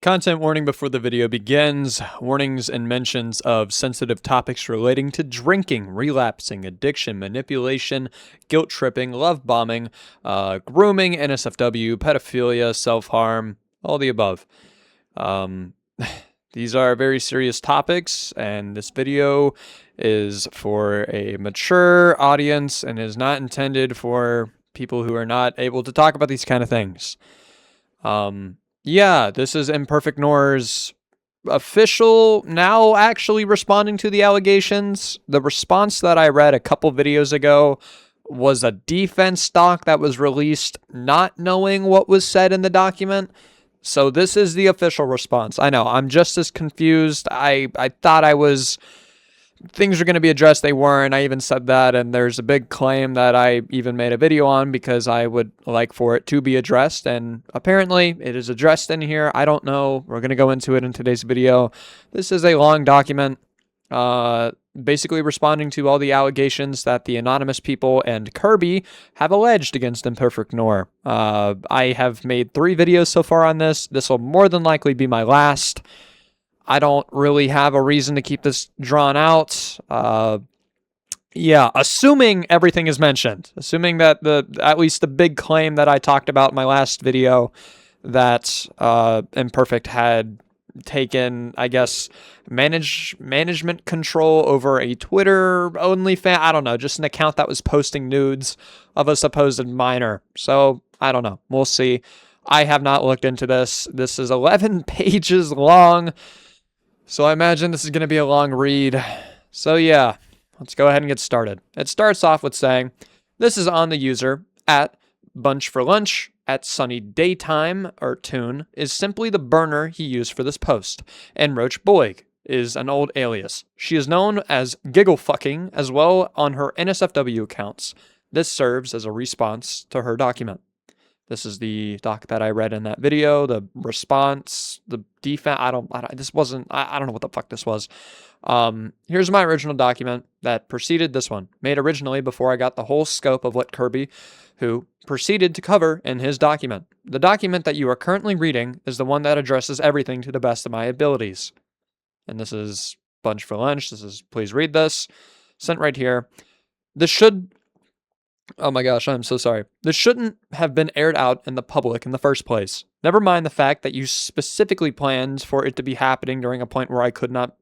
Content warning before the video begins. Warnings and mentions of sensitive topics relating to drinking, relapsing, addiction, manipulation, guilt tripping, love bombing, grooming, NSFW, pedophilia, self-harm, all the above. These are very serious topics, and this video is for a mature audience and is not intended for people who are not able to talk about these kind of things. Yeah, this is ImperfectNORE's official, now actually responding to the allegations. The response that I read a couple videos ago was a defense doc that was released not knowing what was said in the document. So this is the official response. I know, I'm just as confused. I thought things are going to be addressed. They weren't. I even said that, and there's a big claim that I even made a video on because I would like for it to be addressed, and apparently it is addressed in here. I don't know. We're going to go into it in today's video. This is a long document, basically responding to all the allegations that the anonymous people and Kirby have alleged against ImperfectNORE. I have made 3 videos so far on this. This will more than likely be my last. I don't really have a reason to keep this drawn out. Yeah, assuming everything is mentioned, assuming that at least the big claim that I talked about in my last video, that Imperfect had taken, I guess, management control over a Twitter OnlyFans, I don't know, just an account that was posting nudes of a supposed minor. So, I don't know. We'll see. I have not looked into this. This is 11 pages long. So I imagine this is going to be a long read. So yeah, let's go ahead and get started. It starts off with saying, this is on the user at Bunch for Lunch at Sunny Daytime, or Tune, is simply the burner he used for this post. And Roach Boig is an old alias. She is known as Giggle Fucking as well on her NSFW accounts. This serves as a response to her document. This is the doc that I read in that video, the response, the defense. I don't know what the fuck this was. Here's my original document that preceded this one, made originally before I got the whole scope of what Kirby, who proceeded to cover in his document. The document that you are currently reading is the one that addresses everything to the best of my abilities. And this is Bunch for Lunch. This is, please read this. Sent right here. Oh my gosh, I'm so sorry. This shouldn't have been aired out in the public in the first place. Never mind the fact that you specifically planned for it to be happening during a point where I could not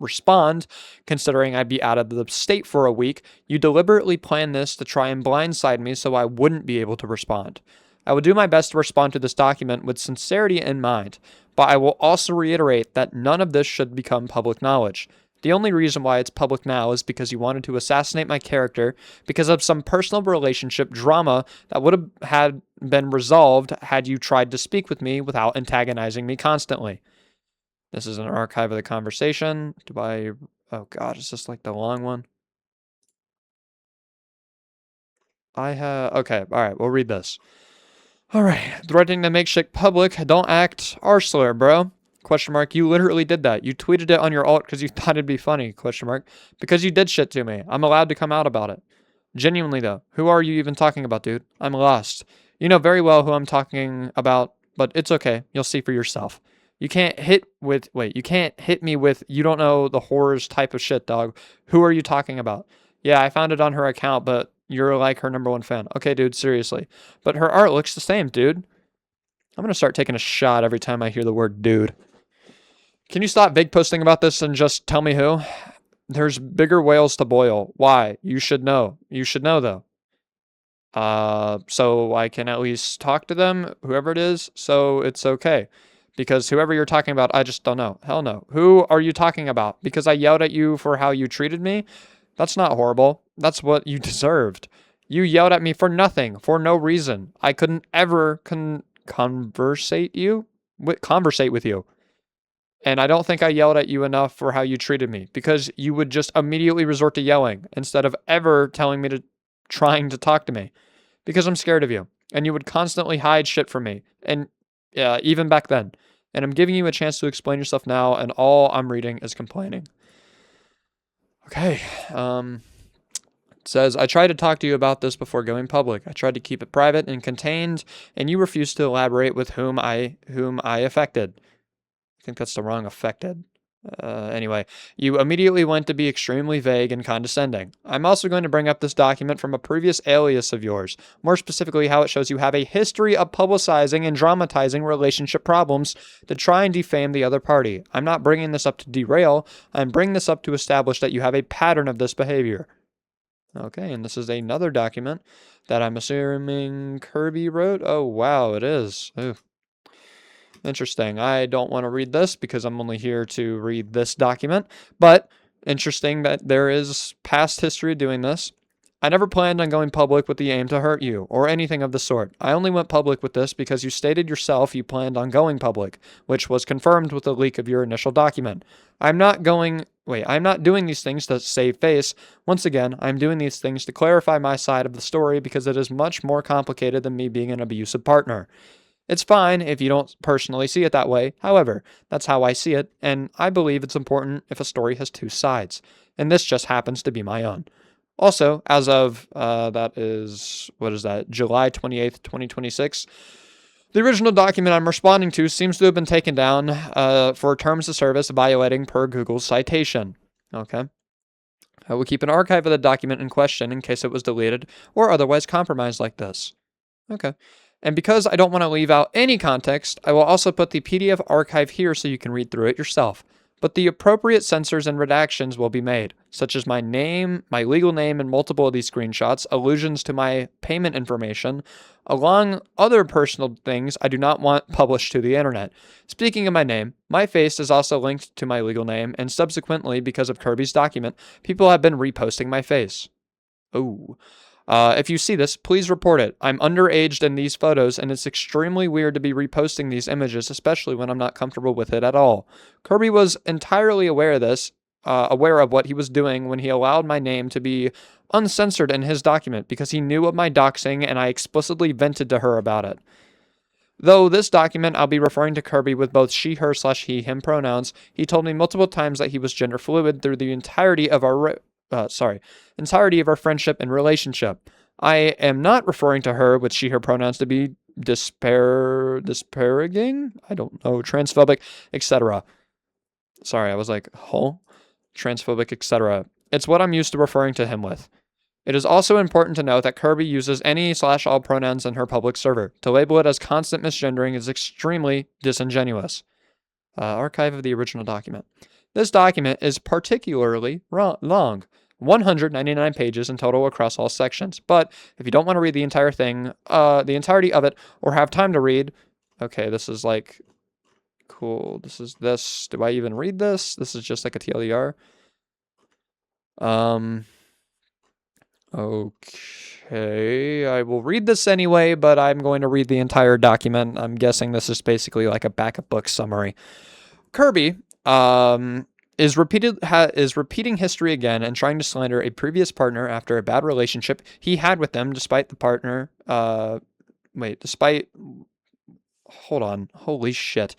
respond, considering I'd be out of the state for a week. You deliberately planned this to try and blindside me so I wouldn't be able to respond. I will do my best to respond to this document with sincerity in mind, but I will also reiterate that none of this should become public knowledge. The only reason why it's public now is because you wanted to assassinate my character because of some personal relationship drama that would have had been resolved had you tried to speak with me without antagonizing me constantly. This is an archive of the conversation. Oh god, is this like the long one? Okay, alright, we'll read this. Alright, threatening to make shit public, don't act arsler, bro. Question mark, you literally did that. You tweeted it on your alt because you thought it'd be funny, question mark. Because you did shit to me. I'm allowed to come out about it. Genuinely though, who are you even talking about, dude? I'm lost. You know very well who I'm talking about, but it's okay. You'll see for yourself. You can't hit me with, you don't know the horrors type of shit, dog. Who are you talking about? Yeah, I found it on her account, but you're like her #1 fan. Okay, dude, seriously. But her art looks the same, dude. I'm gonna start taking a shot every time I hear the word dude. Can you stop vague posting about this and just tell me who? There's bigger whales to boil. Why? You should know. You should know, though. So I can at least talk to them, whoever it is, so it's okay. Because whoever you're talking about, I just don't know. Hell no. Who are you talking about? Because I yelled at you for how you treated me? That's not horrible. That's what you deserved. You yelled at me for nothing, for no reason. I couldn't ever conversate with you. And I don't think I yelled at you enough for how you treated me, because you would just immediately resort to yelling instead of ever trying to talk to me, because I'm scared of you, and you would constantly hide shit from me, and even back then. And I'm giving you a chance to explain yourself now, and all I'm reading is complaining. Okay, It says, I tried to talk to you about this before going public. I tried to keep it private and contained, and you refused to elaborate with whom I affected. I think that's the wrong affected. Anyway, you immediately went to be extremely vague and condescending. I'm also going to bring up this document from a previous alias of yours, more specifically how it shows you have a history of publicizing and dramatizing relationship problems to try and defame the other party. I'm not bringing this up to derail, I'm bringing this up to establish that you have a pattern of this behavior. Okay, and this is another document that I'm assuming Kirby wrote. Oh, wow, it is. Ooh. Interesting. I don't want to read this because I'm only here to read this document, but interesting that there is past history doing this. I never planned on going public with the aim to hurt you, or anything of the sort. I only went public with this because you stated yourself you planned on going public, which was confirmed with the leak of your initial document. I'm not doing these things to save face. Once again, I'm doing these things to clarify my side of the story because it is much more complicated than me being an abusive partner. It's fine if you don't personally see it that way. However, that's how I see it, and I believe it's important if a story has two sides. And this just happens to be my own. Also, as of, July 28th, 2026, the original document I'm responding to seems to have been taken down for terms of service violating per Google's citation. Okay. I will keep an archive of the document in question in case it was deleted or otherwise compromised like this. Okay. And because I don't want to leave out any context, I will also put the PDF archive here so you can read through it yourself. But the appropriate censors and redactions will be made, such as my name, my legal name in multiple of these screenshots, allusions to my payment information, along other personal things I do not want published to the internet. Speaking of my name, my face is also linked to my legal name, and subsequently, because of Kirby's document, people have been reposting my face. Ooh. If you see this, please report it. I'm underaged in these photos, and it's extremely weird to be reposting these images, especially when I'm not comfortable with it at all. Kirby was entirely aware of this, aware of what he was doing when he allowed my name to be uncensored in his document because he knew of my doxing, and I explicitly vented to her about it. Though this document, I'll be referring to Kirby with both she, her, / he, him pronouns. He told me multiple times that he was gender fluid through the entirety of our friendship and relationship. I am not referring to her with she, her pronouns to be disparaging? I don't know, transphobic, etc. Sorry, I was like, transphobic, etc. It's what I'm used to referring to him with. It is also important to note that Kirby uses any / all pronouns in her public server. To label it as constant misgendering is extremely disingenuous. Archive of the original document. This document is particularly long. 199 pages in total across all sections. But if you don't want to read the entire thing, the entirety of it, or have time to read, okay, this is like, cool, this is this. Do I even read this? This is just like a TLDR. Okay, I will read this anyway, but I'm going to read the entire document. I'm guessing this is basically like a backup book summary. Kirby, is repeating history again and trying to slander a previous partner after a bad relationship he had with them holy shit.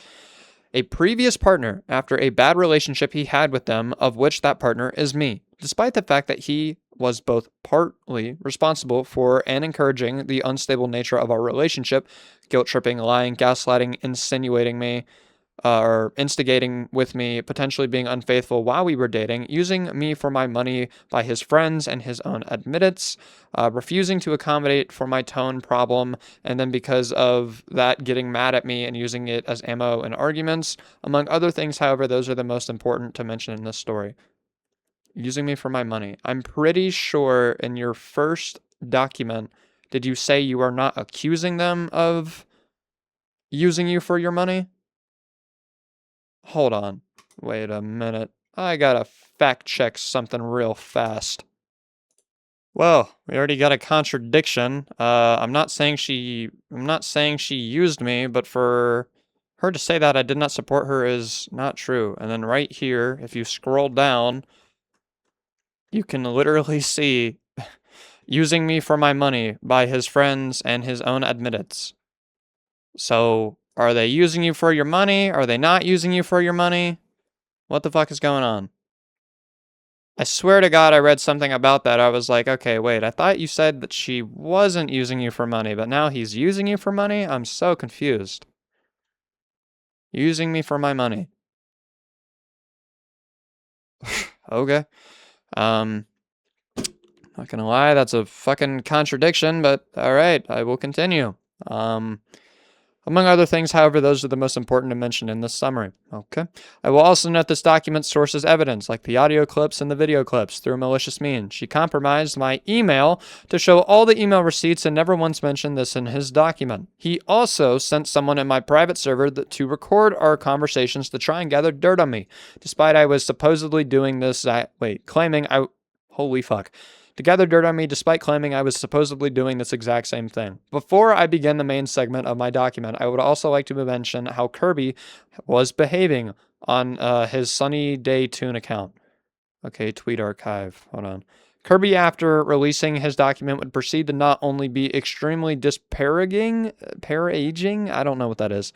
A previous partner after a bad relationship he had with them, of which that partner is me, despite the fact that he was both partly responsible for and encouraging the unstable nature of our relationship, guilt-tripping, lying, gaslighting, insinuating me, or instigating with me, potentially being unfaithful while we were dating, using me for my money by his friends and his own admittance, refusing to accommodate for my tone problem, and then because of that getting mad at me and using it as ammo in arguments. Among other things, however, those are the most important to mention in this story. Using me for my money. I'm pretty sure in your first document, did you say you are not accusing them of using you for your money? Hold on. Wait a minute. I gotta fact check something real fast. Well, we already got a contradiction. I'm not saying she used me, but for her to say that I did not support her is not true. And then right here, if you scroll down, you can literally see using me for my money by his friends and his own admittance. So, are they using you for your money? Are they not using you for your money? What the fuck is going on? I swear to God, I read something about that. I was like, okay, wait, I thought you said that she wasn't using you for money, but now he's using you for money? I'm so confused. Using me for my money. Okay. Not gonna lie, that's a fucking contradiction, but alright, I will continue. Among other things, however, those are the most important to mention in this summary. Okay. I will also note this document sources evidence, like the audio clips and the video clips, through malicious means. She compromised my email to show all the email receipts and never once mentioned this in his document. He also sent someone in my private server to record our conversations to try and gather dirt on me, despite I was supposedly doing this, claiming I... Holy fuck. To gather dirt on me despite claiming I was supposedly doing this exact same thing. Before I begin the main segment of my document, I would also like to mention how Kirby was behaving on his Sunny Day Tune account. Okay, tweet archive. Hold on. Kirby, after releasing his document, would proceed to not only be extremely paraging, I don't know what that is,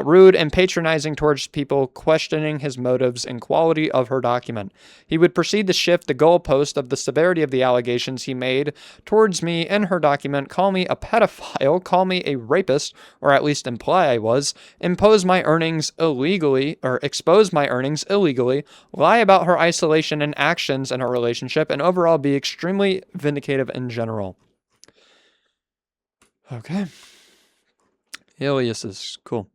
rude and patronizing towards people, questioning his motives and quality of her document. He would proceed to shift the goalpost of the severity of the allegations he made towards me in her document, call me a pedophile, call me a rapist, or at least imply I was, expose my earnings illegally, lie about her isolation and actions in our relationship, and overall be extremely vindicative in general. Okay. Aliases. Cool.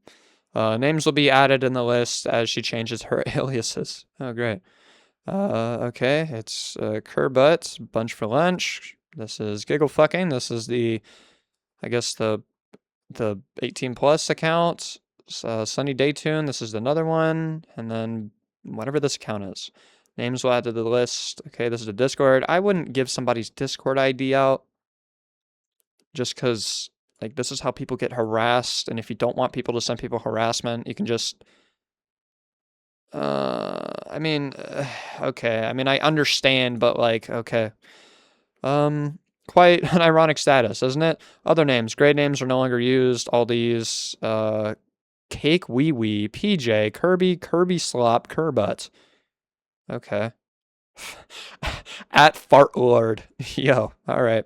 Names will be added in the list as she changes her aliases. Oh, great. Okay. It's Kerbutt, Bunch for Lunch. This is Giggle Fucking. This is the 18 plus account. Sunny Day Tune. This is another one. And then whatever this account is. Names will add to the list. Okay, this is a Discord. I wouldn't give somebody's Discord ID out just because, like, this is how people get harassed. And if you don't want people to send people harassment, you can just... okay. I mean, I understand, but, like, okay. Quite an ironic status, isn't it? Other names. Grade names are no longer used. All these, Cake Wee Wee, PJ, Kirby Slop, Kerbutt. Okay. At Fartlord. Yo, alright.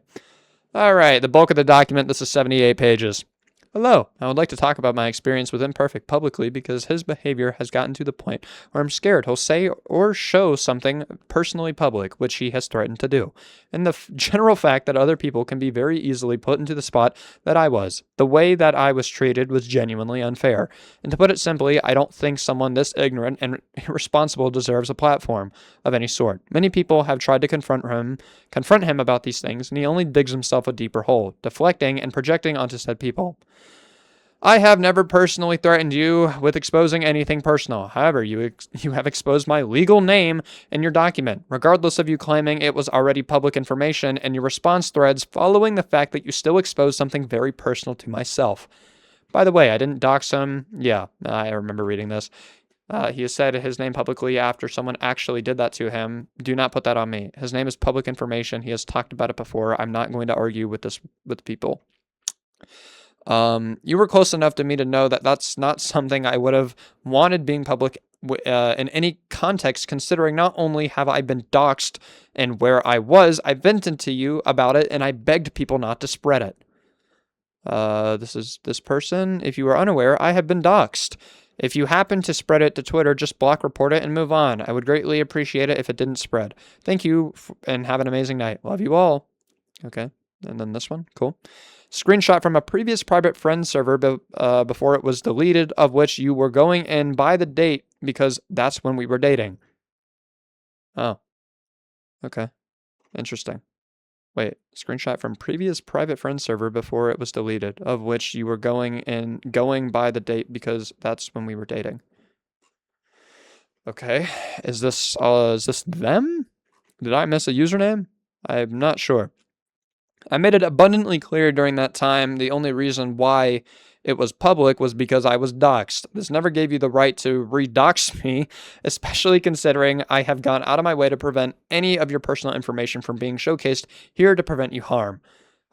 Alright, the bulk of the document, this is 78 pages. Hello, I would like to talk about my experience with Imperfect publicly because his behavior has gotten to the point where I'm scared he'll say or show something personally public, which he has threatened to do. And the general fact that other people can be very easily put into the spot that I was. The way that I was treated was genuinely unfair. And to put it simply, I don't think someone this ignorant and irresponsible deserves a platform of any sort. Many people have tried to confront him about these things, and he only digs himself a deeper hole, deflecting and projecting onto said people. I have never personally threatened you with exposing anything personal. However, you have exposed my legal name in your document, regardless of you claiming it was already public information and your response threads following the fact that you still exposed something very personal to myself. By the way, I didn't dox him. Yeah, I remember reading this. He has said his name publicly after someone actually did that to him. Do not put that on me. His name is public information. He has talked about it before. I'm not going to argue with people. You were close enough to me to know that that's not something I would have wanted being public in any context, considering not only have I been doxxed and where I was, I vented to you about it and I begged people not to spread it. This is this person. If you are unaware, I have been doxxed. If you happen to spread it to Twitter, just block, report it, and move on. I would greatly appreciate it if it didn't spread. Thank you and have an amazing night. Love you all. Okay. And then this one. Cool. Screenshot from a previous private friend server before it was deleted, of which you were going in by the date because that's when we were dating. Oh. Okay. Interesting. Wait, screenshot from previous private friend server before it was deleted, of which you were going by the date because that's when we were dating. Okay. Is this them? Did I miss a username? I'm not sure. I made it abundantly clear during that time the only reason why it was public was because I was doxxed. This never gave you the right to re-dox me, especially considering I have gone out of my way to prevent any of your personal information from being showcased here to prevent you harm.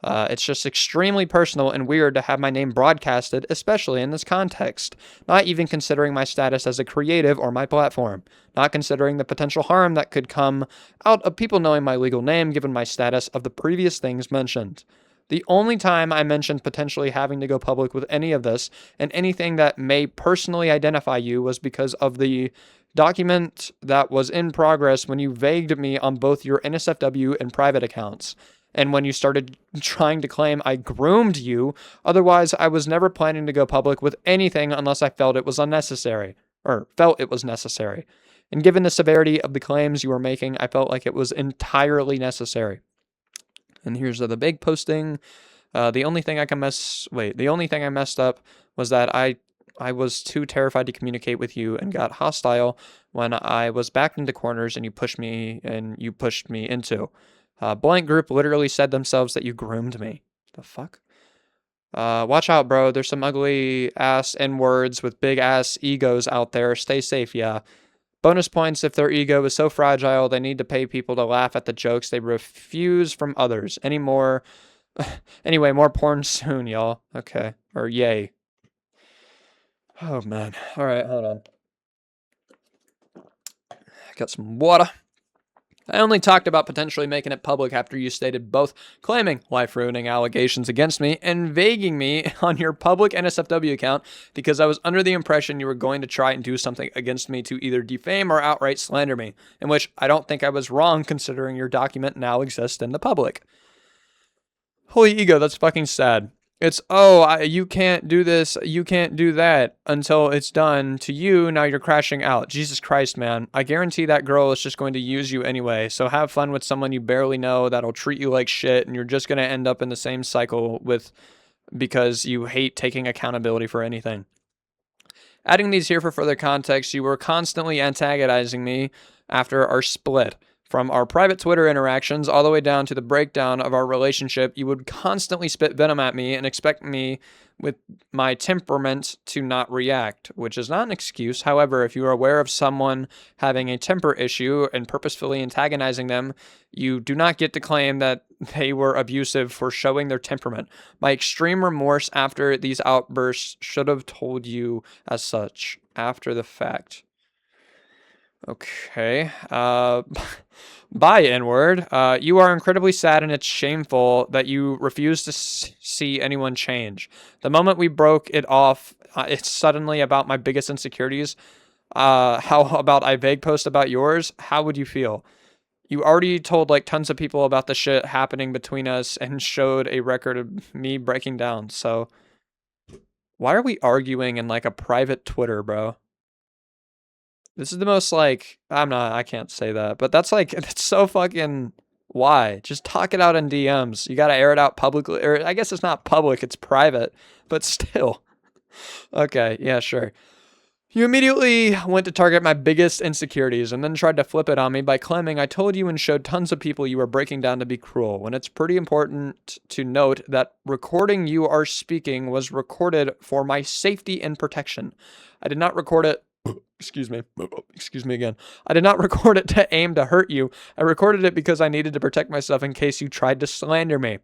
It's just extremely personal and weird to have my name broadcasted, especially in this context, not even considering my status as a creative or my platform, not considering the potential harm that could come out of people knowing my legal name given my status of the previous things mentioned. The only time I mentioned potentially having to go public with any of this and anything that may personally identify you was because of the document that was in progress when you vagued me on both your NSFW and private accounts. And when you started trying to claim I groomed you, otherwise I was never planning to go public with anything unless I felt it was unnecessary, or felt it was necessary. And given the severity of the claims you were making, I felt like it was entirely necessary. And here's the big posting. The only thing I messed up was that I was too terrified to communicate with you and got hostile when I was backed into corners and you pushed me into. Blank group literally said themselves that you groomed me. The fuck? Watch out, bro. There's some ugly ass N-words with big ass egos out there. Stay safe, yeah. Bonus points if their ego is so fragile they need to pay people to laugh at the jokes they refuse from others. Anyway, more porn soon, y'all. Okay. Or yay. Oh, man. All right, hold on. Got some water. I only talked about potentially making it public after you stated both claiming life-ruining allegations against me and vaguing me on your public NSFW account because I was under the impression you were going to try and do something against me to either defame or outright slander me, in which I don't think I was wrong considering your document now exists in the public. Holy ego, that's fucking sad. It's, you can't do this, you can't do that until it's done to you, now you're crashing out. Jesus Christ, man. I guarantee that girl is just going to use you anyway, so have fun with someone you barely know that'll treat you like shit, and you're just going to end up in the same cycle because you hate taking accountability for anything. Adding these here for further context, you were constantly antagonizing me after our split. From our private Twitter interactions all the way down to the breakdown of our relationship, you would constantly spit venom at me and expect me, with my temperament, to not react, which is not an excuse. However, if you are aware of someone having a temper issue and purposefully antagonizing them, you do not get to claim that they were abusive for showing their temperament. My extreme remorse after these outbursts should have told you as such after the fact. Okay. Bye, N-word. You are incredibly sad and it's shameful that you refuse to see anyone change. The moment we broke it off, it's suddenly about my biggest insecurities. How about I vague post about yours? How would you feel? You already told like tons of people about the shit happening between us and showed a record of me breaking down. So why are we arguing in like a private Twitter, bro? This is the most like, I can't say that, but that's like, it's so fucking, why? Just talk it out in DMs. You gotta air it out publicly, or I guess it's not public, it's private, but still. Okay, yeah, sure. You immediately went to target my biggest insecurities and then tried to flip it on me by claiming I told you and showed tons of people you were breaking down to be cruel, when it's pretty important to note that recording you are speaking was recorded for my safety and protection. I did not record it Excuse me again. I did not record it to aim to hurt you. I recorded it because I needed to protect myself in case you tried to slander me.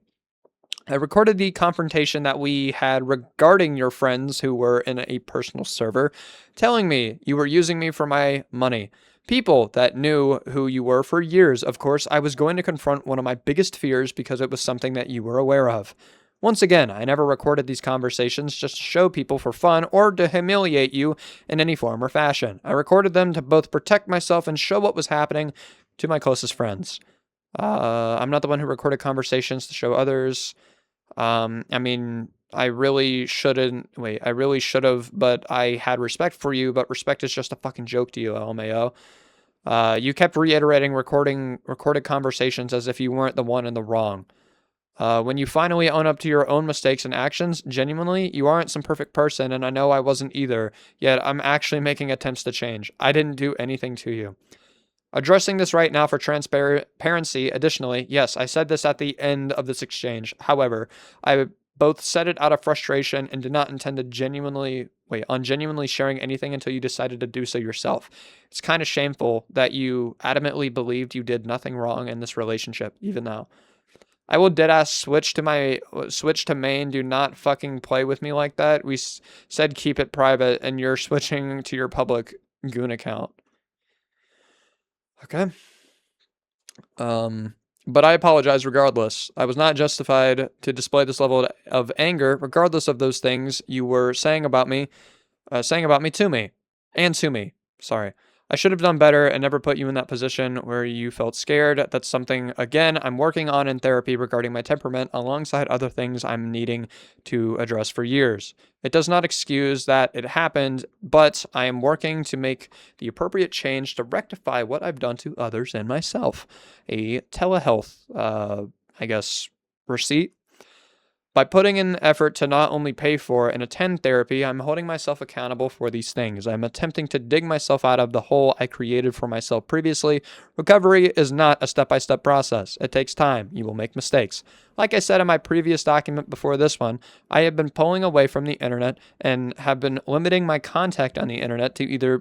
I recorded the confrontation that we had regarding your friends who were in a personal server, telling me you were using me for my money. People that knew who you were for years. Of course, I was going to confront one of my biggest fears because it was something that you were aware of. Once again, I never recorded these conversations just to show people for fun or to humiliate you in any form or fashion. I recorded them to both protect myself and show what was happening to my closest friends. I'm not the one who recorded conversations to show others. I really should have, but I had respect for you, but respect is just a fucking joke to you, LMAO. You kept reiterating recorded conversations as if you weren't the one in the wrong. When you finally own up to your own mistakes and actions, genuinely, you aren't some perfect person, and I know I wasn't either, yet I'm actually making attempts to change. I didn't do anything to you. Addressing this right now for transparency, additionally, yes, I said this at the end of this exchange. However, I both said it out of frustration and did not intend to genuinely sharing anything until you decided to do so yourself. It's kind of shameful that you adamantly believed you did nothing wrong in this relationship, even now. I will deadass switch to main. Do not fucking play with me like that. We said keep it private, and you're switching to your public goon account. Okay. But I apologize regardless. I was not justified to display this level of anger, regardless of those things you were saying about me to me, and to me. Sorry. I should have done better and never put you in that position where you felt scared. That's something, again, I'm working on in therapy regarding my temperament, alongside other things I'm needing to address for years. It does not excuse that it happened, but I am working to make the appropriate change to rectify what I've done to others and myself. A telehealth, I guess, receipt. By putting in effort to not only pay for and attend therapy, I'm holding myself accountable for these things. I'm attempting to dig myself out of the hole I created for myself previously. Recovery is not a step-by-step process. It takes time. You will make mistakes. Like I said in my previous document before this one, I have been pulling away from the internet and have been limiting my contact on the internet to either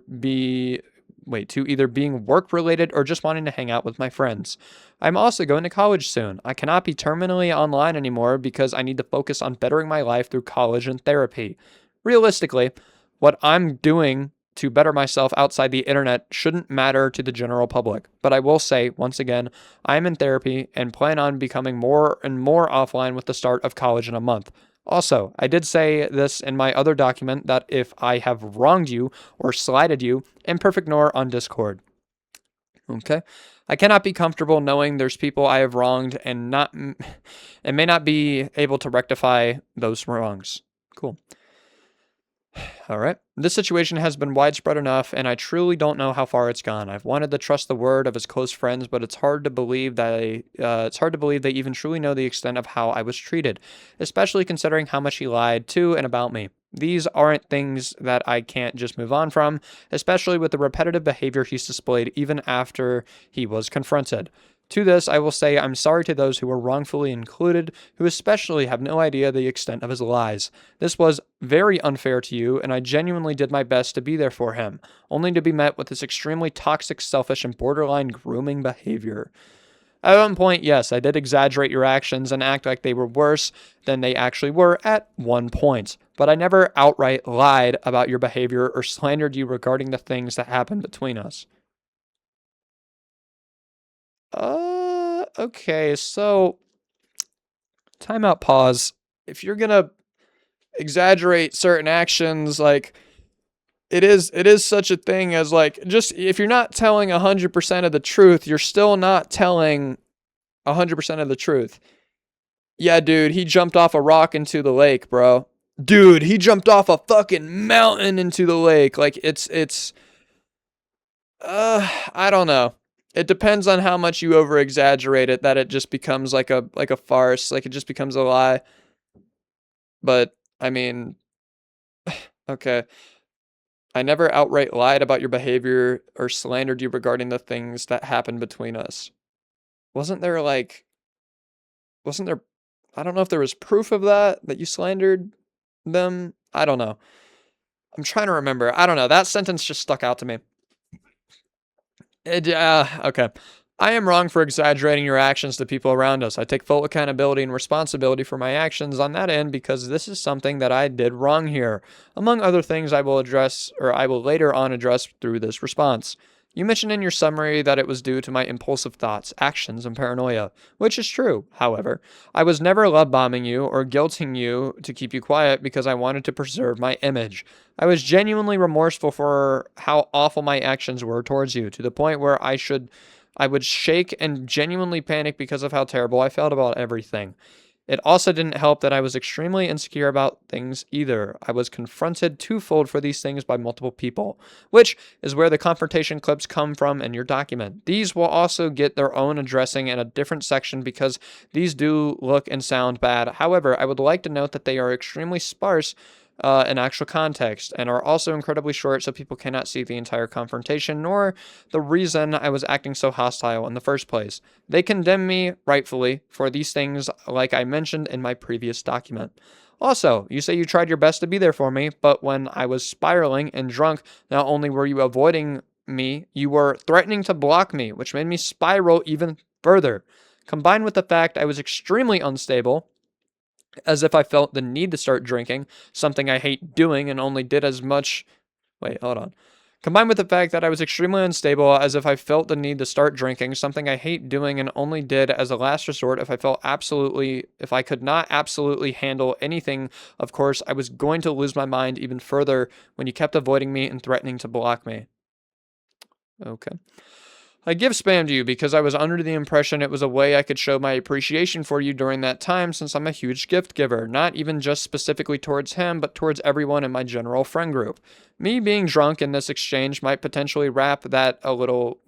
being work related or just wanting to hang out with my friends. I'm also going to college soon. I cannot be terminally online anymore because I need to focus on bettering my life through college and therapy. Realistically, what I'm doing to better myself outside the internet shouldn't matter to the general public. But I will say, once again, I'm in therapy and plan on becoming more and more offline with the start of college in a month. Also, I did say this in my other document that if I have wronged you or slighted you, ImperfectNORE on Discord. Okay? I cannot be comfortable knowing there's people I have wronged and may not be able to rectify those wrongs. Cool. All right. This situation has been widespread enough, and I truly don't know how far it's gone. I've wanted to trust the word of his close friends, but it's hard to believe they even truly know the extent of how I was treated, especially considering how much he lied to and about me. These aren't things that I can't just move on from, especially with the repetitive behavior he's displayed even after he was confronted. To this, I will say I'm sorry to those who were wrongfully included, who especially have no idea the extent of his lies. This was very unfair to you, and I genuinely did my best to be there for him, only to be met with this extremely toxic, selfish, and borderline grooming behavior. At one point, yes, I did exaggerate your actions and act like they were worse than they actually were at one point, but I never outright lied about your behavior or slandered you regarding the things that happened between us. Okay, so timeout pause. If you're gonna exaggerate certain actions, like it is such a thing as like just if you're not telling 100% of the truth, you're still not telling 100% of the truth. Yeah, dude, he jumped off a rock into the lake, bro. Dude, he jumped off a fucking mountain into the lake. Like I don't know. It depends on how much you over exaggerate it that it just becomes like a farce, like it just becomes a lie. But I mean, okay. I never outright lied about your behavior or slandered you regarding the things that happened between us. Wasn't there like wasn't there I don't know if there was proof of that you slandered them. I don't know. I'm trying to remember. I don't know. That sentence just stuck out to me. Okay. I am wrong for exaggerating your actions to people around us. I take full accountability and responsibility for my actions on that end because this is something that I did wrong here. Among other things I will later on address through this response. You mentioned in your summary that it was due to my impulsive thoughts, actions, and paranoia, which is true. However, I was never love bombing you or guilting you to keep you quiet because I wanted to preserve my image. I was genuinely remorseful for how awful my actions were towards you, to the point where I would shake and genuinely panic because of how terrible I felt about everything. It also didn't help that I was extremely insecure about things either. I was confronted twofold for these things by multiple people, which is where the confrontation clips come from in your document. These will also get their own addressing in a different section because these do look and sound bad. However, I would like to note that they are extremely sparse in actual context and are also incredibly short so people cannot see the entire confrontation nor the reason I was acting so hostile in the first place. They condemn me, rightfully, for these things like I mentioned in my previous document. Also, you say you tried your best to be there for me, but when I was spiraling and drunk, not only were you avoiding me, you were threatening to block me, which made me spiral even further. combined with the fact I was extremely unstable, as if I felt the need to start drinking, something I hate doing and only did as much. Wait, hold on. Combined with the fact that I was extremely unstable, as if I felt the need to start drinking, something I hate doing and only did as a last resort if I could not absolutely handle anything, of course, I was going to lose my mind even further when you kept avoiding me and threatening to block me. Okay. I gift spammed you because I was under the impression it was a way I could show my appreciation for you during that time, since I'm a huge gift giver, not even just specifically towards him, but towards everyone in my general friend group. Me being drunk in this exchange might potentially wrap that a little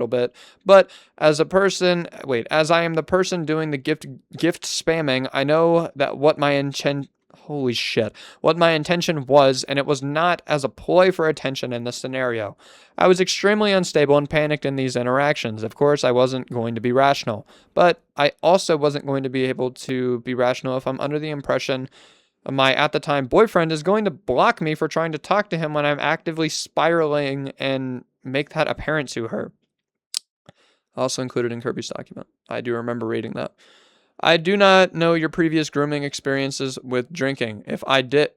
bit, but as I am the person doing the gift spamming, I know that what my intention was, and it was not as a ploy for attention in this scenario. I was extremely unstable and panicked in these interactions. Of course, I wasn't going to be rational, but I also wasn't going to be able to be rational if I'm under the impression my at the time boyfriend is going to block me for trying to talk to him when I'm actively spiraling and make that apparent to her. Also included in Kirby's document. I do remember reading that. I do not know your previous grooming experiences with drinking. If I did...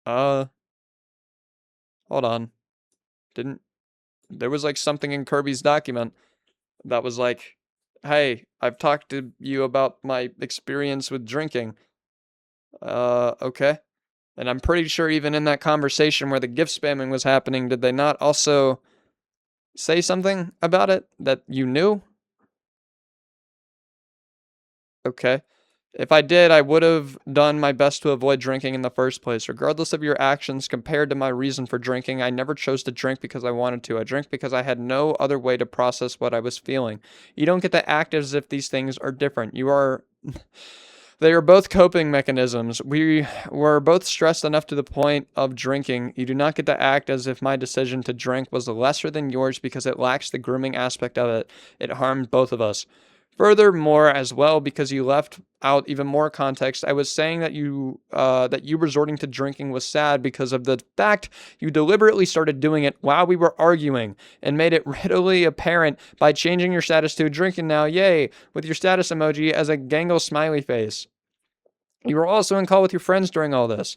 Hold on. There was like something in Kirby's document that was like, hey, I've talked to you about my experience with drinking. Okay. And I'm pretty sure even in that conversation where the gift spamming was happening, did they not also say something about it that you knew? Okay. If I did, I would have done my best to avoid drinking in the first place. Regardless of your actions compared to my reason for drinking, I never chose to drink because I wanted to. I drank because I had no other way to process what I was feeling. You don't get to act as if these things are different. They are both coping mechanisms. We were both stressed enough to the point of drinking. You do not get to act as if my decision to drink was lesser than yours because it lacks the grooming aspect of it. It harmed both of us. Furthermore, as well, because you left out even more context, I was saying that you resorting to drinking was sad because of the fact you deliberately started doing it while we were arguing and made it readily apparent by changing your status to drinking now, yay, with your status emoji as a gangle smiley face. You were also in call with your friends during all this.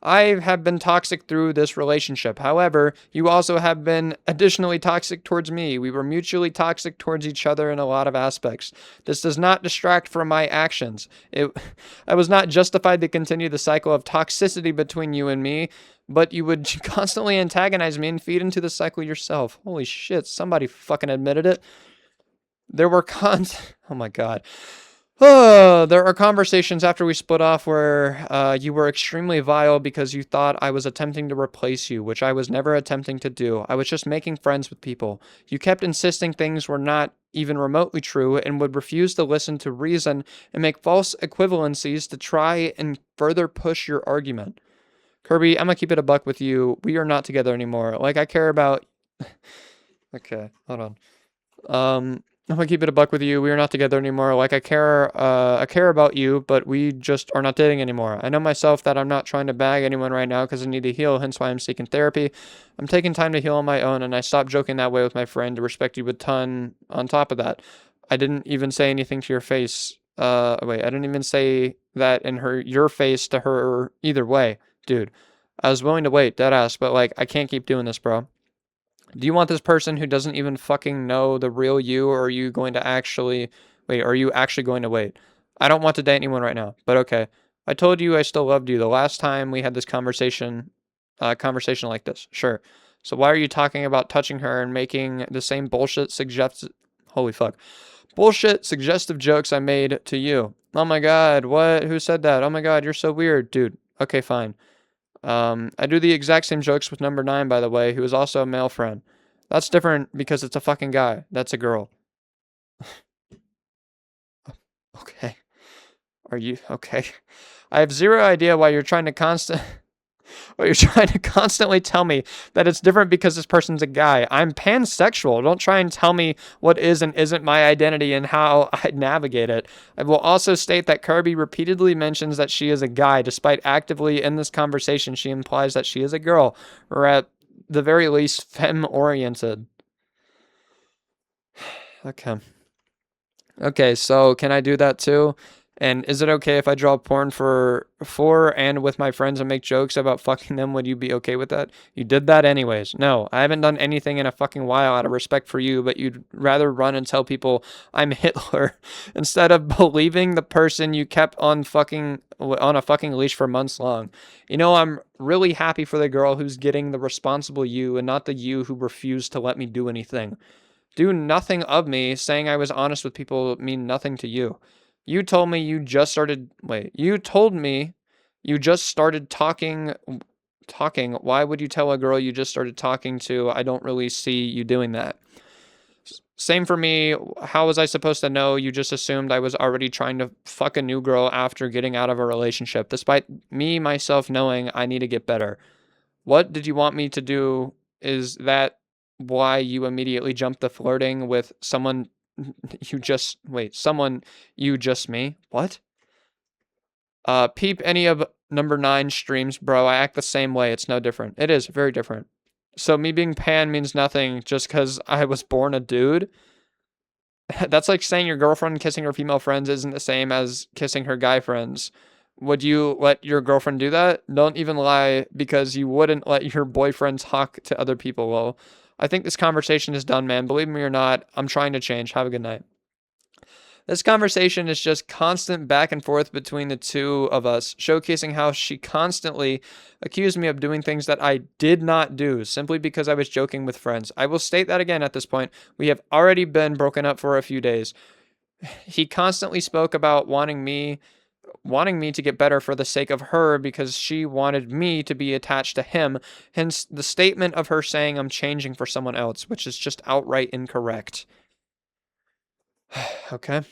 I have been toxic through this relationship. However, you also have been additionally toxic towards me. We were mutually toxic towards each other in a lot of aspects. This does not distract from my actions. I was not justified to continue the cycle of toxicity between you and me, but you would constantly antagonize me and feed into the cycle yourself. Holy shit, somebody fucking admitted it. There were oh my god. There are conversations after we split off where you were extremely vile because you thought I was attempting to replace you, which I was never attempting to do. I was just making friends with people. You kept insisting things were not even remotely true and would refuse to listen to reason and make false equivalencies to try and further push your argument. Kirby, I'm gonna keep it a buck with you. We are not together anymore. Like, I care about... Okay, hold on. I'm gonna keep it a buck with you. We are not together anymore. Like, I care about you, but we just are not dating anymore. I know myself that I'm not trying to bag anyone right now because I need to heal, hence why I'm seeking therapy. I'm taking time to heal on my own, and I stopped joking that way with my friend to respect you a ton on top of that. I didn't even say anything to your face. I didn't even say that in your face to her either way. Dude, I was willing to wait, deadass, but, like, I can't keep doing this, bro. Do you want this person who doesn't even fucking know the real you, or are you going to actually... Wait, are you actually going to wait? I don't want to date anyone right now, but okay. I told you I still loved you the last time we had this conversation like this. Sure. So why are you talking about touching her and making the same bullshit suggestive jokes I made to you? Oh my god, what? Who said that? Oh my god, you're so weird, dude. Okay, fine. I do the exact same jokes with number 9, by the way, who is also a male friend. That's different because it's a fucking guy. That's a girl. Okay. Are you okay? I have zero idea why you're trying to constantly tell me that it's different because this person's a guy. I'm pansexual. Don't try and tell me what is and isn't my identity and how I navigate it. I will also state that Kirby repeatedly mentions that she is a guy, despite actively in this conversation she implies that she is a girl, or at the very least femme-oriented. Okay. Okay, so can I do that too? And is it okay if I draw porn for and with my friends and make jokes about fucking them? Would you be okay with that? You did that anyways. No, I haven't done anything in a fucking while out of respect for you, but you'd rather run and tell people I'm Hitler instead of believing the person you kept on a fucking leash for months long. You know, I'm really happy for the girl who's getting the responsible you and not the you who refused to let me do anything. Do nothing of me saying I was honest with people mean nothing to you. You told me you just started you told me you just started talking. Why would you tell a girl you just started talking to? I don't really see you doing that. Same for me. How was I supposed to know? You just assumed I was already trying to fuck a new girl after getting out of a relationship, despite me myself knowing I need to get better. What did you want me to do? Is that why you immediately jumped the flirting with someone someone you just me? What? Peep any of number 9 streams, bro. I act the same way. It's no different. It is very different. So me being pan means nothing just because I was born a dude. That's like saying your girlfriend kissing her female friends isn't the same as kissing her guy friends. Would you let your girlfriend do that? Don't even lie because you wouldn't let your boyfriend talk to other people. Well, I think this conversation is done, man. Believe me or not, I'm trying to change. Have a good night. This conversation is just constant back and forth between the two of us, showcasing how she constantly accused me of doing things that I did not do simply because I was joking with friends. I will state that again at this point. We have already been broken up for a few days. He constantly spoke about wanting me to get better for the sake of her because she wanted me to be attached to him. Hence the statement of her saying I'm changing for someone else, which is just outright incorrect. Okay.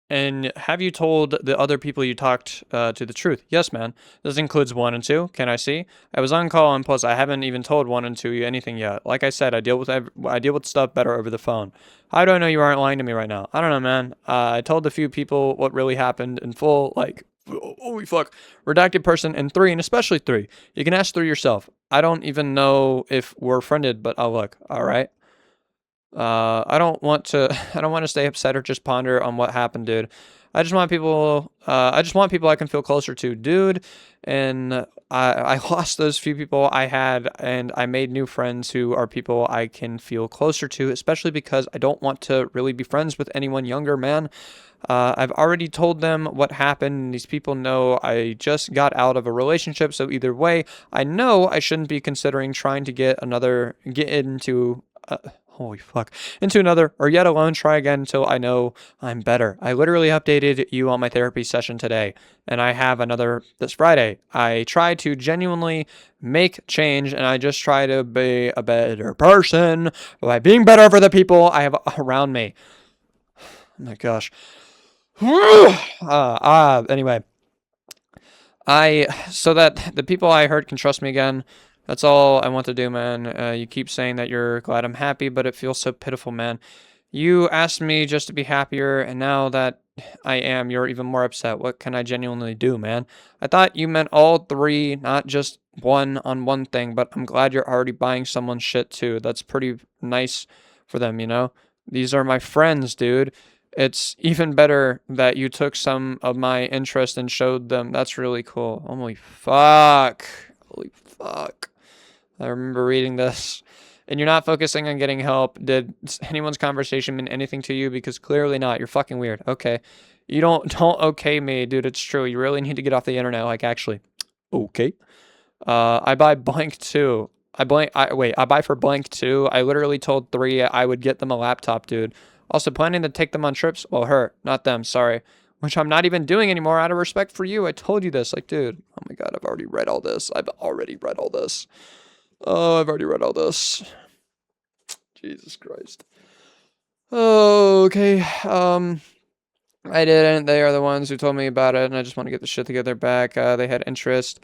And have you told the other people you talked to the truth? Yes, man. This includes 1 and 2. Can I see? I was on call, and plus I haven't even told 1 and 2 anything yet. Like I said, I deal with stuff better over the phone. How do I know you aren't lying to me right now? I don't know, man. I told a few people what really happened in full, like, holy fuck, redacted person, and 3, and especially 3. You can ask 3 yourself. I don't even know if we're friended, but I'll look. All right. I don't want to stay upset or just ponder on what happened, dude. I just want people I can feel closer to, dude. And I lost those few people I had, and I made new friends who are people I can feel closer to, especially because I don't want to really be friends with anyone younger, man. I've already told them what happened. These people know I just got out of a relationship, so either way, I know I shouldn't be considering trying to get into holy fuck. Into another, or yet alone try again until I know I'm better. I literally updated you on my therapy session today, and I have another this Friday. I try to genuinely make change, and I just try to be a better person by being better for the people I have around me. Oh my gosh. Anyway. So that the people I hurt can trust me again. That's all I want to do, man. You keep saying that you're glad I'm happy, but it feels so pitiful, man. You asked me just to be happier, and now that I am, you're even more upset. What can I genuinely do, man? I thought you meant all 3, not just one on one thing, but I'm glad you're already buying someone's shit too. That's pretty nice for them, you know? These are my friends, dude. It's even better that you took some of my interest and showed them. That's really cool. Holy fuck. Holy fuck. I remember reading this. And you're not focusing on getting help. Did anyone's conversation mean anything to you? Because clearly not. You're fucking weird. Okay. You don't okay me, dude. It's true. You really need to get off the internet. Like, actually. Okay. I buy blank too. I buy for blank too. I literally told 3 I would get them a laptop, dude. Also planning to take them on trips. Well, her, not them. Sorry. Which I'm not even doing anymore out of respect for you. I told you this. Like, dude. Oh my god. I've already read all this. Oh, I've already read all this. Jesus Christ. Oh, okay. I didn't. They are the ones who told me about it, and I just want to get the shit together back. They had interest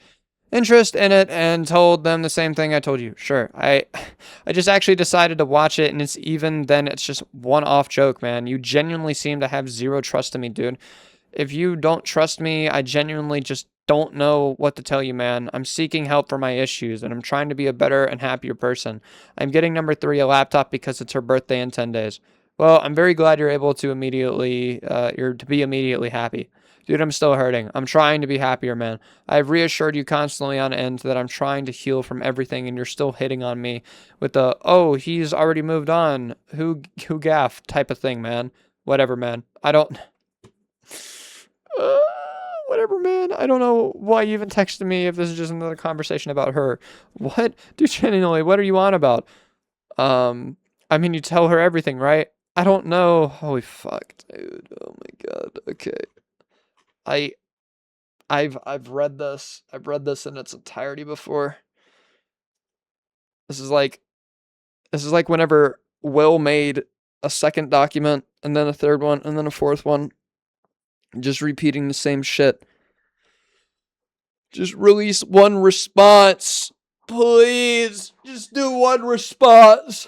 in it and told them the same thing I told you. Sure. I just actually decided to watch it, and it's just one-off joke, man. You genuinely seem to have zero trust in me, dude. If you don't trust me, I genuinely just don't know what to tell you, man. I'm seeking help for my issues, and I'm trying to be a better and happier person. I'm getting number 3 a laptop because it's her birthday in 10 days. Well, I'm very glad you're able to be immediately happy. Dude, I'm still hurting. I'm trying to be happier, man. I've reassured you constantly on end that I'm trying to heal from everything, and you're still hitting on me with the, oh, he's already moved on. Who gaff type of thing, man. Whatever, man. I don't... whatever, man. I don't know why you even texted me if this is just another conversation about her. What? Dude, genuinely, what are you on about? I mean, you tell her everything, right? I don't know. Holy fuck, dude. Oh my god. Okay. I've read this. I've read this in its entirety before. This is like whenever Will made a second document and then a third one and then a fourth one, just repeating the same shit. Just release one response. Please. Just do one response.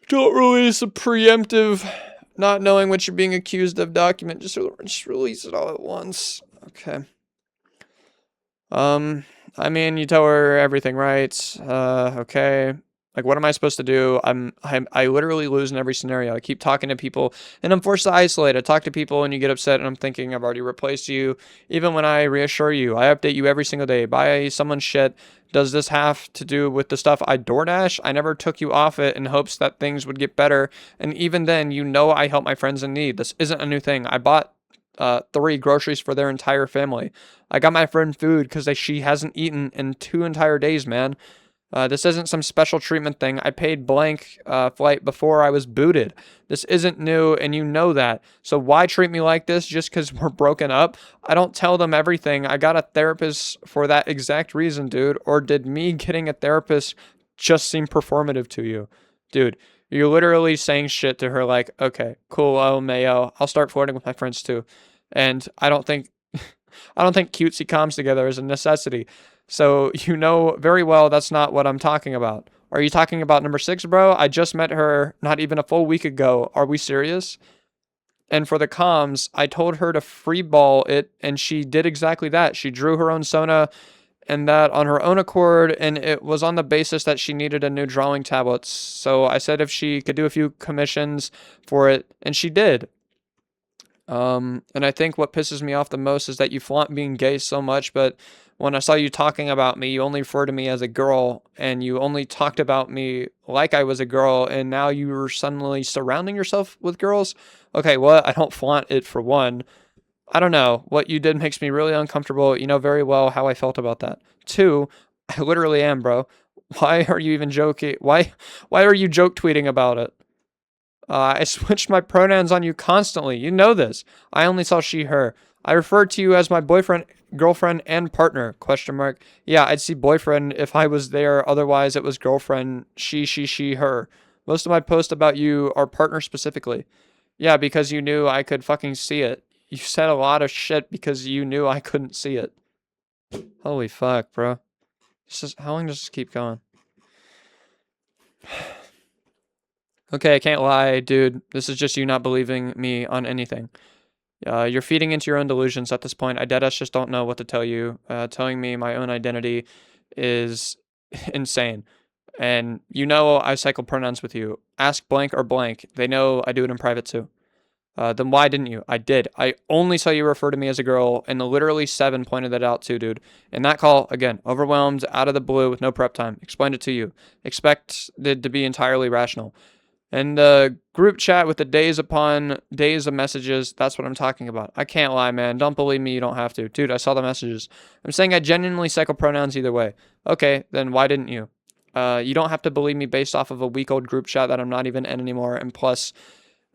Don't release a preemptive, not knowing what you're being accused of document. Just release it all at once. Okay. I mean, you tell her everything, right? Okay. Like, what am I supposed to do? I literally lose in every scenario. I keep talking to people, and I'm forced to isolate. I talk to people, and you get upset, and I'm thinking I've already replaced you. Even when I reassure you, I update you every single day. Buy someone's shit. Does this have to do with the stuff I DoorDash? I never took you off it in hopes that things would get better. And even then, you know I help my friends in need. This isn't a new thing. I bought 3 groceries for their entire family. I got my friend food because she hasn't eaten in 2 entire days, man. This isn't some special treatment thing. I paid blank flight before I was booted. This isn't new, and you know that. So why treat me like this just because we're broken up? I don't tell them everything. I got a therapist for that exact reason, dude. Or did me getting a therapist just seem performative to you? Dude, you're literally saying shit to her like, okay, cool, oh, Mayo. I'll start flirting with my friends too. And I don't think cutesy comms together is a necessity. So you know very well that's not what I'm talking about. Are you talking about number 6, bro? I just met her not even a full week ago. Are we serious? And for the comms, I told her to freeball it, and she did exactly that. She drew her own Sona and that on her own accord, and it was on the basis that she needed a new drawing tablet. So I said if she could do a few commissions for it, and she did. And I think what pisses me off the most is that you flaunt being gay so much, but when I saw you talking about me, you only referred to me as a girl, and you only talked about me like I was a girl, and now you're suddenly surrounding yourself with girls? Okay, well, I don't flaunt it for one. I don't know. What you did makes me really uncomfortable. You know very well how I felt about that. 2, I literally am, bro. Why are you even joking? Why are you joke tweeting about it? I switched my pronouns on you constantly. You know this. I only saw she, her. I referred to you as my boyfriend, girlfriend, and partner, question mark. Yeah, I'd see boyfriend if I was there. Otherwise, it was girlfriend, she, her. Most of my posts about you are partner specifically. Yeah, because you knew I could fucking see it. You said a lot of shit because you knew I couldn't see it. Holy fuck, bro. How long does this keep going? Okay, I can't lie, dude. This is just you not believing me on anything. You're feeding into your own delusions at this point. I deadass just don't know what to tell you. Telling me my own identity is insane. And you know I cycle pronouns with you. Ask blank or blank. They know I do it in private too. Then why didn't you? I did. I only saw you refer to me as a girl, and literally 7 pointed that out too, dude. And that call, again, overwhelmed, out of the blue, with no prep time. Explained it to you. Expected to be entirely rational. And the group chat with the days upon days of messages, that's what I'm talking about. I can't lie, man. Don't believe me, you don't have to. Dude, I saw the messages. I'm saying I genuinely cycle pronouns either way. Okay, then why didn't you? You don't have to believe me based off of a week-old group chat that I'm not even in anymore. And plus,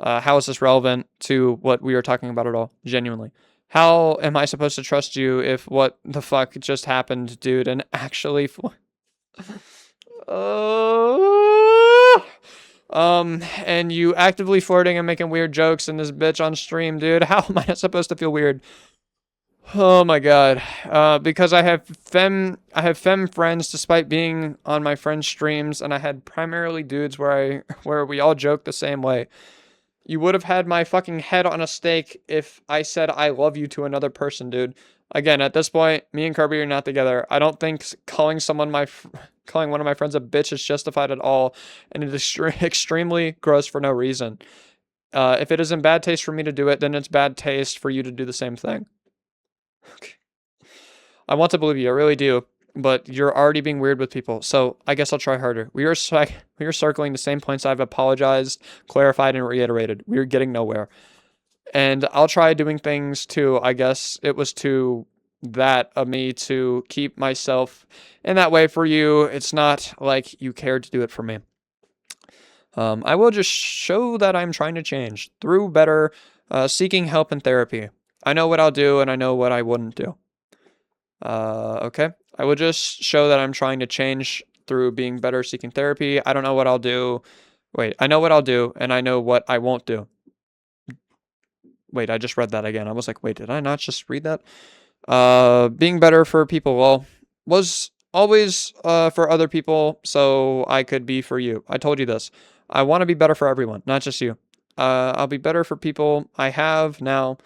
how is this relevant to what we are talking about at all? Genuinely. How am I supposed to trust you if what the fuck just happened, dude, and actually... and you actively flirting and making weird jokes in this bitch on stream, dude. How am I not supposed to feel weird? Oh my god. Because I have femme friends despite being on my friends' streams, and I had primarily dudes where we all joke the same way. You would have had my fucking head on a stake if I said I love you to another person, dude. Again, at this point, me and Kirby are not together. I don't think calling one of my friends a bitch is justified at all, and it is extremely gross for no reason. If it is in bad taste for me to do it, then it's bad taste for you to do the same thing. Okay. I want to believe you, I really do, but you're already being weird with people, so I guess I'll try harder. We are circling the same points I've apologized, clarified, and reiterated. We are getting nowhere. And I'll try doing things to, I guess it was to that of me to keep myself in that way for you. It's not like you cared to do it for me. I will just show that I'm trying to change through better seeking help and therapy. I know what I'll do and I know what I wouldn't do. Okay. I will just show that I'm trying to change through being better seeking therapy. I don't know what I'll do. Wait, I know what I'll do and I know what I won't do. Wait, I just read that again. I was like, wait, did I not just read that? Being better for people, well, was always for other people, so I could be for you. I told you this. I want to be better for everyone, not just you. I'll be better for people I have now,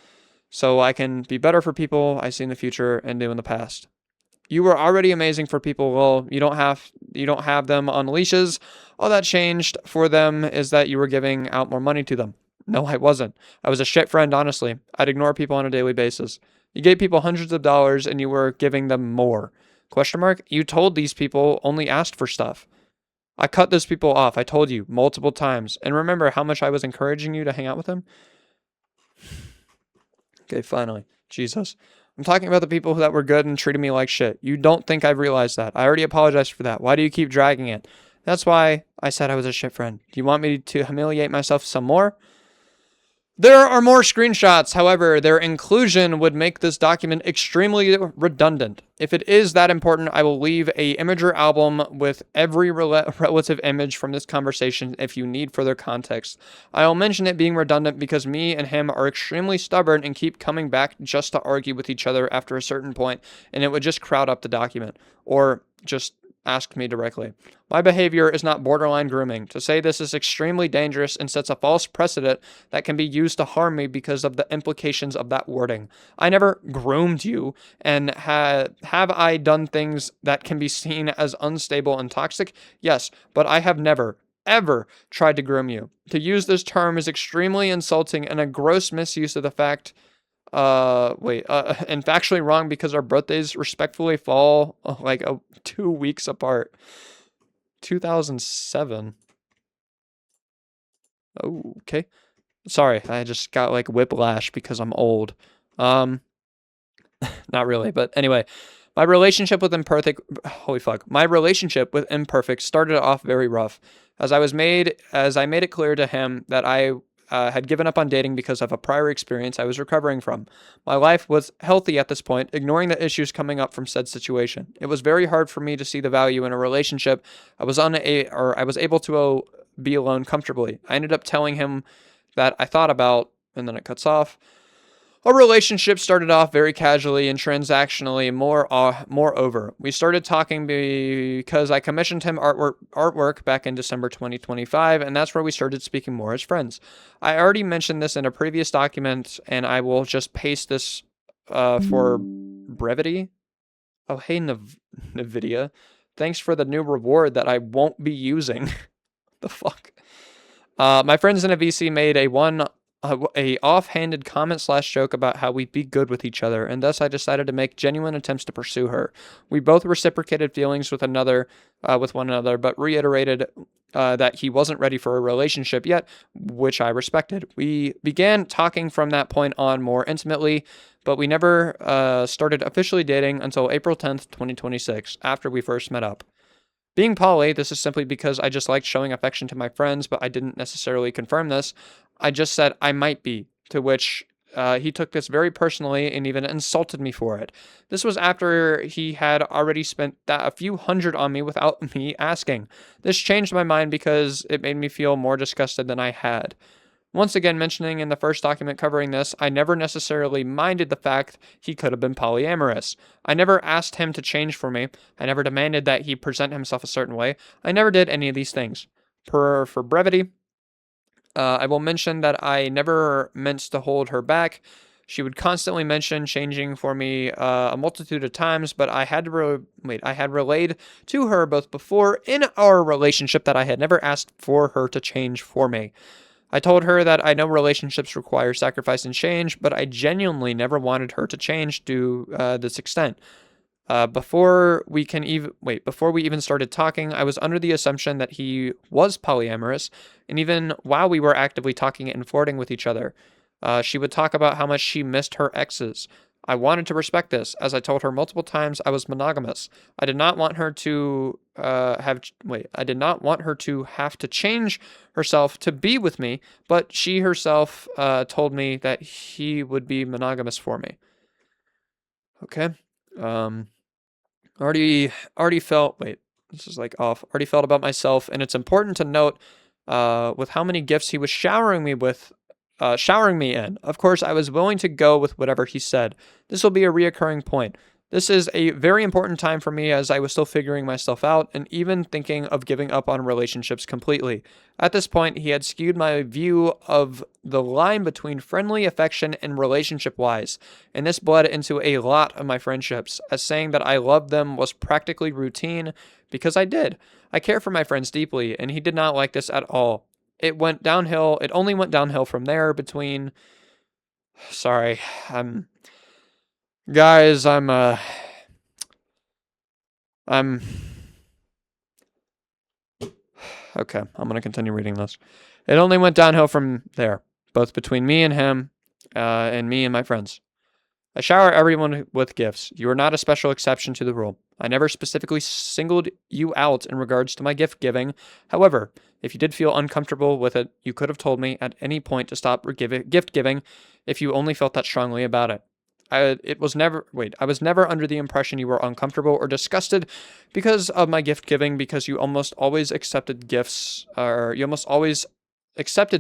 so I can be better for people I see in the future and do in the past. You were already amazing for people. Well, you don't have them on leashes. All that changed for them is that you were giving out more money to them. No, I wasn't. I was a shit friend, honestly. I'd ignore people on a daily basis. You gave people hundreds of dollars and you were giving them more. Question mark? You told these people only asked for stuff. I cut those people off. I told you multiple times. And remember how much I was encouraging you to hang out with them? Okay, finally. Jesus. I'm talking about the people that were good and treated me like shit. You don't think I've realized that. I already apologized for that. Why do you keep dragging it? That's why I said I was a shit friend. Do you want me to humiliate myself some more? There are more screenshots, however, their inclusion would make this document extremely redundant. If it is that important, I will leave a imager album with every relative image from this conversation if you need further context. I'll mention it being redundant because me and him are extremely stubborn and keep coming back just to argue with each other after a certain point, and it would just crowd up the document. Or just ask me directly. My behavior is not borderline grooming. To say this is extremely dangerous and sets a false precedent that can be used to harm me because of the implications of that wording. I never groomed you, and have I done things that can be seen as unstable and toxic? Yes, but I have never, ever tried to groom you. To use this term is extremely insulting and a gross misuse of the fact and factually wrong because our birthdays respectfully fall 2 weeks apart. 2007. Oh, okay. Sorry, I just got like whiplash because I'm old. Not really, but anyway, my relationship with Imperfect started off very rough, as I made it clear to him that I had given up on dating because of a prior experience I was recovering from. My life was healthy at this point, ignoring the issues coming up from said situation. It was very hard for me to see the value in a relationship. I was able to be alone comfortably. I ended up telling him that I thought about, and then it cuts off. Our relationship started off very casually and transactionally. Moreover, we started talking because I commissioned him artwork back in December 2025, and that's where we started speaking more as friends. I already mentioned this in a previous document, and I will just paste this for brevity. Oh, hey, NVIDIA. Thanks for the new reward that I won't be using. The fuck? My friends in a VC made a offhanded comment/joke about how we'd be good with each other, and thus I decided to make genuine attempts to pursue her. We both reciprocated feelings with one another, but reiterated that he wasn't ready for a relationship yet, which I respected. We began talking from that point on more intimately, but we never started officially dating until April 10th, 2026, after we first met up. Being poly, this is simply because I just liked showing affection to my friends, but I didn't necessarily confirm this. I just said I might be, to which he took this very personally and even insulted me for it. This was after he had already spent a few hundred on me without me asking. This changed my mind because it made me feel more disgusted than I had. Once again, mentioning in the first document covering this, I never necessarily minded the fact he could have been polyamorous. I never asked him to change for me. I never demanded that he present himself a certain way. I never did any of these things. For brevity, I will mention that I never meant to hold her back. She would constantly mention changing for me a multitude of times, but I had relayed to her both before in our relationship that I had never asked for her to change for me. I told her that I know relationships require sacrifice and change, but I genuinely never wanted her to change to this extent. Before we even started talking, I was under the assumption that he was polyamorous, and even while we were actively talking and flirting with each other, she would talk about how much she missed her exes. I wanted to respect this, as I told her multiple times I was monogamous. I did not want her to I did not want her to have to change herself to be with me, but she herself told me that he would be monogamous for me. Okay. Already felt, this is like off. Already felt about myself, and it's important to note with how many gifts he was showering me in. Of course, I was willing to go with whatever he said. This will be a reoccurring point. This is a very important time for me as I was still figuring myself out and even thinking of giving up on relationships completely. At this point, he had skewed my view of the line between friendly affection and relationship-wise, and this bled into a lot of my friendships, as saying that I loved them was practically routine because I did. I care for my friends deeply, and he did not like this at all. It only went downhill from there between... Sorry, Guys, I'm okay, I'm going to continue reading this. It only went downhill from there, both between me and him, and me and my friends. I shower everyone with gifts. You are not a special exception to the rule. I never specifically singled you out in regards to my gift giving. However, if you did feel uncomfortable with it, you could have told me at any point to stop gift giving if you only felt that strongly about it. I was never under the impression you were uncomfortable or disgusted because of my gift giving, because you almost always accepted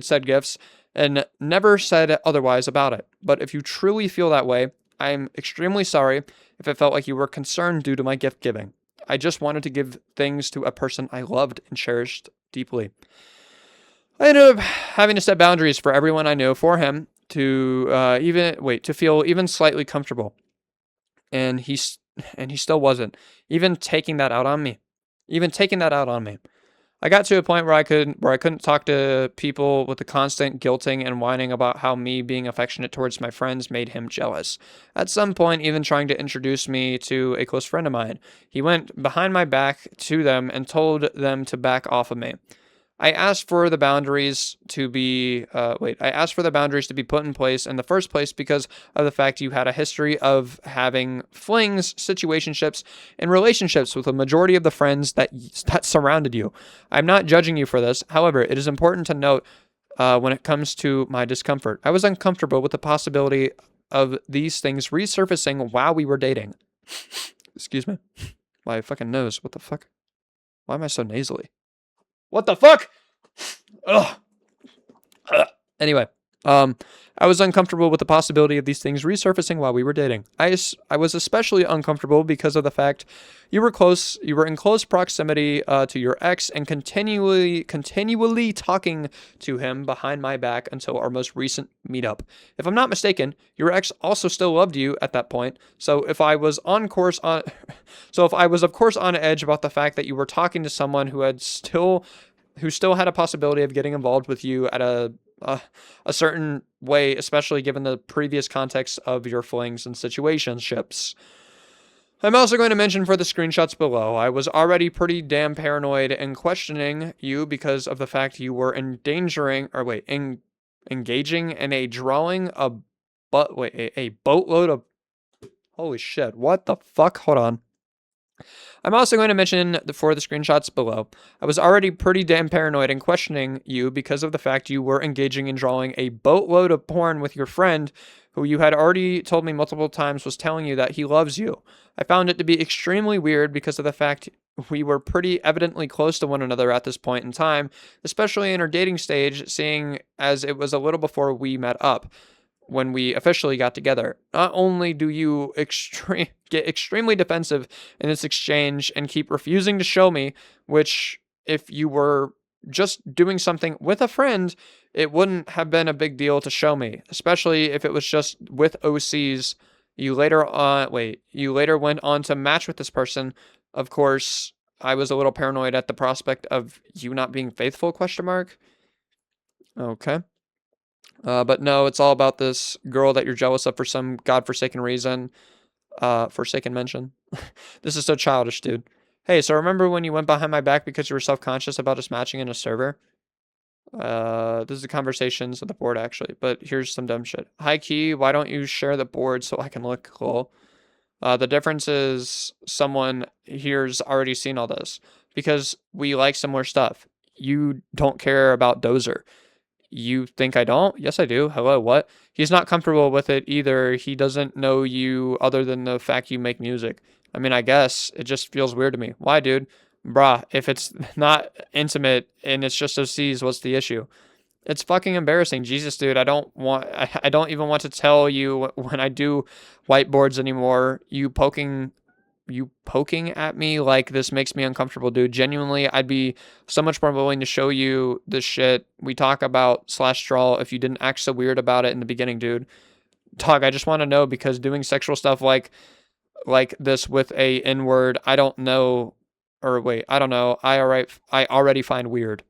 said gifts and never said otherwise about it. But if you truly feel that way, I'm extremely sorry if it felt like you were concerned due to my gift giving. I just wanted to give things to a person I loved and cherished deeply. I ended up having to set boundaries for everyone I knew for him to feel even slightly comfortable. And he still wasn't even taking that out on me. I got to a point where I couldn't talk to people with the constant guilting and whining about how me being affectionate towards my friends made him jealous. At some point, even trying to introduce me to a close friend of mine, he went behind my back to them and told them to back off of me. I asked for the boundaries to be put in place in the first place because of the fact you had a history of having flings, situationships, and relationships with a majority of the friends that surrounded you. I'm not judging you for this. However, it is important to note when it comes to my discomfort. I was uncomfortable with the possibility of these things resurfacing while we were dating. Excuse me. My fucking nose. What the fuck? Why am I so nasally? What the fuck? Ugh. Anyway, I was uncomfortable with the possibility of these things resurfacing while we were dating. I was especially uncomfortable because of the fact you were in close proximity to your ex and continually talking to him behind my back until our most recent meetup. If I'm not mistaken, your ex also still loved you at that point. So if I was of course on edge about the fact that you were talking to someone who still had a possibility of getting involved with you at a certain way, especially given the previous context of your flings and situationships. I'm also going to mention for the screenshots below, I was already pretty damn paranoid and questioning you because of the fact you were engaging in a drawing a boatload of... Holy shit, what the fuck? Hold on. I'm also going to mention for the screenshots below, I was already pretty damn paranoid and questioning you because of the fact you were engaging in drawing a boatload of porn with your friend who you had already told me multiple times was telling you that he loves you. I found it to be extremely weird because of the fact we were pretty evidently close to one another at this point in time, especially in our dating stage, seeing as it was a little before we met up. When we officially got together, not only do you get extremely defensive in this exchange and keep refusing to show me, which if you were just doing something with a friend, it wouldn't have been a big deal to show me, especially if it was just with OCs. You later went on to match with this person. Of course, I was a little paranoid at the prospect of you not being faithful, question mark. Okay. But no, it's all about this girl that you're jealous of for some godforsaken reason. Forsaken mention. This is so childish, dude. Hey, so remember when you went behind my back because you were self-conscious about us matching in a server? This is the conversations with the board, actually. But here's some dumb shit. Hi, Key, why don't you share the board so I can look cool? The difference is someone here's already seen all this. Because we like similar stuff. You don't care about Dozer. You think I don't? Yes, I do. Hello, what? He's not comfortable with it either. He doesn't know you other than the fact you make music. I mean, I guess it just feels weird to me. Why, dude? Bruh, if it's not intimate and it's just OCs, what's the issue? It's fucking embarrassing. Jesus, dude, I don't even want to tell you when I do whiteboards anymore. You poking at me like this makes me uncomfortable, dude. Genuinely, I'd be so much more willing to show you the shit we talk about / draw if you didn't act so weird about it in the beginning, dude. Dog, I just want to know because doing sexual stuff like this with a N-word, I don't know, or wait, I don't know. I already find weird.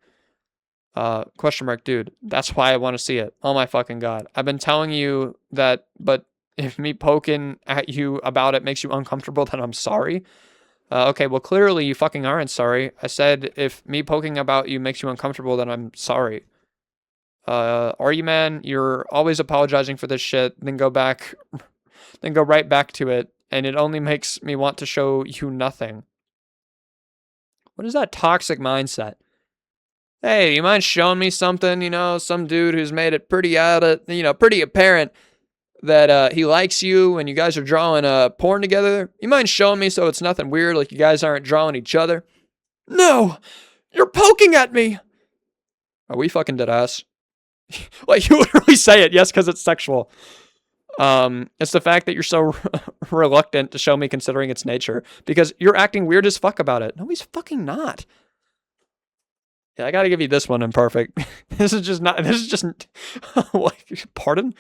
Question mark, dude. That's why I want to see it. Oh my fucking god. I've been telling you that, but if me poking at you about it makes you uncomfortable, then I'm sorry. Okay, well, clearly you fucking aren't sorry. I said if me poking about you makes you uncomfortable, then I'm sorry. Are you, man? You're always apologizing for this shit, then go right back to it, and it only makes me want to show you nothing. What is that toxic mindset? Hey, you mind showing me something? Some dude who's made it pretty pretty apparent that he likes you and you guys are drawing porn together. You mind showing me so it's nothing weird, like you guys aren't drawing each other? No! You're poking at me! Are we fucking dead ass? Like, you literally say it, yes, because it's sexual. It's the fact that you're so reluctant to show me considering its nature, because you're acting weird as fuck about it. No, he's fucking not. Yeah, I gotta give you this one, Imperfect. This is just, like, pardon?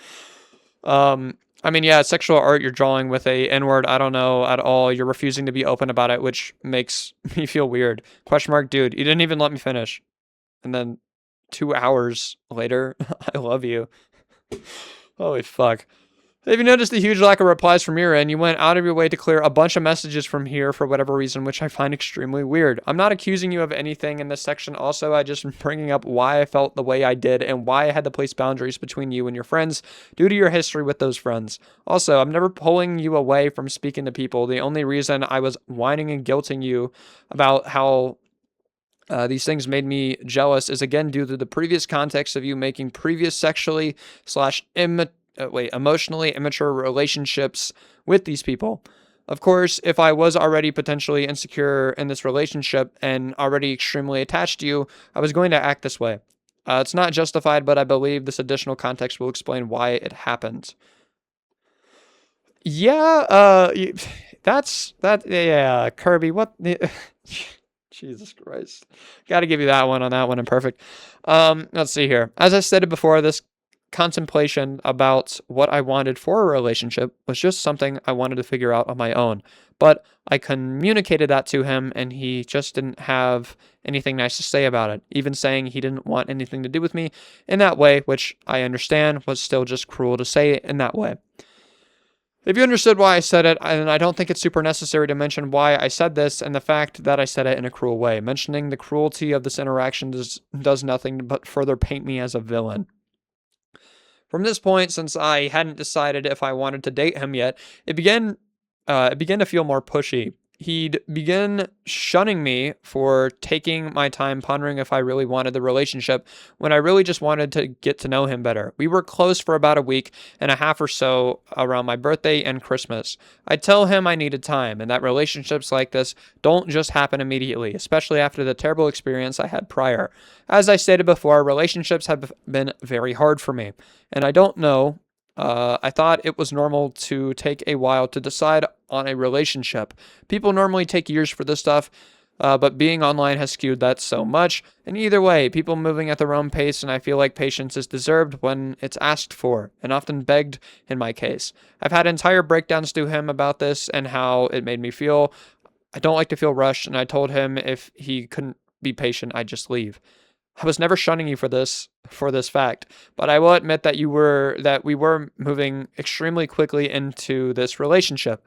I mean, yeah, sexual art you're drawing with a N-word, I don't know at all. You're refusing to be open about it, which makes me feel weird. Question mark, dude, you didn't even let me finish. And then 2 hours later, I love you. Holy fuck. Have you noticed the huge lack of replies from your end? You went out of your way to clear a bunch of messages from here for whatever reason, which I find extremely weird. I'm not accusing you of anything in this section. Also, I just bringing up why I felt the way I did and why I had to place boundaries between you and your friends due to your history with those friends. Also, I'm never pulling you away from speaking to people. The only reason I was whining and guilting you about how these things made me jealous is again due to the previous context of you making previous sexually / emotionally immature relationships with these people. Of course, if I was already potentially insecure in this relationship and already extremely attached to you, I was going to act this way. It's not justified, but I believe this additional context will explain why it happened. Yeah, yeah, Kirby, what? Jesus Christ. Got to give you that one on that one, Imperfect. Let's see here. As I stated before, this contemplation about what I wanted for a relationship was just something I wanted to figure out on my own. But I communicated that to him, and he just didn't have anything nice to say about it, even saying he didn't want anything to do with me in that way, which I understand was still just cruel to say it in that way. If you understood why I said it, and I don't think it's super necessary to mention why I said this and the fact that I said it in a cruel way. Mentioning the cruelty of this interaction does nothing but further paint me as a villain. From this point, since I hadn't decided if I wanted to date him yet, it began to feel more pushy. He'd begin shunning me for taking my time pondering if I really wanted the relationship when I really just wanted to get to know him better. We were close for about a week and a half or so around my birthday and Christmas. I'd tell him I needed time and that relationships like this don't just happen immediately, especially after the terrible experience I had prior. As I stated before, relationships have been very hard for me, and I don't know. I thought it was normal to take a while to decide on a relationship. People normally take years for this stuff. But being online has skewed that so much. And either way, people moving at their own pace, and I feel like patience is deserved when it's asked for, and often begged in my case. I've had entire breakdowns to him about this and how it made me feel. I don't like to feel rushed, and I told him if he couldn't be patient, I'd just leave. I was never shunning you for this fact, but I will admit that we were moving extremely quickly into this relationship.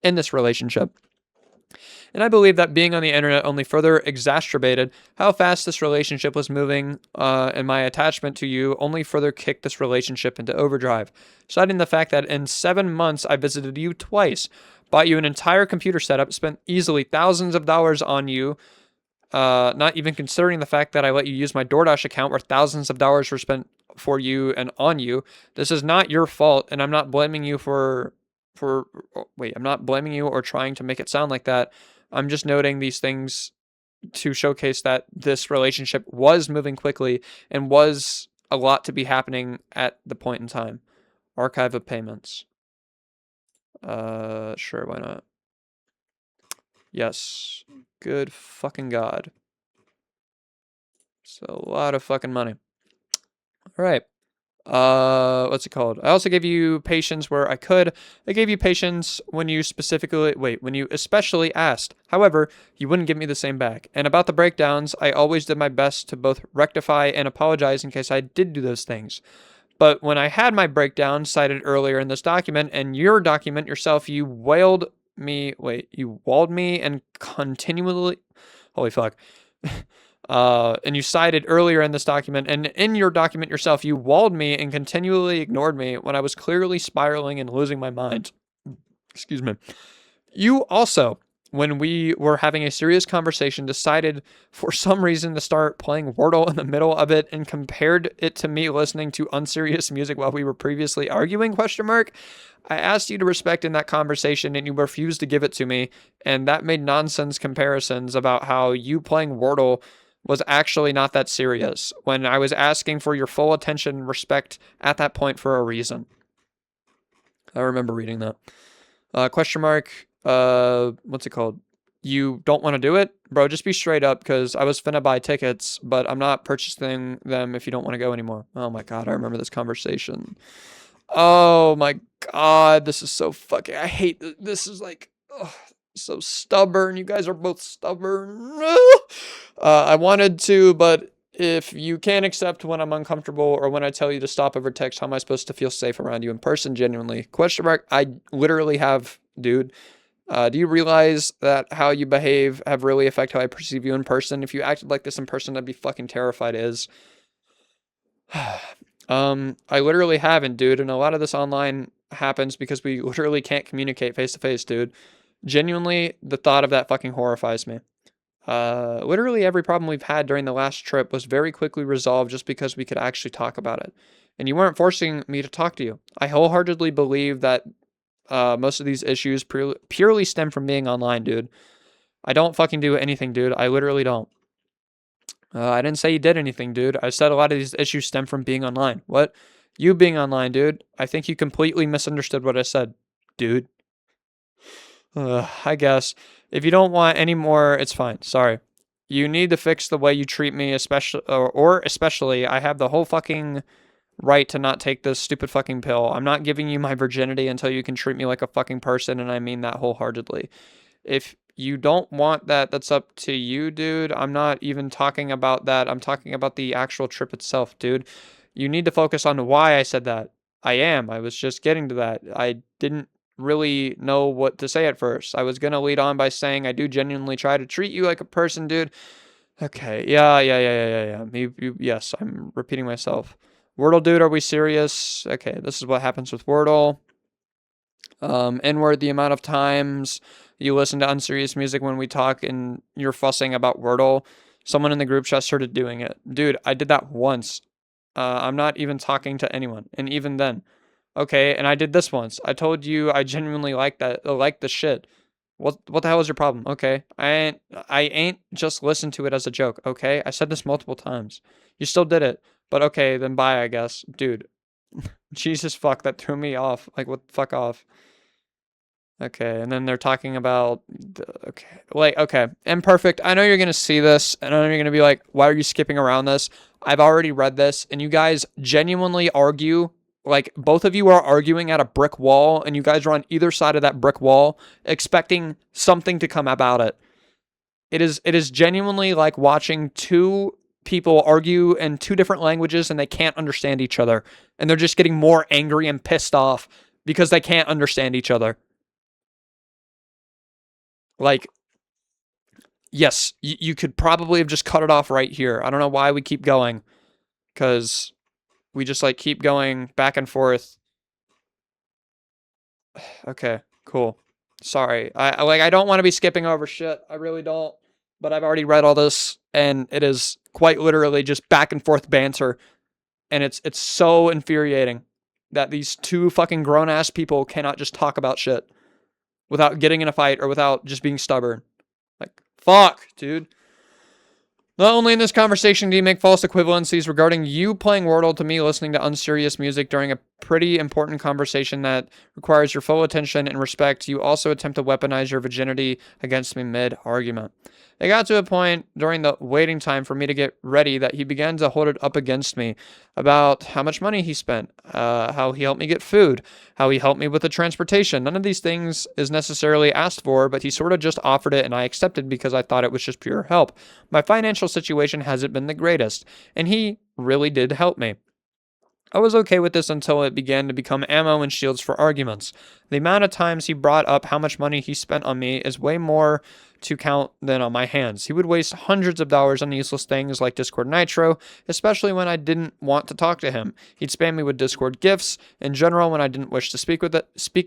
In this relationship. And I believe that being on the internet only further exacerbated how fast this relationship was moving, and my attachment to you only further kicked this relationship into overdrive. Citing the fact that in 7 months I visited you twice, bought you an entire computer setup, spent easily thousands of dollars on you, not even considering the fact that I let you use my DoorDash account where thousands of dollars were spent for you and on you. This is not your fault, and I'm not blaming you I'm not blaming you or trying to make it sound like that. I'm just noting these things to showcase that this relationship was moving quickly and was a lot to be happening at the point in time. Archive of payments. Sure, why not? Yes. Good fucking God. So a lot of fucking money. All right. What's it called? I also gave you patience where I could. I gave you patience when you especially asked. However, you wouldn't give me the same back. And about the breakdowns, I always did my best to both rectify and apologize in case I did do those things. But when I had my breakdown cited earlier in this document and your document yourself, you walled me and continually, holy fuck. And you cited earlier in this document, and in your document yourself, you walled me and continually ignored me when I was clearly spiraling and losing my mind. Excuse me. You also, when we were having a serious conversation, decided for some reason to start playing Wordle in the middle of it and compared it to me listening to unserious music while we were previously arguing, ? I asked you to respect in that conversation and you refused to give it to me, and that made nonsense comparisons about how you playing Wordle was actually not that serious when I was asking for your full attention and respect at that point for a reason. I remember reading that. ? What's it called? You don't want to do it? Bro, just be straight up, because I was finna buy tickets, but I'm not purchasing them if you don't want to go anymore. Oh my God, I remember this conversation. Oh my God, this is so fucking, I hate this is like, ugh, so stubborn. You guys are both stubborn. I wanted to, but if you can't accept when I'm uncomfortable or when I tell you to stop over text, how am I supposed to feel safe around you in person? Genuinely. ? I literally have, dude. Do you realize that how you behave have really affect how I perceive you in person? If you acted like this in person, I'd be fucking terrified as. I literally haven't, dude, and a lot of this online happens because we literally can't communicate face to face, dude. Genuinely, the thought of that fucking horrifies me. Literally every problem we've had during the last trip was very quickly resolved just because we could actually talk about it. And you weren't forcing me to talk to you. I wholeheartedly believe that most of these issues purely stem from being online, dude. I don't fucking do anything, dude. I literally don't. I didn't say you did anything, dude. I said a lot of these issues stem from being online. What? You being online, dude. I think you completely misunderstood what I said, dude. I guess. If you don't want any more, it's fine. Sorry. You need to fix the way you treat me, especially, I have the whole fucking right to not take this stupid fucking pill. I'm not giving you my virginity until you can treat me like a fucking person, and I mean that wholeheartedly. If you don't want that, that's up to you, dude. I'm not even talking about that. I'm talking about the actual trip itself, dude. You need to focus on why I said that. I was just getting to that. I didn't really know what to say at first. I was gonna lead on by saying I do genuinely try to treat you like a person, dude. Okay, yeah. Yes, I'm repeating myself. Wordle, dude, are we serious? Okay, this is what happens with Wordle. N-word, the amount of times you listen to unserious music when we talk and you're fussing about Wordle. Someone in the group chat started doing it. Dude, I did that once. I'm not even talking to anyone. And even then. Okay, and I did this once. I told you I genuinely like the shit. What the hell is your problem? Okay. I ain't just listened to it as a joke, okay? I said this multiple times. You still did it. But okay, then bye, I guess. Dude. Jesus fuck, that threw me off. Like, what the fuck off? Okay, and then they're talking about okay, like okay, imperfect. I know you're gonna see this, and I know you're gonna be like, "Why are you skipping around this?" I've already read this, and you guys genuinely argue. Like both of you are arguing at a brick wall, and you guys are on either side of that brick wall, expecting something to come about it. It is genuinely like watching two people argue in two different languages, and they can't understand each other, and they're just getting more angry and pissed off because they can't understand each other. Like yes, you could probably have just cut it off right here. I don't know why we keep going, because we just like keep going back and forth. Okay, cool. Sorry. I don't want to be skipping over shit. I really don't. But I've already read all this, and it is quite literally just back and forth banter, and it's so infuriating that these two fucking grown ass people cannot just talk about shit without getting in a fight or without just being stubborn. Like fuck, dude. Not only in this conversation do you make false equivalencies regarding you playing Wordle to me listening to unserious music during a pretty important conversation that requires your full attention and respect, you also attempt to weaponize your virginity against me mid-argument. It got to a point during the waiting time for me to get ready that he began to hold it up against me about how much money he spent, how he helped me get food, how he helped me with the transportation. None of these things is necessarily asked for, but he sort of just offered it and I accepted because I thought it was just pure help. My financial situation hasn't been the greatest, and he really did help me. I was okay with this until it began to become ammo and shields for arguments. The amount of times he brought up how much money he spent on me is way more to count than on my hands. He would waste hundreds of dollars on useless things like Discord Nitro, especially when I didn't want to talk to him. He'd spam me with Discord gifts in general when I didn't wish to speak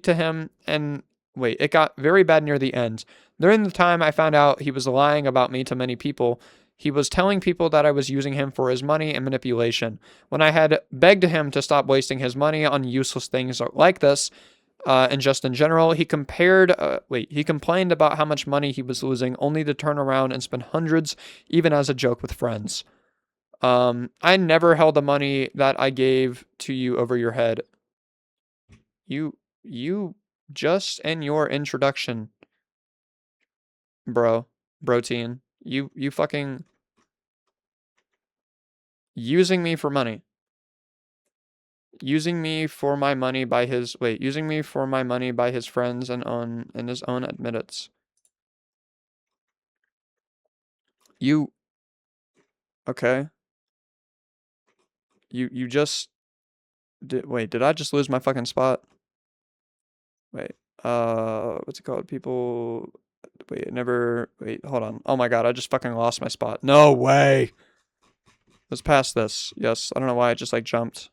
to him, and wait, it got very bad near the end. During the time I found out he was lying about me to many people, he was telling people that I was using him for his money and manipulation. When I had begged him to stop wasting his money on useless things like this, and just in general, he complained about how much money he was losing, only to turn around and spend hundreds, even as a joke with friends. I never held the money that I gave to you over your head. You just in your introduction, broteen, you fucking using me for money. Using me for my money by his using me for my money by his friends and his own admittance. You okay? You just did I just lose my fucking spot? Wait. What's it called? People hold on. Oh my god, I just fucking lost my spot. No way. Let's pass this. Yes, I don't know why I just like jumped.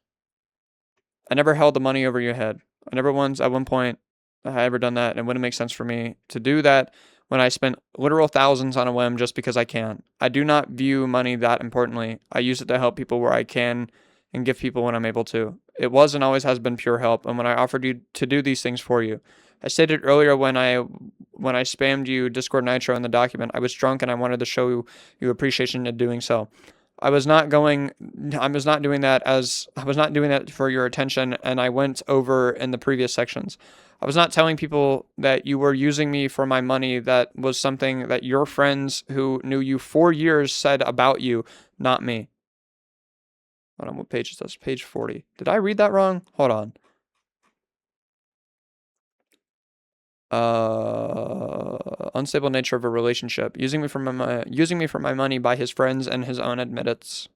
I never held the money over your head. I never once at one point have I ever done that, and it wouldn't make sense for me to do that when I spent literal thousands on a whim just because I can. I do not view money that importantly. I use it to help people where I can and give people when I'm able to. It was and always has been pure help, and when I offered you to do these things for you. I stated earlier when I spammed you Discord Nitro in the document, I was drunk and I wanted to show you appreciation in doing so. I was not doing that for your attention, and I went over in the previous sections. I was not telling people that you were using me for my money. That was something that your friends who knew you for years said about you, not me. Hold on, what page is this? Page 40. Did I read that wrong? Hold on. Unstable nature of a relationship. Using me for my money by his friends and his own admittance.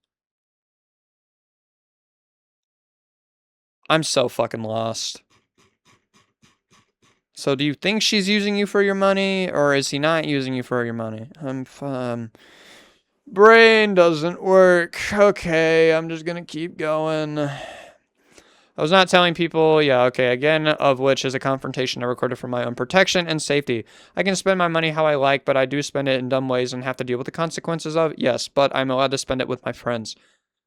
I'm so fucking lost. So do you think she's using you for your money, or is he not using you for your money? Brain doesn't work. Okay, I'm just gonna keep going. I was not telling people, yeah, okay, again, of which is a confrontation I recorded for my own protection and safety. I can spend my money how I like, but I do spend it in dumb ways and have to deal with the consequences of, yes, but I'm allowed to spend it with my friends.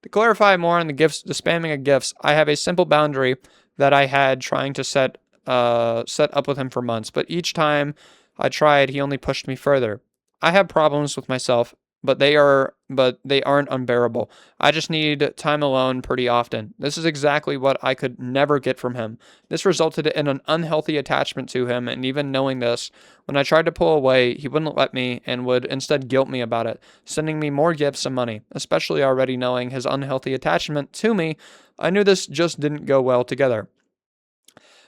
To clarify more on the spamming of gifts, I have a simple boundary that I had trying to set up with him for months, but each time I tried, he only pushed me further. I have problems with myself, but they aren't unbearable. I just need time alone pretty often. This is exactly what I could never get from him. This resulted in an unhealthy attachment to him, and even knowing this, when I tried to pull away, he wouldn't let me and would instead guilt me about it, sending me more gifts and money. Especially already knowing his unhealthy attachment to me, I knew this just didn't go well together.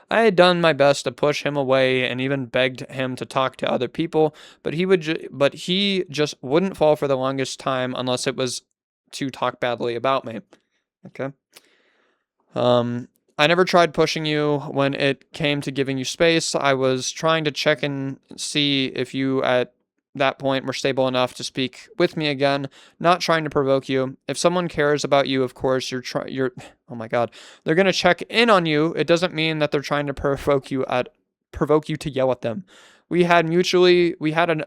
I had done my best to push him away and even begged him to talk to other people, but he just wouldn't fall for the longest time unless it was to talk badly about me. Okay. I never tried pushing you when it came to giving you space. I was trying to check and see if you at that point were stable enough to speak with me again, not trying to provoke you. If someone cares about you, of course, you're oh my god. They're going to check in on you. It doesn't mean that they're trying to provoke you to yell at them. We had an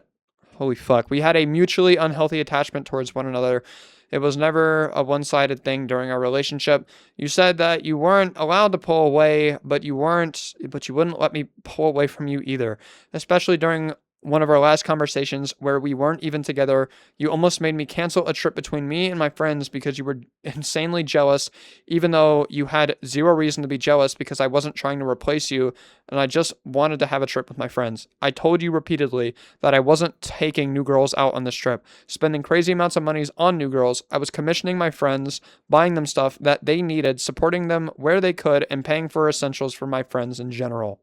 holy fuck. We had a mutually unhealthy attachment towards one another. It was never a one-sided thing during our relationship. You said that you weren't allowed to pull away, but you wouldn't let me pull away from you either. Especially during one of our last conversations where we weren't even together. You almost made me cancel a trip between me and my friends because you were insanely jealous, even though you had zero reason to be jealous because I wasn't trying to replace you and I just wanted to have a trip with my friends. I told you repeatedly that I wasn't taking new girls out on this trip, spending crazy amounts of money on new girls. I was commissioning my friends, buying them stuff that they needed, supporting them where they could, and paying for essentials for my friends in general.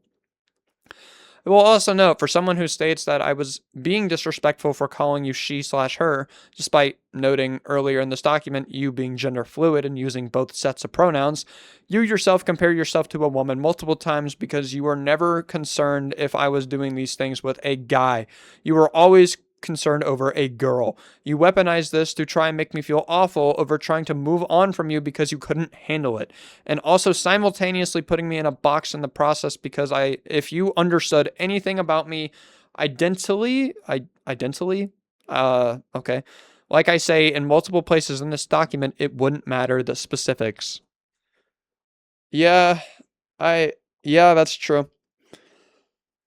I will also note, for someone who states that I was being disrespectful for calling you she/her, despite noting earlier in this document you being gender fluid and using both sets of pronouns, you yourself compare yourself to a woman multiple times because you were never concerned if I was doing these things with a guy. You were always concerned over a girl. You weaponized this to try and make me feel awful over trying to move on from you because you couldn't handle it. And also simultaneously putting me in a box in the process because if you understood anything about me okay. Like I say in multiple places in this document, it wouldn't matter the specifics. Yeah, yeah, that's true.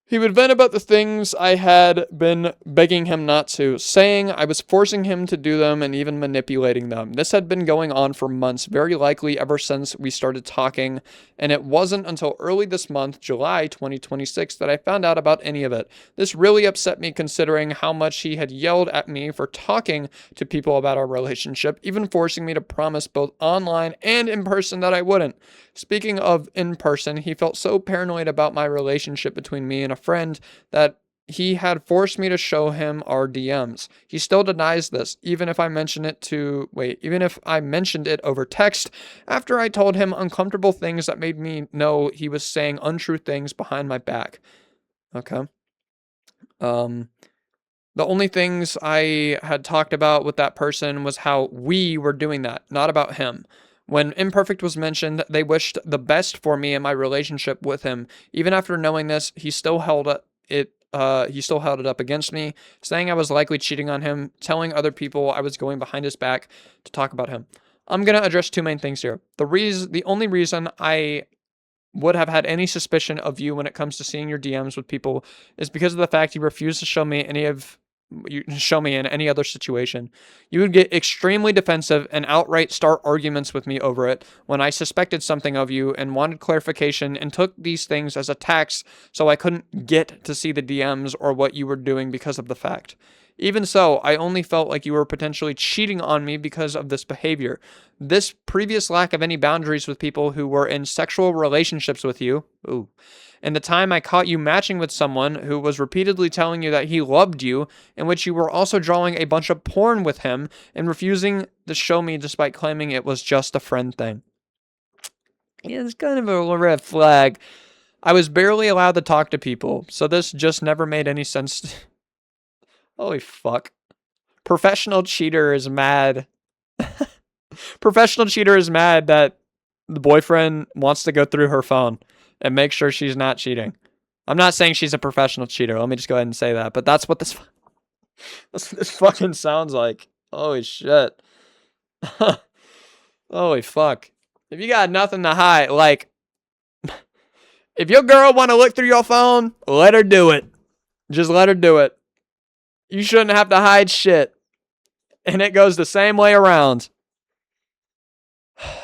He would vent about the things I had been begging him not to, saying I was forcing him to do them and even manipulating them. This had been going on for months, very likely ever since we started talking, and it wasn't until early this month, July 2026, that I found out about any of it. This really upset me considering how much he had yelled at me for talking to people about our relationship, even forcing me to promise both online and in person that I wouldn't. Speaking of in person, he felt so paranoid about my relationship between me and a friend that he had forced me to show him our DMs. He still denies this, even if I mentioned it over text after I told him uncomfortable things that made me know he was saying untrue things behind my back. Okay. The only things I had talked about with that person was how we were doing that, not about him. When imperfect was mentioned, they wished the best for me in my relationship with him. Even after knowing this, he still held it up against me, saying I was likely cheating on him, telling other people I was going behind his back to talk about him. I'm gonna address two main things here. The only reason I would have had any suspicion of you when it comes to seeing your DMs with people is because of the fact you refuse to show me in any other situation. You would get extremely defensive and outright start arguments with me over it when I suspected something of you and wanted clarification and took these things as attacks so I couldn't get to see the DMs or what you were doing because of the fact. Even so, I only felt like you were potentially cheating on me because of this behavior. This previous lack of any boundaries with people who were in sexual relationships with you, and the time I caught you matching with someone who was repeatedly telling you that he loved you, in which you were also drawing a bunch of porn with him and refusing to show me despite claiming it was just a friend thing. Yeah, it's kind of a red flag. I was barely allowed to talk to people, so this just never made any sense. Holy fuck. Professional cheater is mad. Professional cheater is mad that the boyfriend wants to go through her phone and make sure she's not cheating. I'm not saying she's a professional cheater. Let me just go ahead and say that. But that's what this fucking sounds like. Holy shit. Holy fuck. If you got nothing to hide, like, if your girl want to look through your phone, let her do it. Just let her do it. You shouldn't have to hide shit. And it goes the same way around.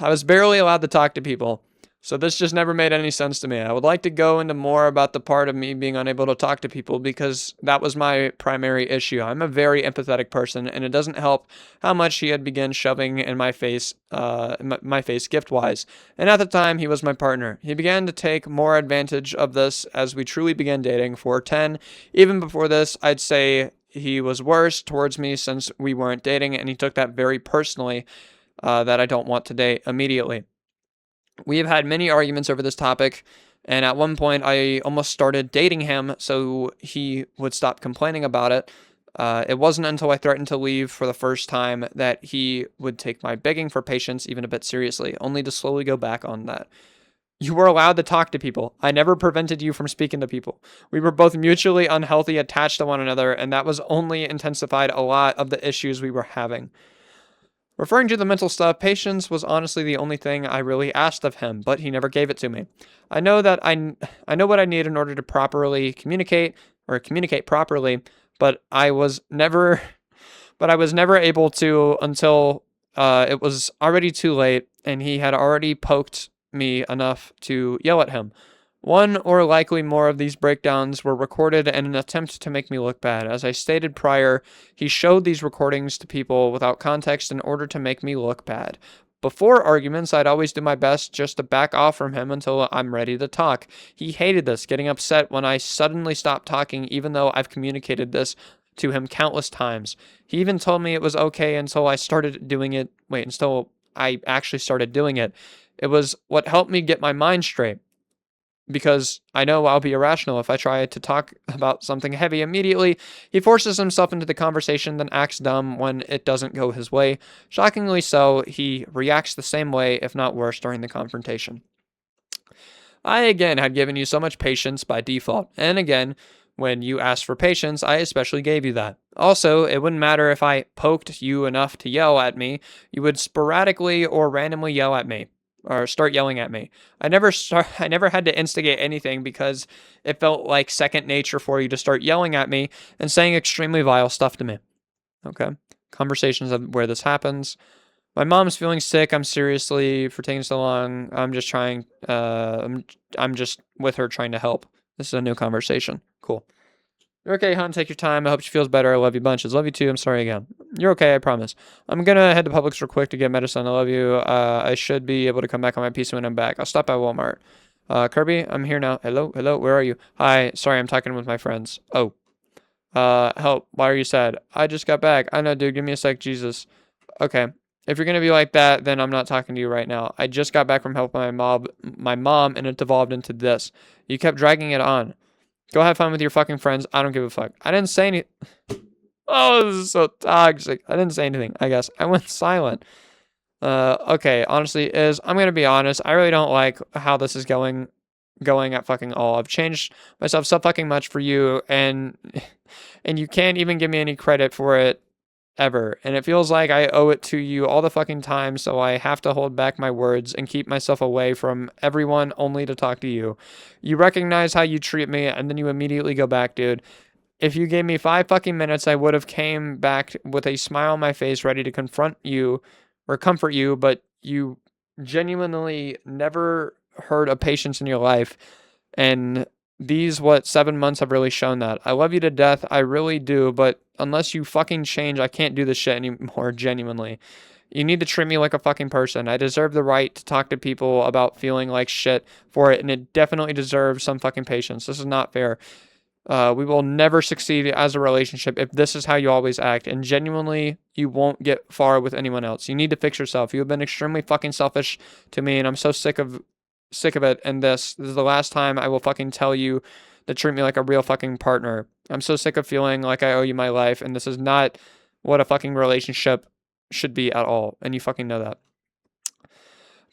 I was barely allowed to talk to people. So this just never made any sense to me. I would like to go into more about the part of me being unable to talk to people because that was my primary issue. I'm a very empathetic person, and it doesn't help how much he had begun shoving in my face, my face gift-wise. And at the time, he was my partner. He began to take more advantage of this as we truly began dating for 10. Even before this, I'd say he was worse towards me since we weren't dating, and he took that very personally, that I don't want to date immediately. We have had many arguments over this topic, and at one point I almost started dating him so he would stop complaining about it. It wasn't until I threatened to leave for the first time that he would take my begging for patience even a bit seriously, only to slowly go back on that. You were allowed to talk to people. I never prevented you from speaking to people. We were both mutually unhealthy, attached to one another, and that was only intensified a lot of the issues we were having. Referring to the mental stuff, patience was honestly the only thing I really asked of him, but he never gave it to me. I know that I know what I need in order to properly communicate properly, but I was never able to until it was already too late and he had already poked me enough to yell at him. One or likely more of these breakdowns were recorded in an attempt to make me look bad. As I stated prior, he showed these recordings to people without context in order to make me look bad. Before arguments, I'd always do my best just to back off from him until I'm ready to talk. He hated this, getting upset when I suddenly stopped talking, even though I've communicated this to him countless times. He even told me it was okay until I actually started doing it. It was what helped me get my mind straight, because I know I'll be irrational if I try to talk about something heavy immediately. He forces himself into the conversation, then acts dumb when it doesn't go his way. Shockingly so, he reacts the same way, if not worse, during the confrontation. I again had given you so much patience by default, and again, when you asked for patience, I especially gave you that. Also, it wouldn't matter if I poked you enough to yell at me, you would sporadically or randomly yell at me, or start yelling at me. I never had to instigate anything because it felt like second nature for you to start yelling at me and saying extremely vile stuff to me. Okay. Conversations of where this happens. My mom's feeling sick. I'm seriously for taking so long. I'm just trying. I'm just with her trying to help. This is a new conversation. Cool. You're okay, hon. Take your time. I hope she feels better. I love you bunches. Love you too. I'm sorry again. You're okay, I promise. I'm gonna head to Publix real quick to get medicine. I love you. I should be able to come back on my PC when I'm back. I'll stop by Walmart. Kirby, I'm here now. Hello? Where are you? Hi. Sorry, I'm talking with my friends. Oh. Help. Why are you sad? I just got back. I know, dude. Give me a sec, Jesus. Okay. If you're gonna be like that, then I'm not talking to you right now. I just got back from helping my mom, and it devolved into this. You kept dragging it on. Go have fun with your fucking friends. I don't give a fuck. I didn't say anything. Oh, this is so toxic. I didn't say anything, I guess. I went silent. Okay, honestly, I'm gonna be honest. I really don't like how this is going at fucking all. I've changed myself so fucking much for you, and you can't even give me any credit for it ever. And it feels like I owe it to you all the fucking time, so I have to hold back my words and keep myself away from everyone only to talk to you. You recognize how you treat me, and then you immediately go back, dude. If you gave me 5 fucking minutes, I would have came back with a smile on my face, ready to confront you or comfort you, but you genuinely never heard of patience in your life. And these, 7 months have really shown that. I love you to death, I really do, but unless you fucking change, I can't do this shit anymore, genuinely. You need to treat me like a fucking person. I deserve the right to talk to people about feeling like shit for it, and it definitely deserves some fucking patience. This is not fair. We will never succeed as a relationship if this is how you always act, and genuinely, you won't get far with anyone else. You need to fix yourself. You have been extremely fucking selfish to me, and I'm so sick of it, and this is the last time I will fucking tell you to treat me like a real fucking partner. I'm so sick of feeling like I owe you my life, and this is not what a fucking relationship should be at all, and you fucking know that.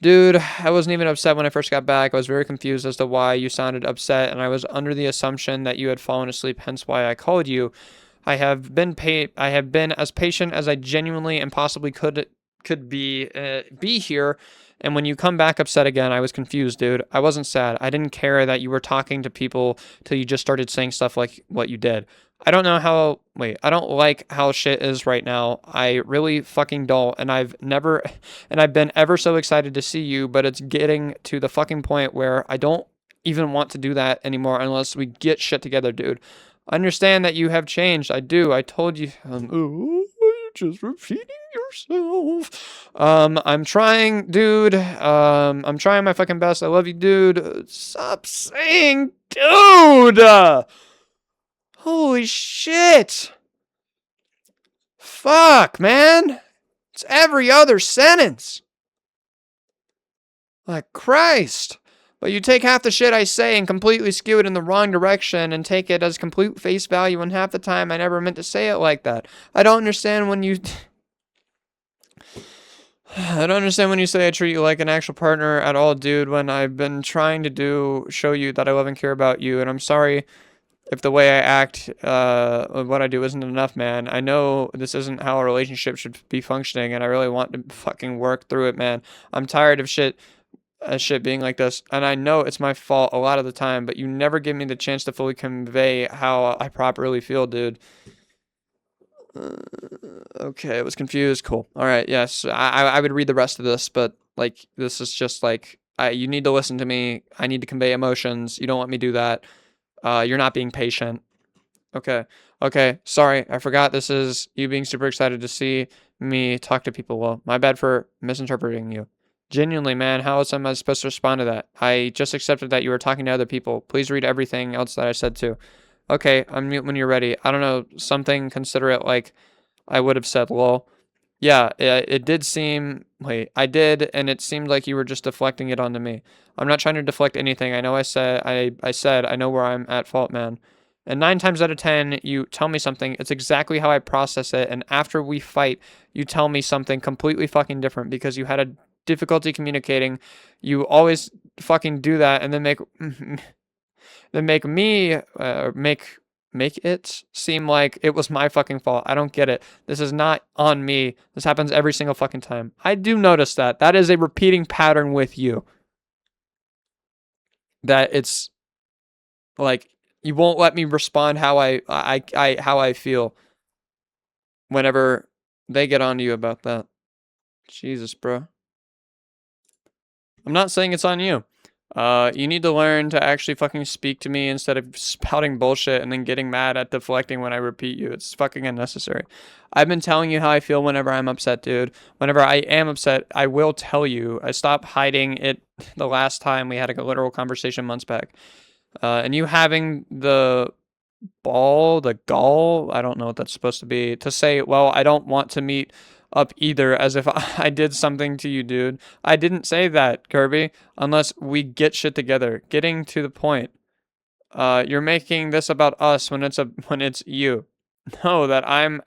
Dude, I wasn't even upset when I first got back. I was very confused as to why you sounded upset, and I was under the assumption that you had fallen asleep, hence why I called you. I have been as patient as I genuinely and possibly could be here, And when you come back upset again, I was confused, dude. I wasn't sad. I didn't care that you were talking to people till you just started saying stuff like what you did. I don't know how, wait, I don't like how shit is right now. I really fucking don't. And I've been ever so excited to see you, but it's getting to the fucking point where I don't even want to do that anymore unless we get shit together, dude. I understand that you have changed. I do. I told you. Ooh, you're just repeating yourself. I'm trying, dude. I'm trying my fucking best. I love you, dude. Stop saying, dude. Holy shit. Fuck, man. It's every other sentence. Like, Christ. But you take half the shit I say and completely skew it in the wrong direction and take it as complete face value, and half the time I never meant to say it like that. I don't understand when you say I treat you like an actual partner at all, dude, when I've been trying to show you that I love and care about you, and I'm sorry if the way I act, what I do isn't enough, man. I know this isn't how a relationship should be functioning, and I really want to fucking work through it, man. I'm tired of shit being like this, and I know it's my fault a lot of the time, but you never give me the chance to fully convey how I properly feel, dude. Okay, I was confused. Cool. All right, yes, I would read the rest of this, but like this is just like you need to listen to me. I need to convey emotions. You don't let me do that. You're not being patient. Okay, sorry, I forgot this is you being super excited to see me talk to people. Well, my bad for misinterpreting you. Genuinely, man, how else am I supposed to respond to that? I just accepted that you were talking to other people. Please read everything else that I said too. Okay, unmute when you're ready. I don't know, something considerate like I would have said, lol. Yeah, it did seem, wait, I did, and it seemed like you were just deflecting it onto me. I'm not trying to deflect anything. I know I said I know where I'm at fault, man. And 9 times out of 10, you tell me something. It's exactly how I process it. And after we fight, you tell me something completely fucking different because you had a difficulty communicating. You always fucking do that and then make me make it seem like it was my fucking fault. I don't get it. This is not on me. This happens every single fucking time. I do notice that. That is a repeating pattern with you. That it's like you won't let me respond how I feel whenever they get on to you about that. Jesus, bro. I'm not saying it's on you. You need to learn to actually fucking speak to me instead of spouting bullshit and then getting mad at deflecting when I repeat you. It's fucking unnecessary. I've been telling you how I feel whenever I'm upset, dude. Whenever I am upset, I will tell you. I stopped hiding it the last time we had a literal conversation months back. And you having the gall, I don't know what that's supposed to be, to say, well, I don't want to meet up either, as if I did something to you, dude. I didn't say that, Kirby, unless we get shit together. Getting to the point. You're making this about us when it's you. No, that I am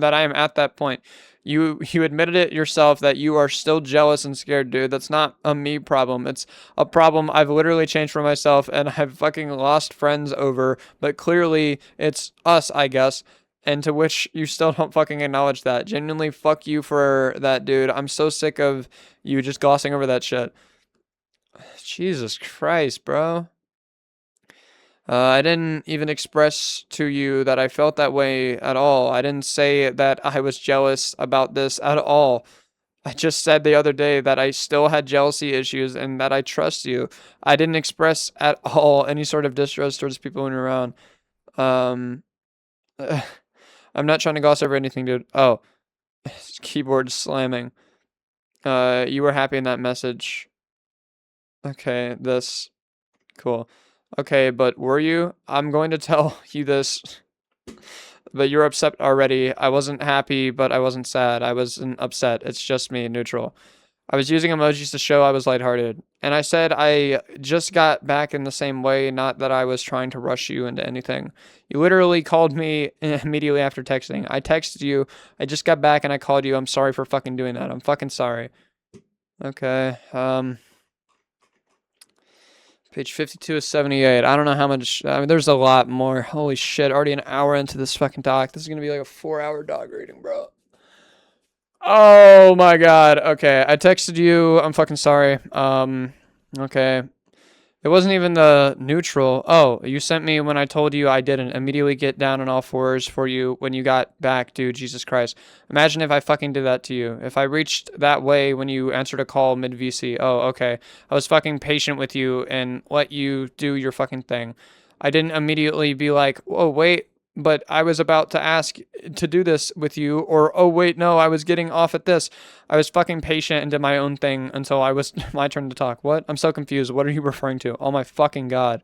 at that point. You admitted it yourself that you are still jealous and scared, dude. That's not a me problem. It's a problem I've literally changed for myself and I've fucking lost friends over, but clearly it's us, I guess. And to which you still don't fucking acknowledge that. Genuinely, fuck you for that, dude. I'm so sick of you just glossing over that shit. Jesus Christ, bro. I didn't even express to you that I felt that way at all. I didn't say that I was jealous about this at all. I just said the other day that I still had jealousy issues and that I trust you. I didn't express at all any sort of distrust towards people when you're around. I'm not trying to gloss over anything, dude. Oh, keyboard slamming. You were happy in that message. Okay, this. Cool. Okay, but were you? I'm going to tell you this, but you're upset already. I wasn't happy, but I wasn't sad. I wasn't upset. It's just me, neutral. I was using emojis to show I was lighthearted. And I said I just got back in the same way, not that I was trying to rush you into anything. You literally called me immediately after texting. I texted you. I just got back and I called you. I'm sorry for fucking doing that. I'm fucking sorry. Okay, Page 52 is 78. I don't know how much. I mean, there's a lot more. Holy shit. Already an hour into this fucking doc. This is going to be like a 4-hour dog reading, bro. Oh my god. Okay, I texted you. I'm fucking sorry. Okay. It wasn't even the neutral. Oh, you sent me when I told you I didn't. Immediately get down on all fours for you when you got back, dude. Jesus Christ. Imagine if I fucking did that to you. If I reached that way when you answered a call mid VC. Oh, okay. I was fucking patient with you and let you do your fucking thing. I didn't immediately be like, oh, wait, but I was about to ask to do this with you, or oh, wait, no, I was getting off at this. I was fucking patient and did my own thing until I was my turn to talk. What? I'm so confused. What are you referring to? Oh my fucking god.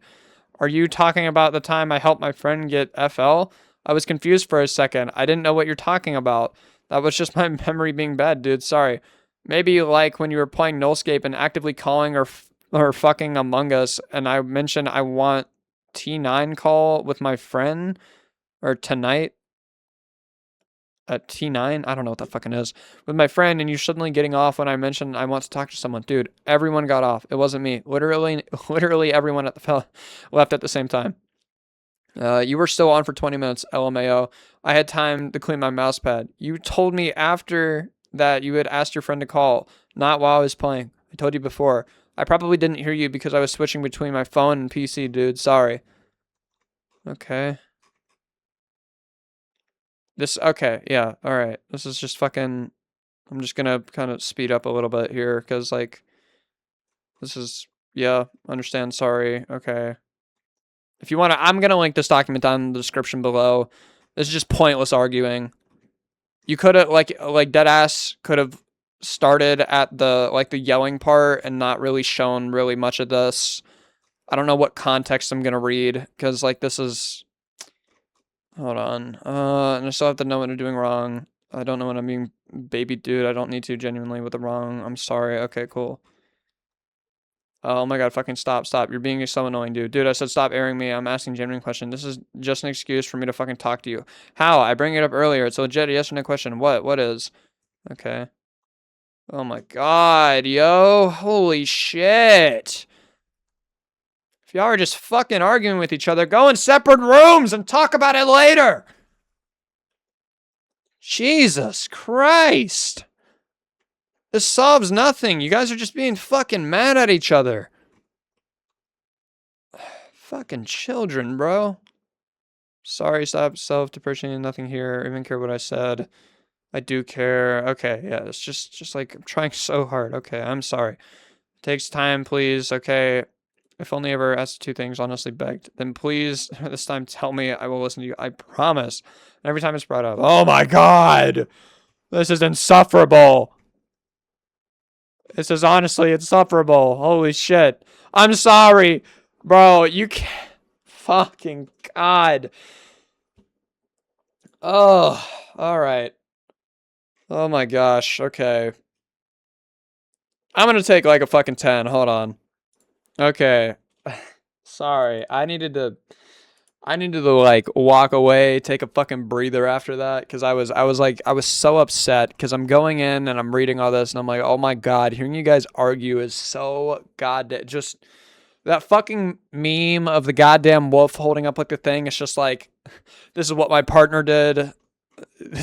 Are you talking about the time I helped my friend get FL? I was confused for a second. I didn't know what you're talking about. That was just my memory being bad, dude. Sorry. Maybe like when you were playing Nullscape and actively calling or fucking Among Us, and I mentioned I want T9 call with my friend or tonight at T9. I don't know what that fucking is. With my friend, and you suddenly getting off when I mentioned I want to talk to someone. Dude, everyone got off. It wasn't me. Literally everyone at the left at the same time. You were still on for 20 minutes, LMAO. I had time to clean my mouse pad. You told me after that you had asked your friend to call, not while I was playing. I told you before. I probably didn't hear you because I was switching between my phone and PC, dude. Sorry. Okay. Okay, yeah, alright. This is just fucking, I'm just gonna kind of speed up a little bit here, because, like, this is, yeah, understand, sorry, okay. If you want to, I'm gonna link this document down in the description below. This is just pointless arguing. You could have, like Deadass could have started at the, like, the yelling part and not really shown really much of this. I don't know what context I'm gonna read, because, like, this is... Hold on. And I still have to know what I'm doing wrong. I don't know what I'm being baby dude. I don't need to genuinely with the wrong. I'm sorry. Okay, cool. Oh my god, fucking stop. You're being so annoying, dude. Dude, I said stop airing me. I'm asking genuine question. This is just an excuse for me to fucking talk to you. How? I bring it up earlier. It's a legit yes or no question. What? What is? Okay. Oh my god, yo. Holy shit. If y'all are just fucking arguing with each other, go in separate rooms and talk about it later. Jesus Christ. This solves nothing. You guys are just being fucking mad at each other. Fucking children, bro. Sorry, stop self-depreciating, nothing here. Even care what I said. I do care. Okay, yeah, it's just like, I'm trying so hard. Okay, I'm sorry. It takes time, please. Okay. If only ever asked two things, honestly begged. Then please, this time tell me I will listen to you. I promise. And every time it's brought up. Oh my god! This is insufferable. This is honestly insufferable. Holy shit. I'm sorry. Bro, you can't. Fucking god. Oh, alright. Oh my gosh, okay. I'm gonna take like a fucking 10. Hold on. Okay. Sorry. I needed to like walk away, take a fucking breather after that, because I was so upset because I'm going in and I'm reading all this and I'm like, oh my god, hearing you guys argue is so goddamn, just that fucking meme of the goddamn wolf holding up like the thing. It's just like, this is what my partner did,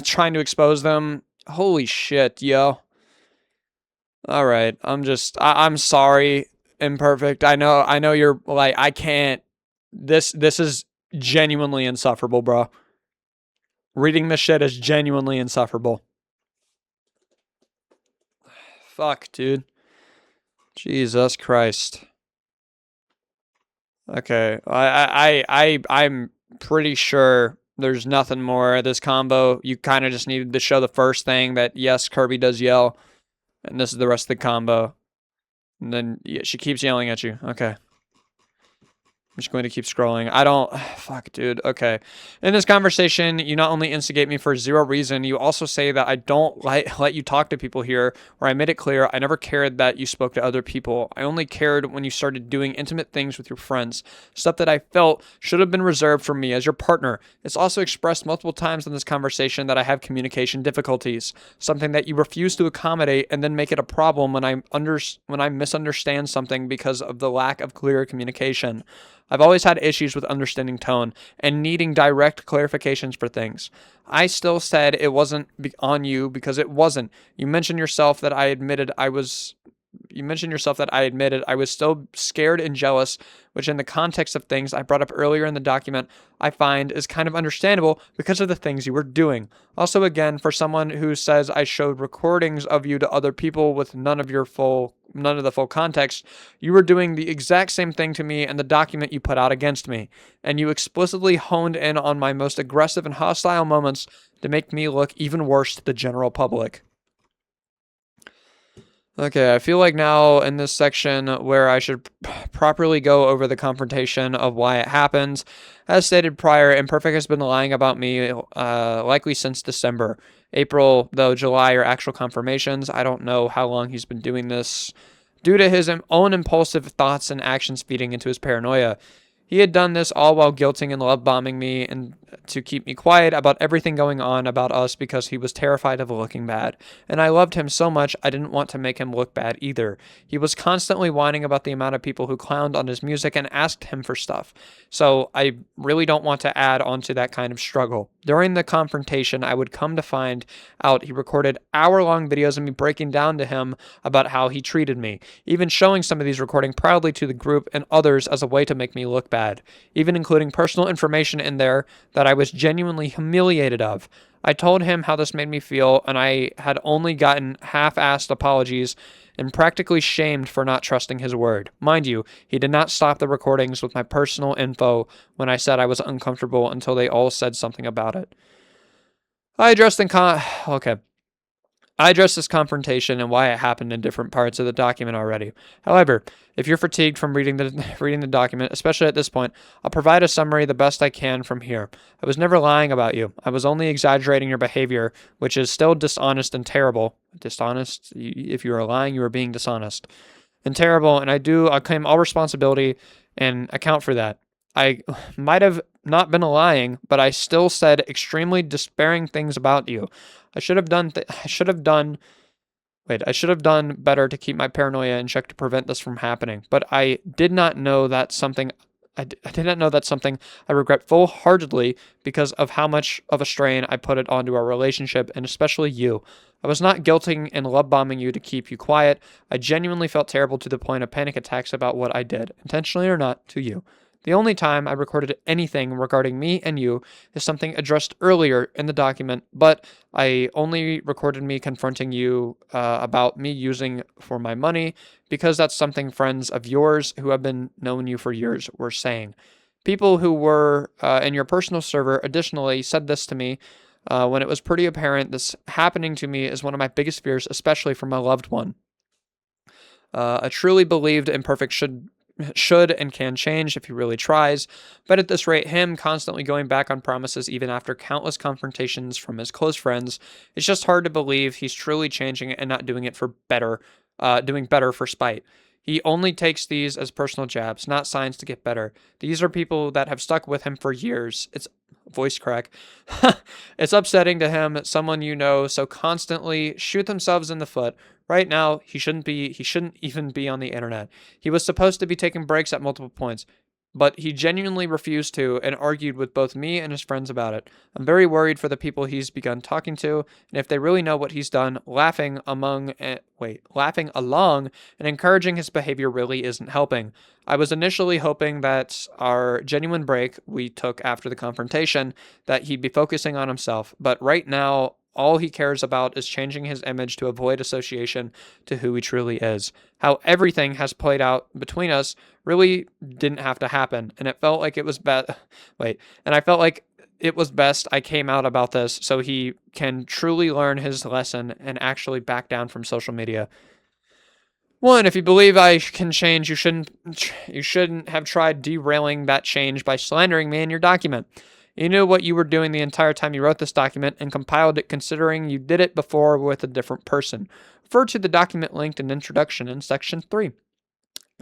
trying to expose them. Holy shit, yo. All right, I'm sorry, Imperfect. I know you're like, I can't. This is genuinely insufferable, bro. Reading this shit is genuinely insufferable. Fuck, dude. Jesus Christ. Okay, I'm pretty sure there's nothing more. This combo, you kind of just needed to show the first thing that, yes, Kirby does yell, and this is the rest of the combo. And then, yeah, she keeps yelling at you. Okay. I'm just going to keep scrolling. I don't... Fuck, dude. Okay. In this conversation, you not only instigate me for zero reason, you also say that I don't let you talk to people here, where I made it clear I never cared that you spoke to other people. I only cared when you started doing intimate things with your friends. Stuff that I felt should have been reserved for me as your partner. It's also expressed multiple times in this conversation that I have communication difficulties. Something that you refuse to accommodate and then make it a problem when I misunderstand something because of the lack of clear communication. I've always had issues with understanding tone and needing direct clarifications for things. I still said it wasn't on you because it wasn't. You mentioned yourself that I admitted I was still scared and jealous, which in the context of things I brought up earlier in the document, I find is kind of understandable because of the things you were doing. Also, again, for someone who says I showed recordings of you to other people with none of the full context, you were doing the exact same thing to me in the document you put out against me, and you explicitly honed in on my most aggressive and hostile moments to make me look even worse to the general public. Okay, I feel like now in this section where I should properly go over the confrontation of why it happens. As stated prior, Imperfect has been lying about me likely since December. April, though July are actual confirmations. I don't know how long he's been doing this due to his own impulsive thoughts and actions feeding into his paranoia. He had done this all while guilting and love bombing me and to keep me quiet about everything going on about us because he was terrified of looking bad. And I loved him so much I didn't want to make him look bad either. He was constantly whining about the amount of people who clowned on his music and asked him for stuff. So I really don't want to add on to that kind of struggle. During the confrontation, I would come to find out he recorded hour-long videos of me breaking down to him about how he treated me, even showing some of these recordings proudly to the group and others as a way to make me look bad, even including personal information in there that I was genuinely humiliated of. I told him how this made me feel, and I had only gotten half-assed apologies and practically shamed for not trusting his word. Mind you, he did not stop the recordings with my personal info when I said I was uncomfortable until they all said something about it. I addressed this confrontation and why it happened in different parts of the document already. However, if you're fatigued from reading the document, especially at this point, I'll provide a summary the best I can from here. I was never lying about you. I was only exaggerating your behavior, which is still dishonest and terrible. Dishonest? If you were lying, you were being dishonest. And terrible, and I claim all responsibility and account for that. I might have not been lying, but I still said extremely despairing things about you. I should have done better to keep my paranoia in check to prevent this from happening. But I did not know that something I did not know that's something I regret full-heartedly because of how much of a strain I put it onto our relationship, and especially you. I was not guilting and love-bombing you to keep you quiet. I genuinely felt terrible to the point of panic attacks about what I did, intentionally or not, to you. The only time I recorded anything regarding me and you is something addressed earlier in the document, but I only recorded me confronting you about me using for my money because that's something friends of yours who have been known you for years were saying. People who were in your personal server additionally said this to me when it was pretty apparent this happening to me is one of my biggest fears, especially for my loved one. I truly believed Imperfect should and can change if he really tries, but at this rate, him constantly going back on promises even after countless confrontations from his close friends, it's just hard to believe he's truly changing and not doing it for better, doing better for spite. He only takes these as personal jabs, not signs to get better. These are people that have stuck with him for years. It's voice crack. It's upsetting to him, someone you know, so constantly shoot themselves in the foot. Right now, he shouldn't even be on the internet. He was supposed to be taking breaks at multiple points, but he genuinely refused to and argued with both me and his friends about it. I'm very worried for the people he's begun talking to, and if they really know what he's done, laughing along and encouraging his behavior really isn't helping. I was initially hoping that our genuine break we took after the confrontation, that he'd be focusing on himself, but right now, all he cares about is changing his image to avoid association to who he truly is. How everything has played out between us really didn't have to happen, and it felt like it was I felt like it was best I came out about this so he can truly learn his lesson and actually back down from social media. 1. If you believe I can change, you shouldn't have tried derailing that change by slandering me in your document. You knew what you were doing the entire time you wrote this document and compiled it considering you did it before with a different person. Refer to the document linked in introduction in section 3.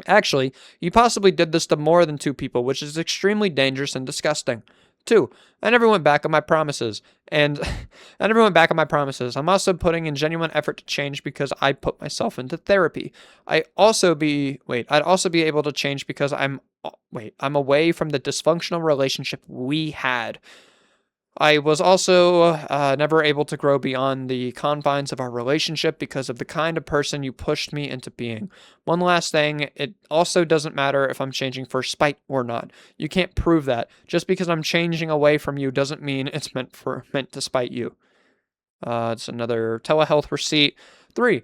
Actually, you possibly did this to more than 2 people, which is extremely dangerous and disgusting. 2. I never went back on my promises. I'm also putting in genuine effort to change because I put myself into therapy. I'd also be able to change because I'm I'm away from the dysfunctional relationship we had. I was also never able to grow beyond the confines of our relationship because of the kind of person you pushed me into being. One last thing, it also doesn't matter if I'm changing for spite or not. You can't prove that. Just because I'm changing away from you doesn't mean it's meant to spite you. It's another telehealth receipt. 3.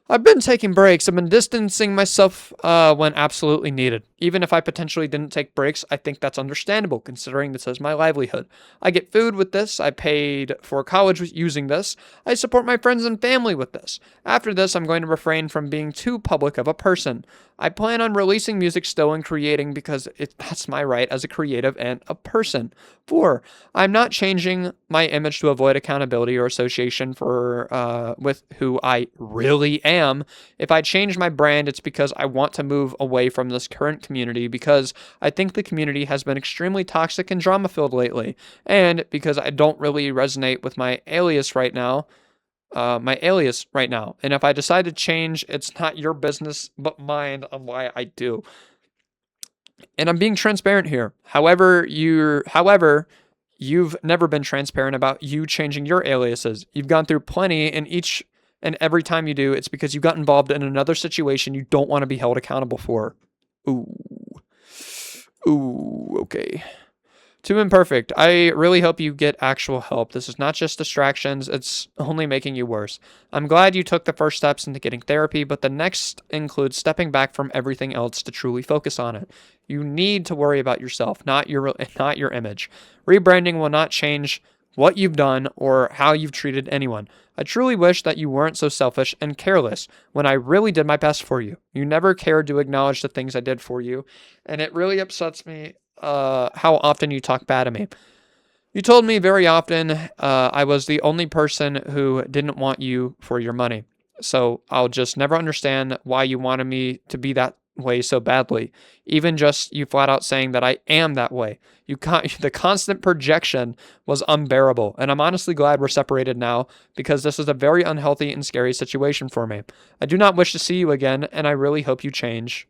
I've been taking breaks. I've been distancing myself when absolutely needed. Even if I potentially didn't take breaks, I think that's understandable considering this is my livelihood. I get food with this. I paid for college using this. I support my friends and family with this. After this, I'm going to refrain from being too public of a person. I plan on releasing music still and creating because that's my right as a creative and a person. 4. I'm not changing my image to avoid accountability or association with who I really am. If I change my brand, it's because I want to move away from this current community because I think the community has been extremely toxic and drama-filled lately, and because I don't really resonate with my alias right now. And if I decide to change, it's not your business but mine on why I do. And I'm being transparent here. However, you've never been transparent about you changing your aliases. You've gone through plenty, and each and every time you do, it's because you got involved in another situation you don't want to be held accountable for. Ooh. Ooh, okay. Too imperfect. I really hope you get actual help. This is not just distractions, it's only making you worse. I'm glad you took the first steps into getting therapy, but the next includes stepping back from everything else to truly focus on it. You need to worry about yourself, not your image. Rebranding will not change what you've done or how you've treated anyone. I truly wish that you weren't so selfish and careless when I really did my best for you. You never cared to acknowledge the things I did for you, and it really upsets me how often you talk bad of me. You told me very often I was the only person who didn't want you for your money. So I'll just never understand why you wanted me to be that way so badly. Even just you flat out saying that I am that way. The constant projection was unbearable, and I'm honestly glad we're separated now because this is a very unhealthy and scary situation for me. I do not wish to see you again, and I really hope you change.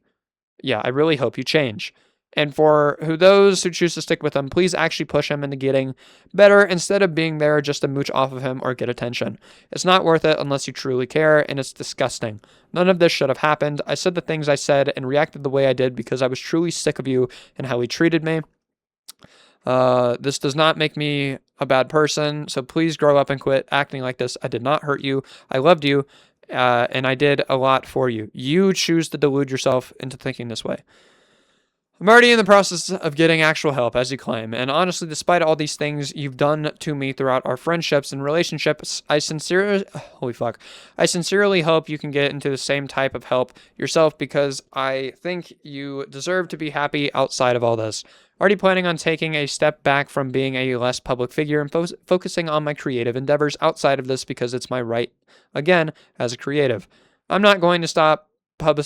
Yeah, I really hope you change. And for those who choose to stick with him, please actually push him into getting better instead of being there just to mooch off of him or get attention. It's not worth it unless you truly care, and it's disgusting. None of this should have happened. I said the things I said and reacted the way I did because I was truly sick of you and how he treated me. This does not make me a bad person, so please grow up and quit acting like this. I did not hurt you. I loved you, and I did a lot for you. You choose to delude yourself into thinking this way. I'm already in the process of getting actual help, as you claim, and honestly, despite all these things you've done to me throughout our friendships and relationships, I sincerely hope you can get into the same type of help yourself because I think you deserve to be happy outside of all this. Already planning on taking a step back from being a less public figure and focusing on my creative endeavors outside of this because it's my right, again, as a creative. I'm not going to stop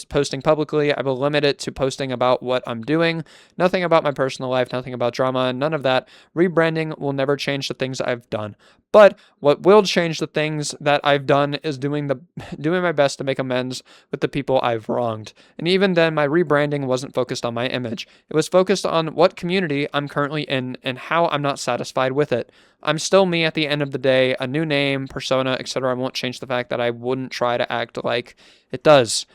posting publicly. I will limit it to posting about what I'm doing. Nothing about my personal life, nothing about drama, none of that. Rebranding will never change the things I've done. But what will change the things that I've done is doing my best to make amends with the people I've wronged. And even then, my rebranding wasn't focused on my image. It was focused on what community I'm currently in and how I'm not satisfied with it. I'm still me at the end of the day, a new name, persona, etc. won't change the fact that I wouldn't try to act like it does.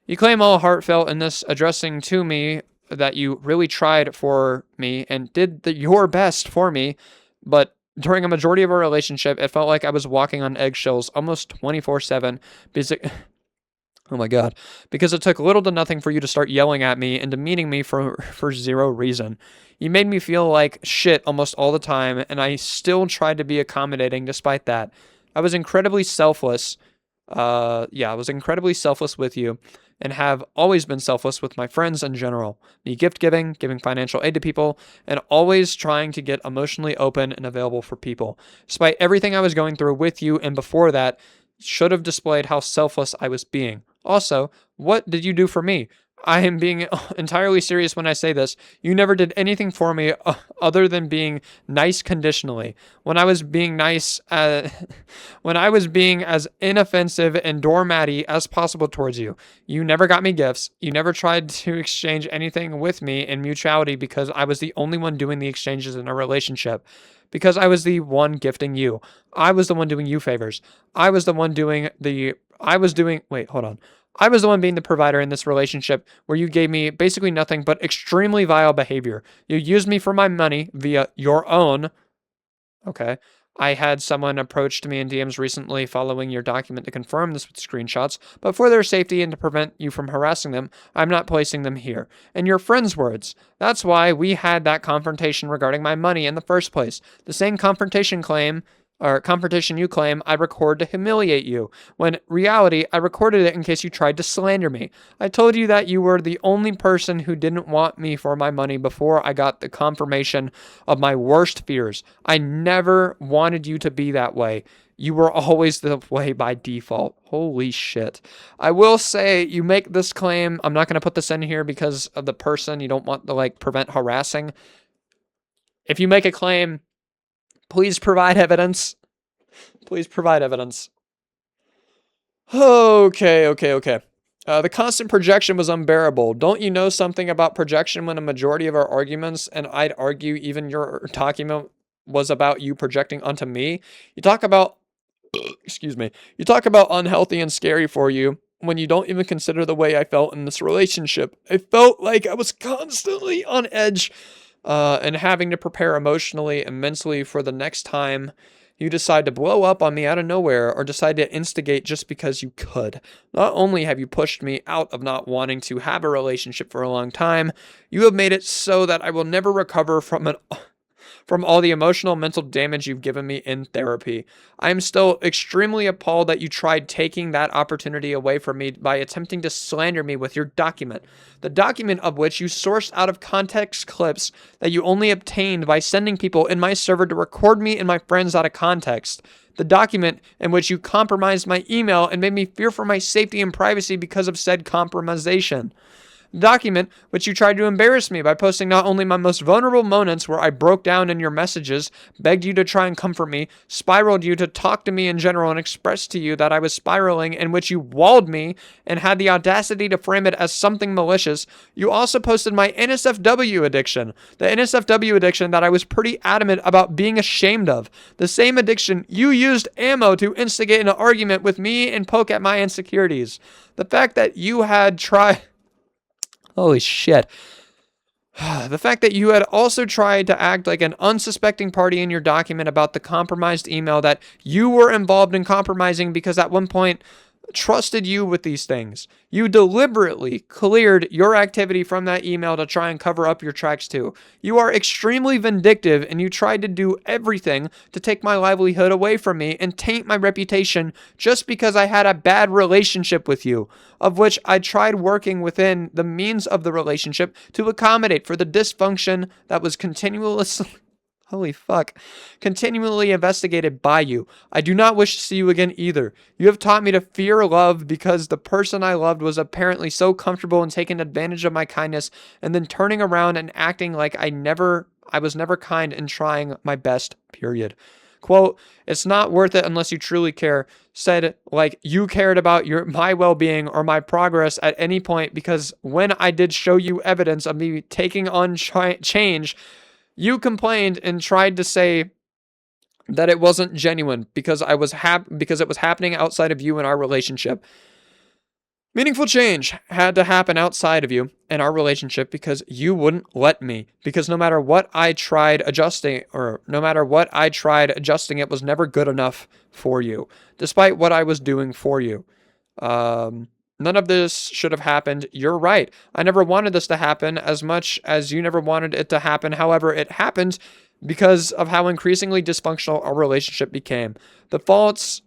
You claim all heartfelt in this addressing to me that you really tried for me and did your best for me, but during a majority of our relationship, it felt like I was walking on eggshells almost 24/7 oh my God, because it took little to nothing for you to start yelling at me and demeaning me for zero reason. You made me feel like shit almost all the time, and I still tried to be accommodating despite that. I was incredibly selfless. I was incredibly selfless with you and have always been selfless with my friends in general. Me gift giving financial aid to people, and always trying to get emotionally open and available for people. Despite everything I was going through with you and before that, should have displayed how selfless I was being. Also, what did you do for me? I am being entirely serious when I say this. You never did anything for me other than being nice conditionally. When I was being nice, when I was being as inoffensive and doormatty as possible towards you, you never got me gifts. You never tried to exchange anything with me in mutuality because I was the only one doing the exchanges in our relationship. Because I was the one gifting you. I was the one doing you favors. I was the one doing the. I was doing. Wait, hold on. I was the one being the provider in this relationship where you gave me basically nothing but extremely vile behavior. You used me for my money via your own. Okay. I had someone approach to me in DMs recently following your document to confirm this with screenshots, but for their safety and to prevent you from harassing them, I'm not placing them here. In your friend's words, that's why we had that confrontation regarding my money in the first place. The same confrontation you claim I record to humiliate you, when reality I recorded it in case you tried to slander me. I told you that you were the only person who didn't want me for my money before I got the confirmation of my worst fears. I never wanted you to be that way. You were always the way by default. Holy shit. I will say you make this claim. I'm not going to put this in here because of the person. You don't want to prevent harassing. If you make a claim, please provide evidence. Please provide evidence. Okay. The constant projection was unbearable. Don't you know something about projection when a majority of our arguments, and I'd argue even your document, was about you projecting onto me? You talk about, excuse me, you talk about unhealthy and scary for you when you don't even consider the way I felt in this relationship. I felt like I was constantly on edge and having to prepare emotionally and mentally for the next time you decide to blow up on me out of nowhere or decide to instigate just because you could. Not only have you pushed me out of not wanting to have a relationship for a long time, you have made it so that I will never recover from all the emotional mental damage you've given me in therapy. I am still extremely appalled that you tried taking that opportunity away from me by attempting to slander me with your document. The document of which you sourced out of context clips that you only obtained by sending people in my server to record me and my friends out of context. The document in which you compromised my email and made me fear for my safety and privacy because of said compromisation. Document which you tried to embarrass me by posting not only my most vulnerable moments where I broke down in your messages, begged you to try and comfort me, spiraled you to talk to me in general and expressed to you that I was spiraling, in which you walled me and had the audacity to frame it as something malicious. You also posted my NSFW addiction, the NSFW addiction that I was pretty adamant about being ashamed of. The same addiction you used ammo to instigate an argument with me and poke at my insecurities. The fact that you had tried... Holy shit. The fact that you had also tried to act like an unsuspecting party in your document about the compromised email that you were involved in compromising because at one point trusted you with these things. You deliberately cleared your activity from that email to try and cover up your tracks too. You are extremely vindictive and you tried to do everything to take my livelihood away from me and taint my reputation just because I had a bad relationship with you, of which I tried working within the means of the relationship to accommodate for the dysfunction that was continuously continually investigated by you. I do not wish to see you again either. You have taught me to fear love because the person I loved was apparently so comfortable in taking advantage of my kindness and then turning around and acting like I was never kind and trying my best, period. Quote, it's not worth it unless you truly care, said like you cared about my well-being or my progress at any point, because when I did show you evidence of me taking on change, you complained and tried to say that it wasn't genuine because because it was happening outside of you and our relationship. Meaningful change had to happen outside of you and our relationship because you wouldn't let me. Because no matter what I tried adjusting, it was never good enough for you, despite what I was doing for you. None of this should have happened. You're right. I never wanted this to happen as much as you never wanted it to happen. However, it happened because of how increasingly dysfunctional our relationship became. The fault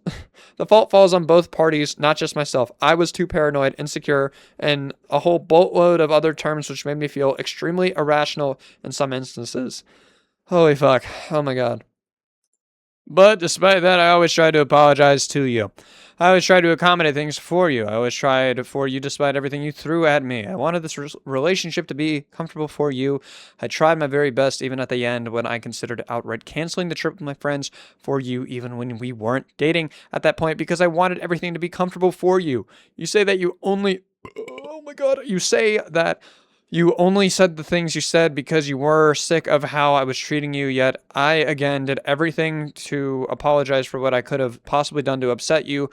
falls on both parties, not just myself. I was too paranoid, insecure, and a whole boatload of other terms which made me feel extremely irrational in some instances. Holy fuck. Oh my god. But despite that, I always try to apologize to you. I always try to accommodate things for you. I always tried for you despite everything you threw at me. I wanted this relationship to be comfortable for you. I tried my very best even at the end when I considered outright canceling the trip with my friends for you even when we weren't dating at that point because I wanted everything to be comfortable for you. You say that you only Oh my god, you say that you only said the things you said because you were sick of how I was treating you, yet I, again, did everything to apologize for what I could have possibly done to upset you,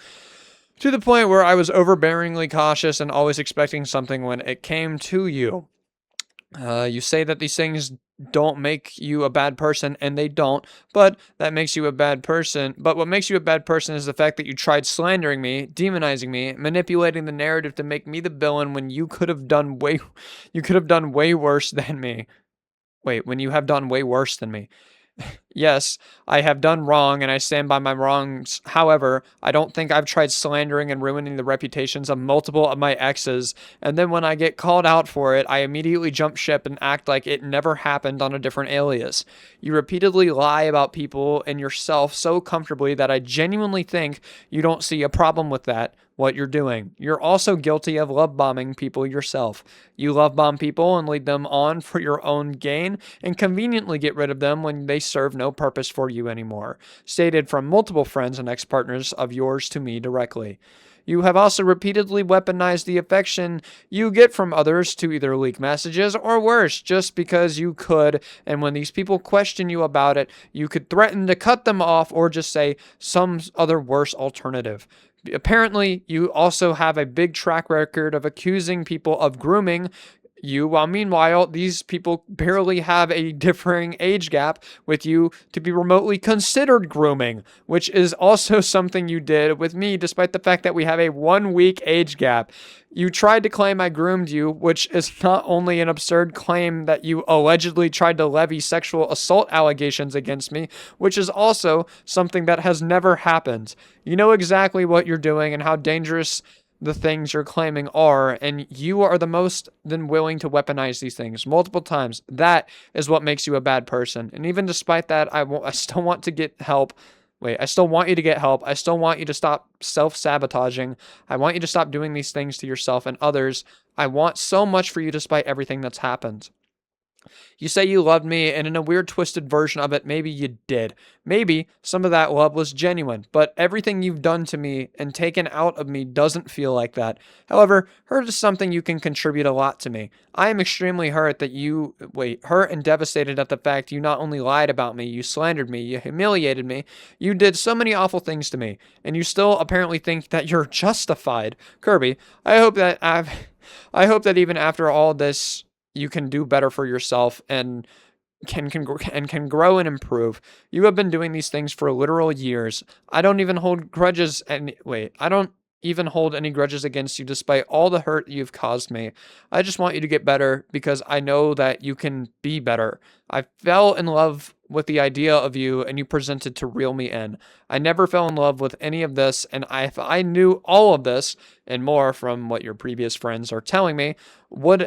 to the point where I was overbearingly cautious and always expecting something when it came to you. You say that these things don't make you a bad person, and they don't, but that makes you a bad person. But what makes you a bad person is the fact that you tried slandering me, demonizing me, manipulating the narrative to make me the villain when you could have done way worse than me. Wait, when you have done way worse than me. Yes, I have done wrong and I stand by my wrongs. However, I don't think I've tried slandering and ruining the reputations of multiple of my exes, and then when I get called out for it, I immediately jump ship and act like it never happened on a different alias. You repeatedly lie about people and yourself so comfortably that I genuinely think you don't see a problem with that, what you're doing. You're also guilty of love bombing people yourself. You love bomb people and lead them on for your own gain and conveniently get rid of them when they serve no purpose for you anymore. Stated from multiple friends and ex-partners of yours to me directly. You have also repeatedly weaponized the affection you get from others to either leak messages or worse, just because you could, and when these people question you about it, you could threaten to cut them off or just say some other worse alternative. Apparently, you also have a big track record of accusing people of grooming you, while meanwhile, these people barely have a differing age gap with you to be remotely considered grooming, which is also something you did with me, despite the fact that we have a 1 week age gap. You tried to claim I groomed you, which is not only an absurd claim that you allegedly tried to levy sexual assault allegations against me, which is also something that has never happened. You know exactly what you're doing and how dangerous the things you're claiming are, and you are the most than willing to weaponize these things multiple times. That is what makes you a bad person. And even despite that, I still want to get help. Wait, I still want you to get help. I still want you to stop self-sabotaging. I want you to stop doing these things to yourself and others. I want so much for you despite everything that's happened. You say you loved me, and in a weird, twisted version of it, maybe you did. Maybe some of that love was genuine, but everything you've done to me and taken out of me doesn't feel like that. However, hurt is something you can contribute a lot to me. I am extremely hurt and devastated at the fact you not only lied about me, you slandered me, you humiliated me, you did so many awful things to me, and you still apparently think that you're justified. Kirby, I hope that even after all this, you can do better for yourself and can grow and improve. You have been doing these things for literal years. I don't even hold any grudges against you despite all the hurt you've caused me. I just want you to get better because I know that you can be better. I fell in love with the idea of you and you presented to reel me in. I never fell in love with any of this, and if I knew all of this and more from what your previous friends are telling me would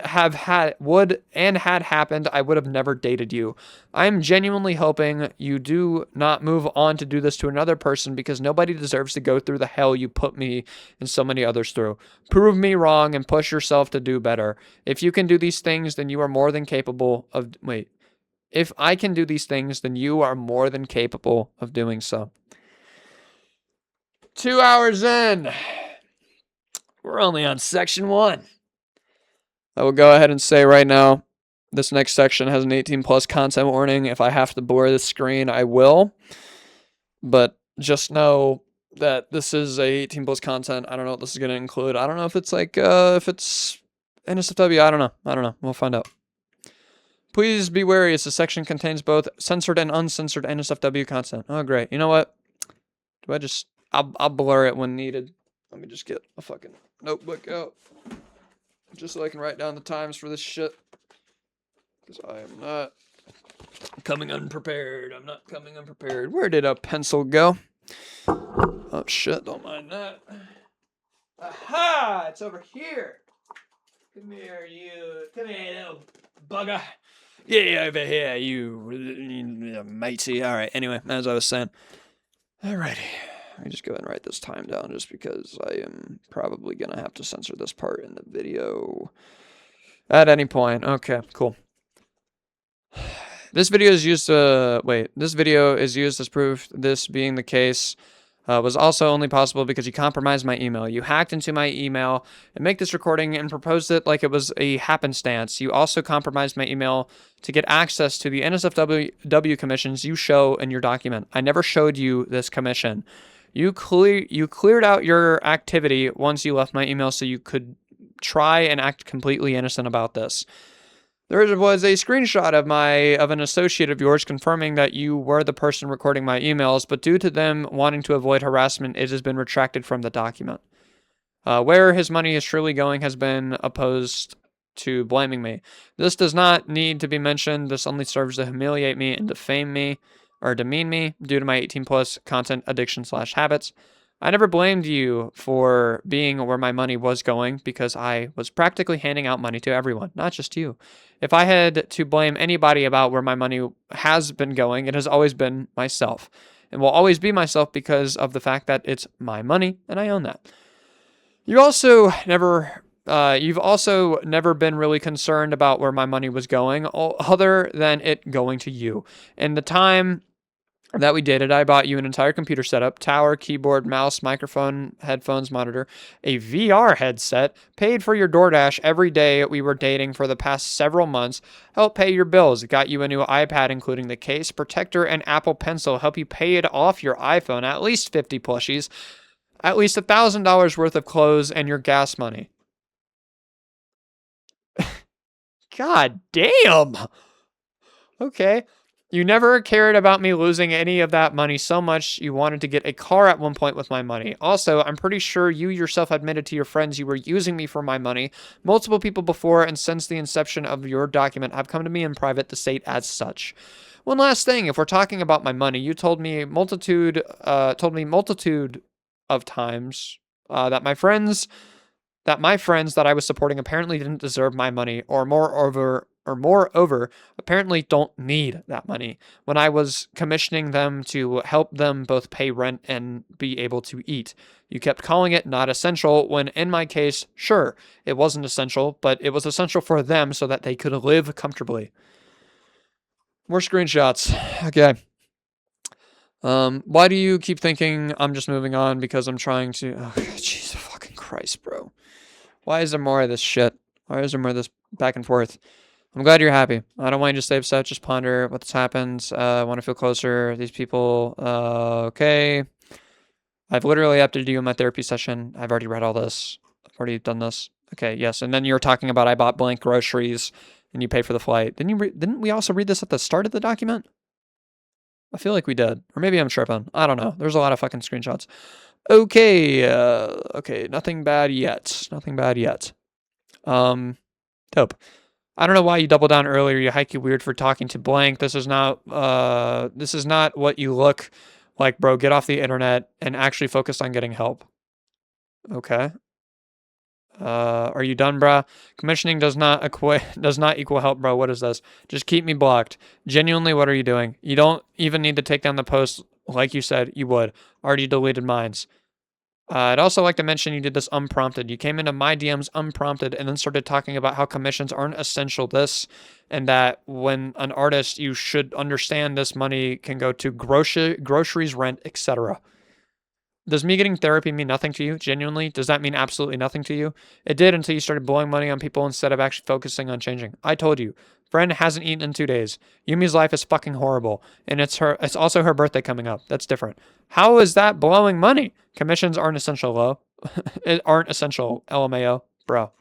and had happened, I would have never dated you. I am genuinely hoping you do not move on to do this to another person because nobody deserves to go through the hell you put me and so many others through. Prove me wrong and push yourself to do better. If you can do these things, then you are more than capable of. If I can do these things, then you are more than capable of doing so. 2 hours in. We're only on section 1. I will go ahead and say right now, this next section has an 18 plus content warning. If I have to blur the screen, I will. But just know that this is a 18 plus content. I don't know what this is going to include. I don't know if it's if it's NSFW. I don't know. We'll find out. Please be wary as the section contains both censored and uncensored NSFW content. Oh, great. You know what? I'll blur it when needed. Let me just get a fucking notebook out. Just so I can write down the times for this shit. Because I am not coming unprepared. I'm not coming unprepared. Where did a pencil go? Oh shit, don't mind that. Aha! It's over here. Come here, you. Come here, little bugger. Yeah, over here, you matey. Alright, anyway, as I was saying. Alrighty. Let me just go ahead and write this time down just because I am probably going to have to censor this part in the video at any point. Okay, cool. This video is used this video is used as proof this being the case was also only possible because you compromised my email. You hacked into my email and make this recording and proposed it like it was a happenstance. You also compromised my email to get access to the NSFW commissions you show in your document. I never showed you this commission. You cleared out your activity once you left my email so you could try and act completely innocent about this. There was a screenshot of an associate of yours confirming that you were the person recording my emails, but due to them wanting to avoid harassment, it has been retracted from the document. Where his money is truly going has been opposed to blaming me. This does not need to be mentioned. This only serves to humiliate me and defame me or demean me due to my 18+ content addiction / habits. I never blamed you for being where my money was going because I was practically handing out money to everyone, not just you. If I had to blame anybody about where my money has been going, it has always been myself and will always be myself because of the fact that it's my money and I own that. You've also never been really concerned about where my money was going other than it going to you. And the time that we dated, I bought you an entire computer setup, tower, keyboard, mouse, microphone, headphones, monitor, a VR headset, paid for your DoorDash every day we were dating for the past several months, helped pay your bills, got you a new iPad including the case, protector, and Apple Pencil, help you pay it off your iPhone, at least 50 plushies, at least $1,000 worth of clothes, and your gas money. God damn! Okay. You never cared about me losing any of that money so much you wanted to get a car at one point with my money. Also, I'm pretty sure you yourself admitted to your friends you were using me for my money. Multiple people before and since the inception of your document have come to me in private to state as such. One last thing, if we're talking about my money, you told me multitude of times that my friends that I was supporting apparently didn't deserve my money, or moreover, apparently don't need that money when I was commissioning them to help them both pay rent and be able to eat. You kept calling it not essential when in my case, sure, it wasn't essential, but it was essential for them so that they could live comfortably. More screenshots. Okay. Why do you keep thinking I'm just moving on because I'm trying to... Oh, Jesus fucking Christ, bro. Why is there more of this shit? Why is there more of this back and forth? I'm glad you're happy. I don't want you to stay upset. Just ponder what's happened. I want to feel closer. These people, okay. I've literally updated you in my therapy session. I've already read all this. I've already done this. Okay, yes. And then you were talking about I bought blank groceries and you pay for the flight. Didn't we also read this at the start of the document? I feel like we did. Or maybe I'm tripping. I don't know. There's a lot of fucking screenshots. Okay, okay. Nothing bad yet. Nothing bad yet. Dope. I don't know why you doubled down earlier. You hike you weird for talking to blank. This is not what you look like, bro. Get off the internet and actually focus on getting help. Okay. Are you done, bruh? Commissioning does not equal help, bro. What is this? Just keep me blocked. Genuinely, what are you doing? You don't even need to take down the post like you said you would. Already deleted mines. I'd also like to mention you did this unprompted. You came into my DMs unprompted and then started talking about how commissions aren't essential this and that when an artist, you should understand this money can go to groceries, rent, etc. Does me getting therapy mean nothing to you? Genuinely? Does that mean absolutely nothing to you? It did until you started blowing money on people instead of actually focusing on changing. I told you. Friend hasn't eaten in 2 days. Yumi's life is fucking horrible. And it's also her birthday coming up. That's different. How is that blowing money? Commissions aren't essential, low. It aren't essential, LMAO. Bro.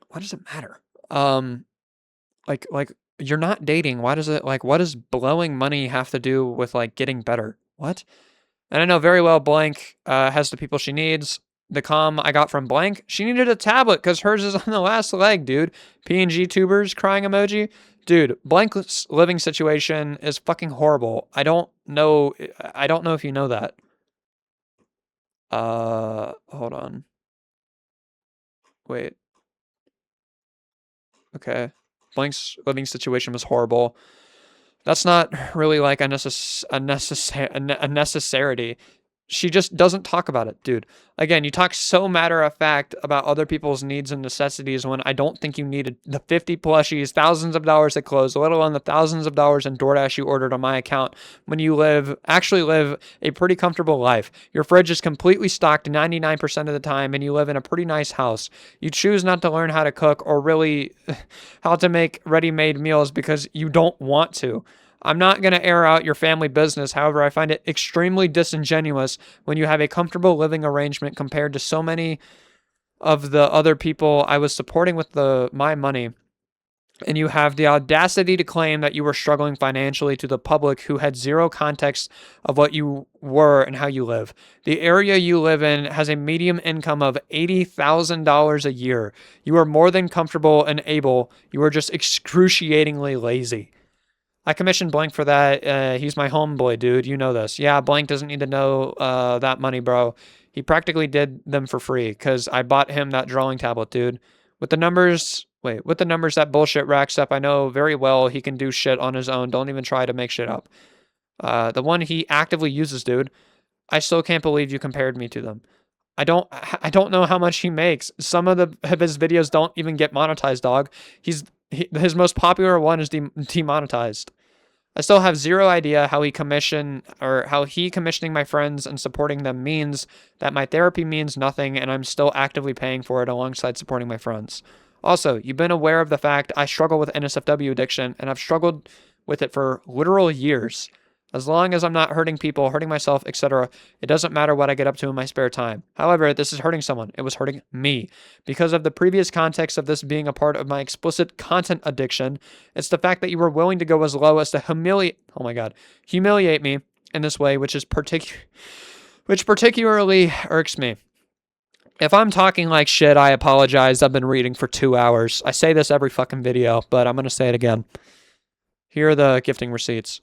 Why does it matter? Like you're not dating. Why does it what does blowing money have to do with getting better? What? And I know very well blank has the people she needs. The comm I got from blank, she needed a tablet because hers is on the last leg, dude. PNG tubers crying emoji. Dude, blank's living situation is fucking horrible. I don't know if you know that. Hold on. Wait. Okay. Blank's living situation was horrible. That's not really like a necessarity. She just doesn't talk about it, dude. Again, you talk so matter of fact about other people's needs and necessities when I don't think you needed the 50 plushies, thousands of dollars of clothes, let alone the thousands of dollars in DoorDash you ordered on my account when you actually live a pretty comfortable life. Your fridge is completely stocked 99% of the time and you live in a pretty nice house. You choose not to learn how to cook or really how to make ready-made meals because you don't want to. I'm not going to air out your family business. However, I find it extremely disingenuous when you have a comfortable living arrangement compared to so many of the other people I was supporting with my money. And you have the audacity to claim that you were struggling financially to the public who had zero context of what you were and how you live. The area you live in has a median income of $80,000 a year. You are more than comfortable and able. You are just excruciatingly lazy. I commissioned Blank for that. He's my homeboy, dude. You know this. Yeah, Blank doesn't need to know that money, bro. He practically did them for free because I bought him that drawing tablet, dude. With the numbers, that bullshit racks up, I know very well he can do shit on his own. Don't even try to make shit up. The one he actively uses, dude. I still can't believe you compared me to them. I don't know how much he makes. Some of his videos don't even get monetized, dog. His most popular one is demonetized. I still have zero idea how he commissioning my friends and supporting them means that my therapy means nothing and I'm still actively paying for it alongside supporting my friends. Also, you've been aware of the fact I struggle with NSFW addiction and I've struggled with it for literal years. As long as I'm not hurting people, hurting myself, etc., it doesn't matter what I get up to in my spare time. However, this is hurting someone. It was hurting me. Because of the previous context of this being a part of my explicit content addiction, it's the fact that you were willing to go as low as to humiliate me in this way, which particularly irks me. If I'm talking like shit, I apologize. I've been reading for 2 hours. I say this every fucking video, but I'm going to say it again. Here are the gifting receipts.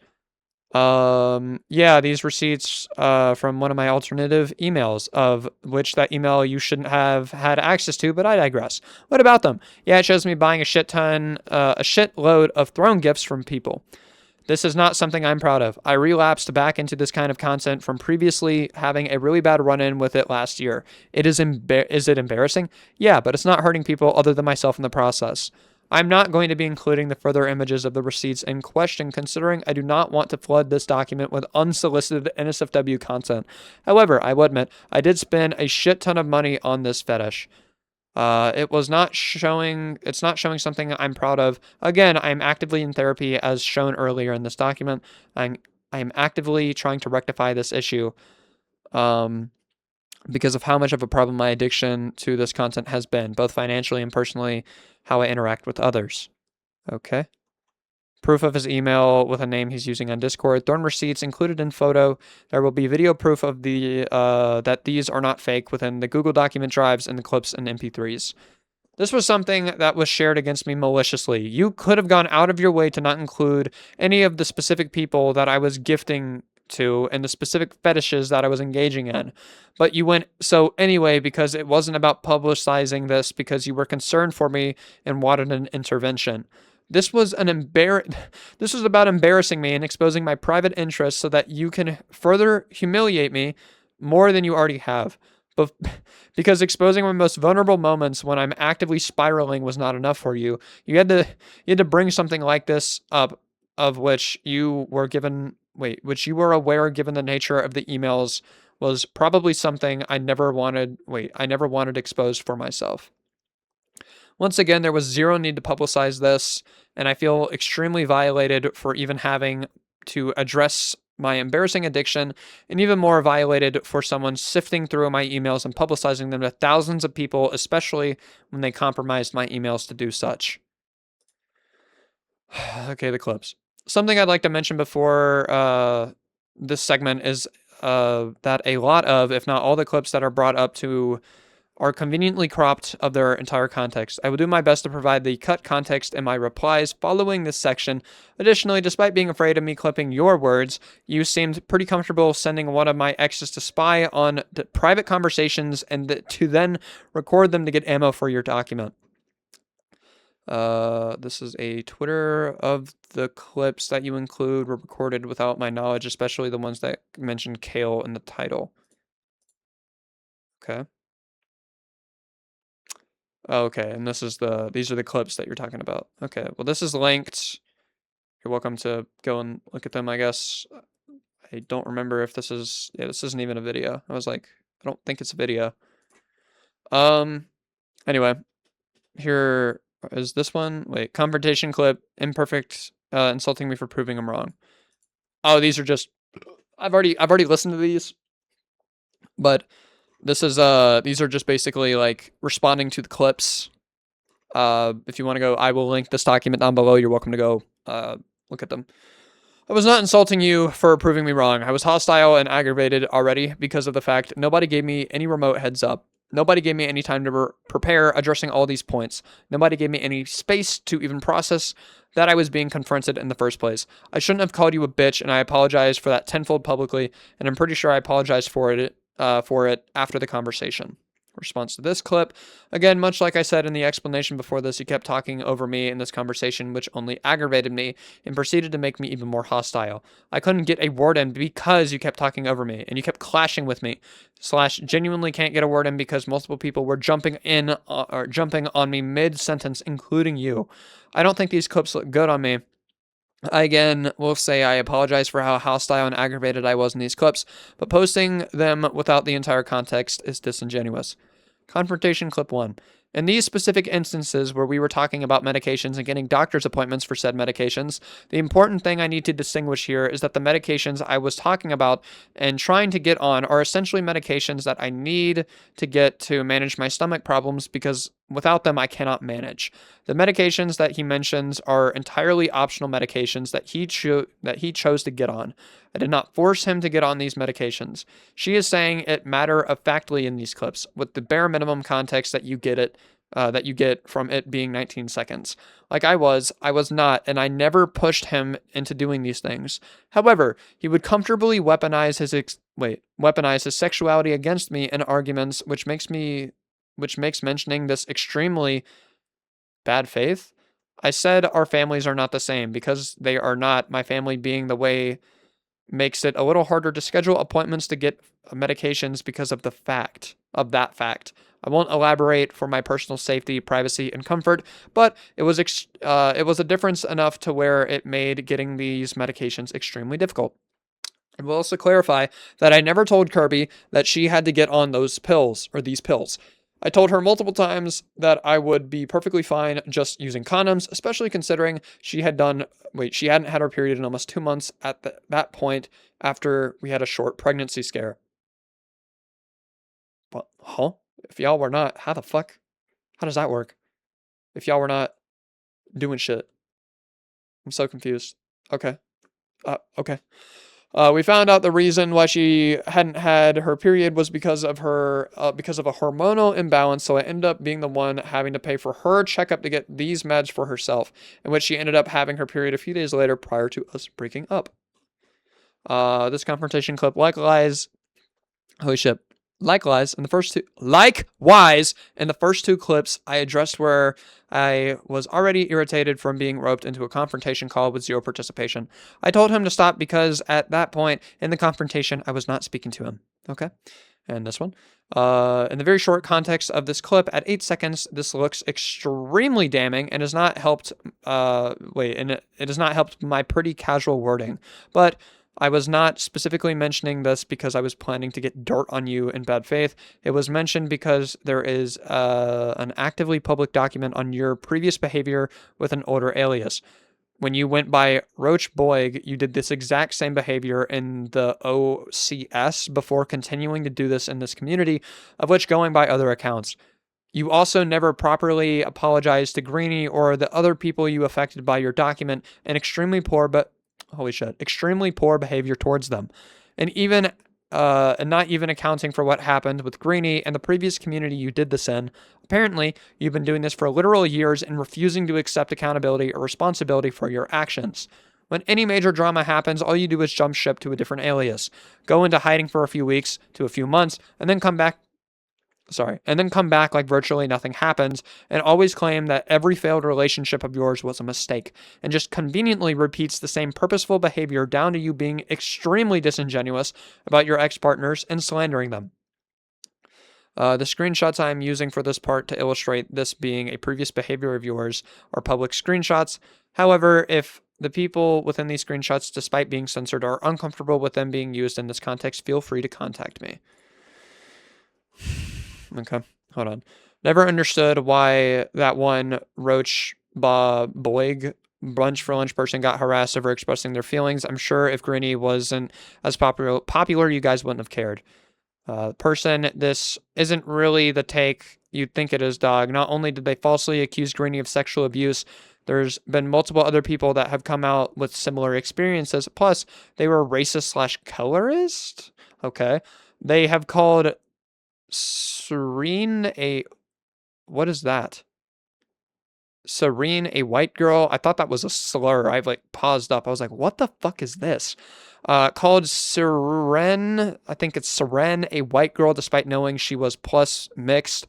Yeah, these receipts from one of my alternative emails, of which that email you shouldn't have had access to, but I digress. What about them? Yeah, it shows me buying a shitload of throne gifts from people. This is not something I'm proud of. I relapsed back into this kind of content from previously having a really bad run-in with it last year. Is it embarrassing? Yeah, but it's not hurting people other than myself in the process. I'm not going to be including the further images of the receipts in question, considering I do not want to flood this document with unsolicited NSFW content. However, I will admit, I did spend a shit ton of money on this fetish. It's not showing something I'm proud of. Again, I'm actively in therapy as shown earlier in this document. I'm actively trying to rectify this issue. Because of how much of a problem my addiction to this content has been, both financially and personally, how I interact with others. Okay. Proof of his email with a name he's using on Discord. Thorn receipts included in photo. There will be video proof of that these are not fake within the Google document drives and the clips and MP3s. This was something that was shared against me maliciously. You could have gone out of your way to not include any of the specific people that I was gifting to and the specific fetishes that I was engaging in. But you went so anyway because it wasn't about publicizing this because you were concerned for me and wanted an intervention. This was this was about embarrassing me and exposing my private interests so that you can further humiliate me more than you already have. But because exposing my most vulnerable moments when I'm actively spiraling was not enough for you, you had to bring something like this up, of which you were aware, given the nature of the emails, was probably something I never wanted exposed for myself. Once again, there was zero need to publicize this, and I feel extremely violated for even having to address my embarrassing addiction, and even more violated for someone sifting through my emails and publicizing them to thousands of people, especially when they compromised my emails to do such. Okay, the clips. Something I'd like to mention before this segment is that a lot of, if not all the clips that are brought up to are conveniently cropped of their entire context. I will do my best to provide the cut context in my replies following this section. Additionally, despite being afraid of me clipping your words, you seemed pretty comfortable sending one of my exes to spy on the private conversations and to then record them to get ammo for your document. This is a Twitter of the clips that you include were recorded without my knowledge, especially the ones that mention Kale in the title. Okay. Okay, and these are the clips that you're talking about. Okay, well this is linked. You're welcome to go and look at them, I guess. I don't remember if this isn't even a video. I was like, I don't think it's a video. Anyway, here is this one. Wait, confrontation clip, imperfect, insulting me for proving I'm wrong. Oh, these are just, I've already listened to these, but these are just basically like responding to the clips. If you want to go, I will link this document down below. You're welcome to go, look at them. I was not insulting you for proving me wrong. I was hostile and aggravated already because of the fact nobody gave me any remote heads up. Nobody gave me any time to prepare addressing all these points. Nobody gave me any space to even process that I was being confronted in the first place. I shouldn't have called you a bitch, and I apologize for that tenfold publicly, and I'm pretty sure I apologized for it after the conversation. Response to this clip. Again, much like I said in the explanation before this, you kept talking over me in this conversation, which only aggravated me and proceeded to make me even more hostile. I couldn't get a word in because you kept talking over me and you kept clashing with me. / genuinely can't get a word in because multiple people were jumping on me mid-sentence, including you. I don't think these clips look good on me. I again will say I apologize for how hostile and aggravated I was in these clips, but posting them without the entire context is disingenuous. Confrontation clip 1. In these specific instances where we were talking about medications and getting doctor's appointments for said medications, the important thing I need to distinguish here is that the medications I was talking about and trying to get on are essentially medications that I need to get to manage my stomach problems because without them I cannot manage. The medications that he mentions are entirely optional medications that he chose to get on. I did not force him to get on these medications. She is saying it matter-of-factly in these clips, with the bare minimum context that you get from it being 19 seconds. Like I was not, and I never pushed him into doing these things. However, he would comfortably weaponize his sexuality against me in arguments, which makes mentioning this extremely bad faith. I said our families are not the same because they are not. My family being the way makes it a little harder to schedule appointments to get medications because of that fact. I won't elaborate for my personal safety, privacy, and comfort, but it was a difference enough to where it made getting these medications extremely difficult. I will also clarify that I never told Kirby that she had to get on these pills. I told her multiple times that I would be perfectly fine just using condoms, especially considering she hadn't had her period in almost 2 months at that point after we had a short pregnancy scare. But, if y'all were not, how the fuck? How does that work? If y'all were not doing shit. I'm so confused. Okay. Okay. We found out the reason why she hadn't had her period was because of a hormonal imbalance. So I ended up being the one having to pay for her checkup to get these meds for herself, in which she ended up having her period a few days later prior to us breaking up. This confrontation clip likewise, holy shit. Likewise, in the first two clips, I addressed where I was already irritated from being roped into a confrontation call with zero participation. I told him to stop because at that point in the confrontation, I was not speaking to him. Okay. And this one. In the very short context of this clip, at 8 seconds, this looks extremely damning and has not helped, it has not helped my pretty casual wording. But I was not specifically mentioning this because I was planning to get dirt on you in bad faith. It was mentioned because there is an actively public document on your previous behavior with an older alias. When you went by Roach Boyd, you did this exact same behavior in the OCS before continuing to do this in this community, of which going by other accounts. You also never properly apologized to Greenie or the other people you affected by your document, and extremely poor behavior towards them. And not even accounting for what happened with Greenie and the previous community you did this in. Apparently, you've been doing this for literal years and refusing to accept accountability or responsibility for your actions. When any major drama happens, all you do is jump ship to a different alias, go into hiding for a few weeks to a few months, and then come back and then come back like virtually nothing happens, and always claim that every failed relationship of yours was a mistake, and just conveniently repeats the same purposeful behavior down to you being extremely disingenuous about your ex-partners and slandering them. The screenshots I am using for this part to illustrate this being a previous behavior of yours are public screenshots. However, if the people within these screenshots, despite being censored, are uncomfortable with them being used in this context, feel free to contact me. Okay, hold on. Never understood why that one Roach Boig brunch for lunch person got harassed over expressing their feelings. I'm sure if Grinny wasn't as popular, you guys wouldn't have cared. Person, this isn't really the take you'd think it is, dog. Not only did they falsely accuse Granny of sexual abuse, there's been multiple other people that have come out with similar experiences. Plus, they were racist/colorist. Okay. They have called Serene a... What is that? Serene a white girl. I thought that was a slur. I paused up. I was like, what the fuck is this? Called Seren, I think it's Seren, a white girl, despite knowing she was plus mixed.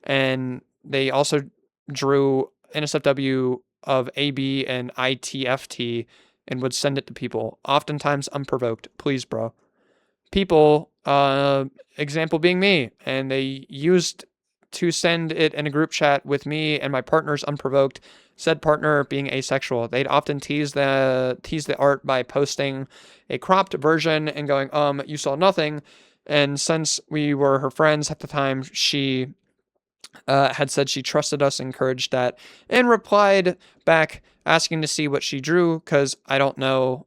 And they also drew NSFW of AB and ITFT and would send it to people, oftentimes unprovoked. Please, bro. People, example being me, and they used to send it in a group chat with me and my partners unprovoked, said partner being asexual. They'd often tease the art by posting a cropped version and going, you saw nothing. And since we were her friends at the time, she had said she trusted us, encouraged that, and replied back asking to see what she drew, because I don't know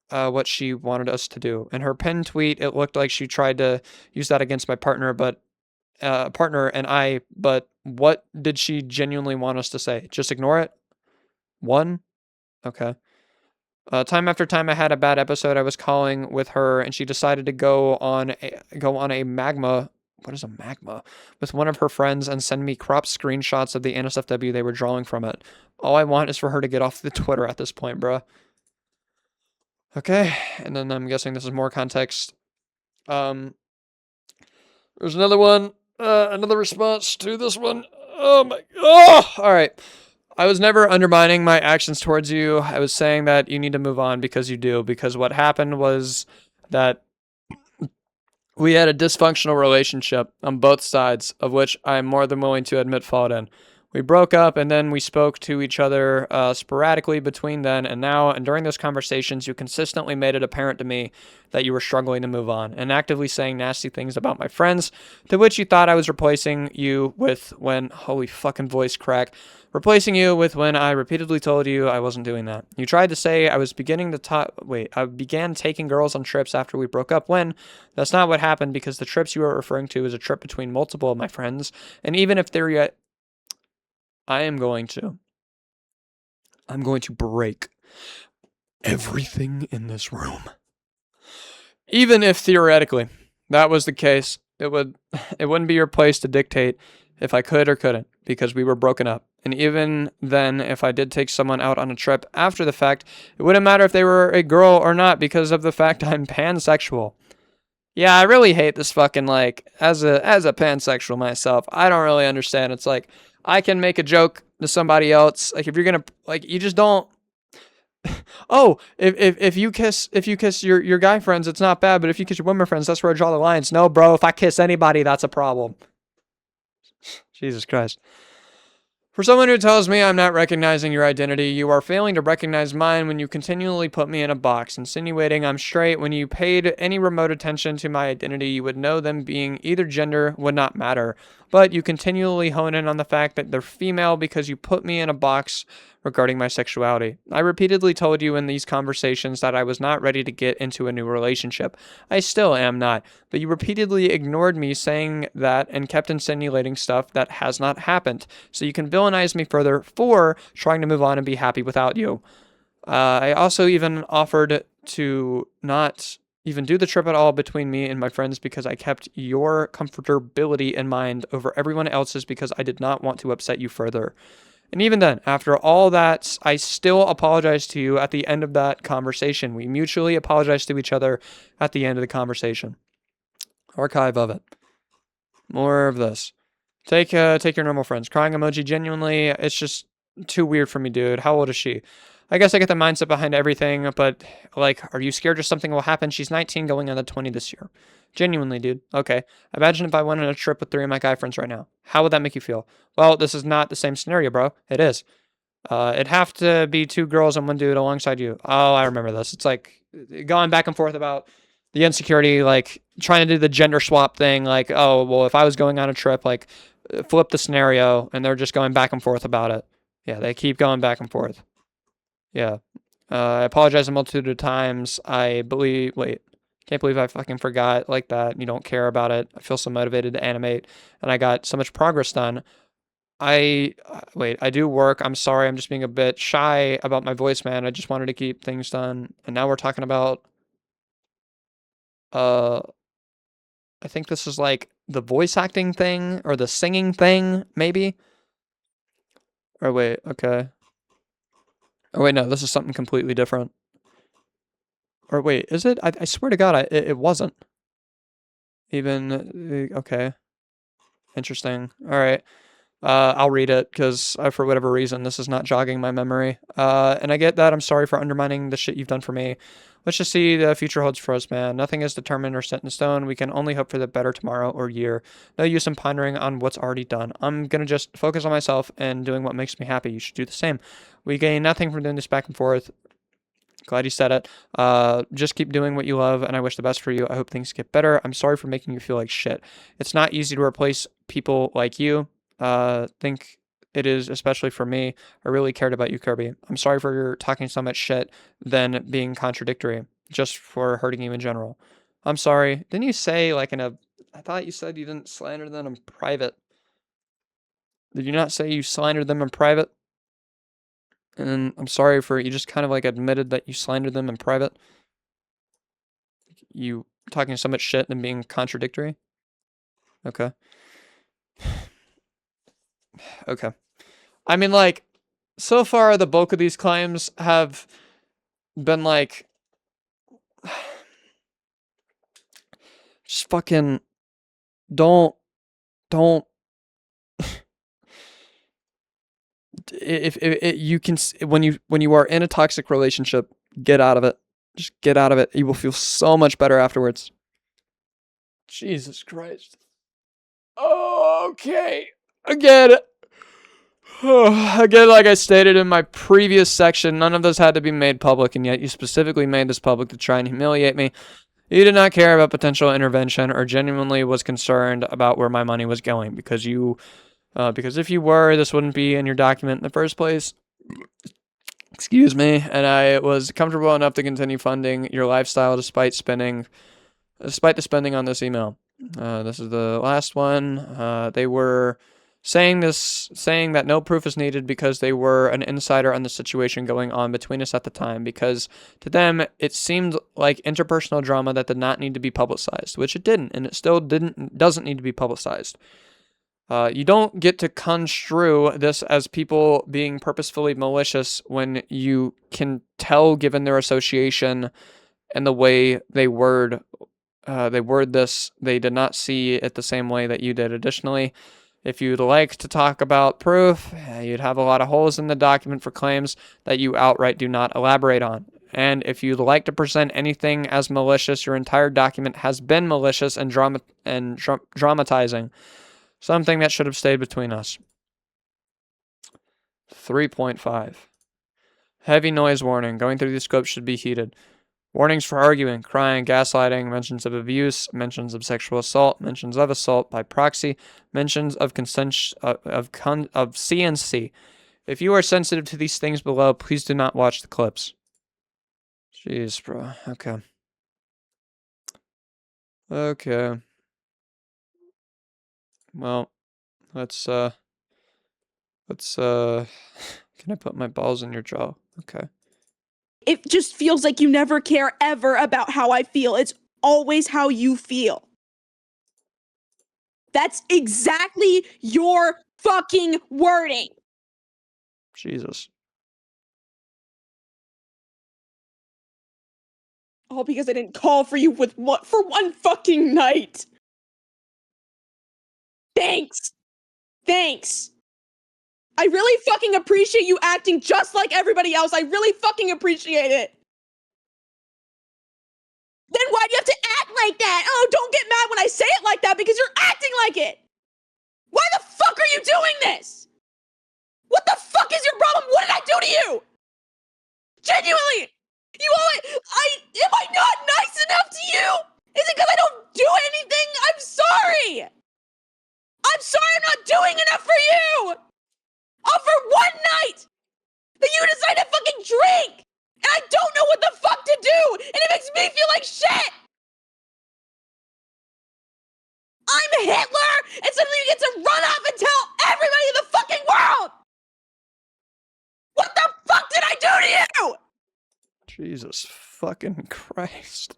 what she wanted us to do. In her pinned tweet, it looked like she tried to use that against my partner, but what did she genuinely want us to say? Just ignore it? One? Okay. Time after time I had a bad episode, I was calling with her and she decided to go on a magma. What is a magma? With one of her friends and send me cropped screenshots of the NSFW they were drawing from it. All I want is for her to get off the Twitter at this point, bruh. Okay, and then I'm guessing this is more context. There's another one. Another response to this one. All right. I was never undermining my actions towards you. I was saying that you need to move on because you do. Because what happened was that we had a dysfunctional relationship on both sides, of which I am more than willing to admit fault in. We broke up and then we spoke to each other sporadically between then and now, and during those conversations you consistently made it apparent to me that you were struggling to move on and actively saying nasty things about my friends, to which you thought I was replacing you with when, holy fucking voice crack, replacing you with when I repeatedly told you I wasn't doing that. You tried to say I was I began taking girls on trips after we broke up, when that's not what happened, because the trips you are referring to is a trip between multiple of my friends, and even if they're yet... I'm going to break everything in this room. Even if theoretically that was the case, it wouldn't be your place to dictate if I could or couldn't, because we were broken up. And even then, if I did take someone out on a trip after the fact, it wouldn't matter if they were a girl or not, because of the fact I'm pansexual. Yeah, I really hate this fucking, as a pansexual myself, I don't really understand. It's like, I can make a joke to somebody else. Like, if you're gonna, you just don't. Oh, if you kiss your guy friends, it's not bad. But if you kiss your women friends, that's where I draw the lines. No, bro. If I kiss anybody, that's a problem. Jesus Christ. For someone who tells me I'm not recognizing your identity, you are failing to recognize mine when you continually put me in a box, insinuating I'm straight. When you paid any remote attention to my identity, you would know them being either gender would not matter. But you continually hone in on the fact that they're female because you put me in a box regarding my sexuality. I repeatedly told you in these conversations that I was not ready to get into a new relationship. I still am not, but you repeatedly ignored me saying that and kept insinuating stuff that has not happened. So you can villainize me further for trying to move on and be happy without you. I also even offered to not even do the trip at all between me and my friends because I kept your comfortability in mind over everyone else's, because I did not want to upset you further. And even then, after all that, I still apologized to you at the end of that conversation. We mutually apologized to each other at the end of the conversation. Archive of it. More of this. Take your normal friends. Crying emoji, genuinely, it's just too weird for me, dude. How old is she? I guess I get the mindset behind everything, but like, are you scared just something will happen? She's 19 going on the 20 this year. Genuinely, dude. Okay. Imagine if I went on a trip with 3 of my guy friends right now. How would that make you feel? Well, this is not the same scenario, bro. It is. It'd have to be 2 girls and 1 dude alongside you. Oh, I remember this. It's like going back and forth about the insecurity, like trying to do the gender swap thing. Like, oh, well, if I was going on a trip, like flip the scenario, and they're just going back and forth about it. Yeah, they keep going back and forth. Yeah. I apologize a multitude of times. I believe, wait, can't believe I fucking forgot like that. You don't care about it. I feel so motivated to animate, and I got so much progress done. Wait, I do work. I'm sorry. I'm just being a bit shy about my voice, man. I just wanted to keep things done. And now we're talking about, uh, I think this is like the voice acting thing or the singing thing, maybe? Or wait, okay. Or wait, no, this is something completely different. Or wait, is it? I swear to God, it wasn't. Even, okay. Interesting. All right. I'll read it because for whatever reason, this is not jogging my memory. And I get that. I'm sorry for undermining the shit you've done for me. Let's just see the future holds for us, man. Nothing is determined or set in stone. We can only hope for the better tomorrow or year. No use in pondering on what's already done. I'm gonna just focus on myself and doing what makes me happy. You should do the same. We gain nothing from doing this back and forth. Glad you said it. Just keep doing what you love, and I wish the best for you. I hope things get better. I'm sorry for making you feel like shit. It's not easy to replace people like you. Think it is, especially for me. I really cared about you, Kirby. I'm sorry for talking so much shit, then being contradictory, just for hurting you in general. I'm sorry. Didn't you say, like, I thought you said you didn't slander them in private. Did you not say you slandered them in private? And I'm sorry for, you just kind of like admitted that you slandered them in private. You talking so much shit and being contradictory? Okay. Okay. I mean, like, so far, the bulk of these claims have been like, just fucking don't. If you can, when you are in a toxic relationship, get out of it. Just get out of it. You will feel so much better afterwards. Jesus Christ. Okay. Again, again, like I stated in my previous section, none of this had to be made public, and yet you specifically made this public to try and humiliate me. You did not care about potential intervention or genuinely was concerned about where my money was going because if you were, this wouldn't be in your document in the first place. Excuse me. And I was comfortable enough to continue funding your lifestyle despite the spending on this email. This is the last one. They were saying that no proof is needed because they were an insider on the situation going on between us at the time, because to them it seemed like interpersonal drama that did not need to be publicized, which it didn't, and it still doesn't need to be publicized. You don't get to construe this as people being purposefully malicious when you can tell, given their association and the way they word this, they did not see it the same way that you did. Additionally, if you'd like to talk about proof, you'd have a lot of holes in the document for claims that you outright do not elaborate on. And if you'd like to present anything as malicious, your entire document has been malicious and dramatizing. Something that should have stayed between us. 3.5. Heavy noise warning. Going through the scope should be heated. Warnings for arguing, crying, gaslighting, mentions of abuse, mentions of sexual assault, mentions of assault by proxy, mentions of consent of CNC. If you are sensitive to these things below, please do not watch the clips. Jeez, bro. Okay. Okay. Well, let's can I put my balls in your jaw? Okay. It just feels like you never care ever about how I feel. It's always how you feel. That's exactly your fucking wording. Jesus. All because I didn't call for you for one fucking night. Thanks. Thanks. I really fucking appreciate you acting just like everybody else. I really fucking appreciate it. Then why do you have to act like that? Oh, don't get mad when I say it like that because you're acting like it. Why the fuck are you doing this? What the fuck is your problem? What did I do to you? Genuinely, you always, am I not nice enough to you? Is it because I don't do anything? I'm sorry. I'm sorry I'm not doing enough for you. All for one night that you decide to fucking drink. And I don't know what the fuck to do. And it makes me feel like shit. I'm Hitler. And suddenly you get to run off and tell everybody in the fucking world. What the fuck did I do to you? Jesus fucking Christ.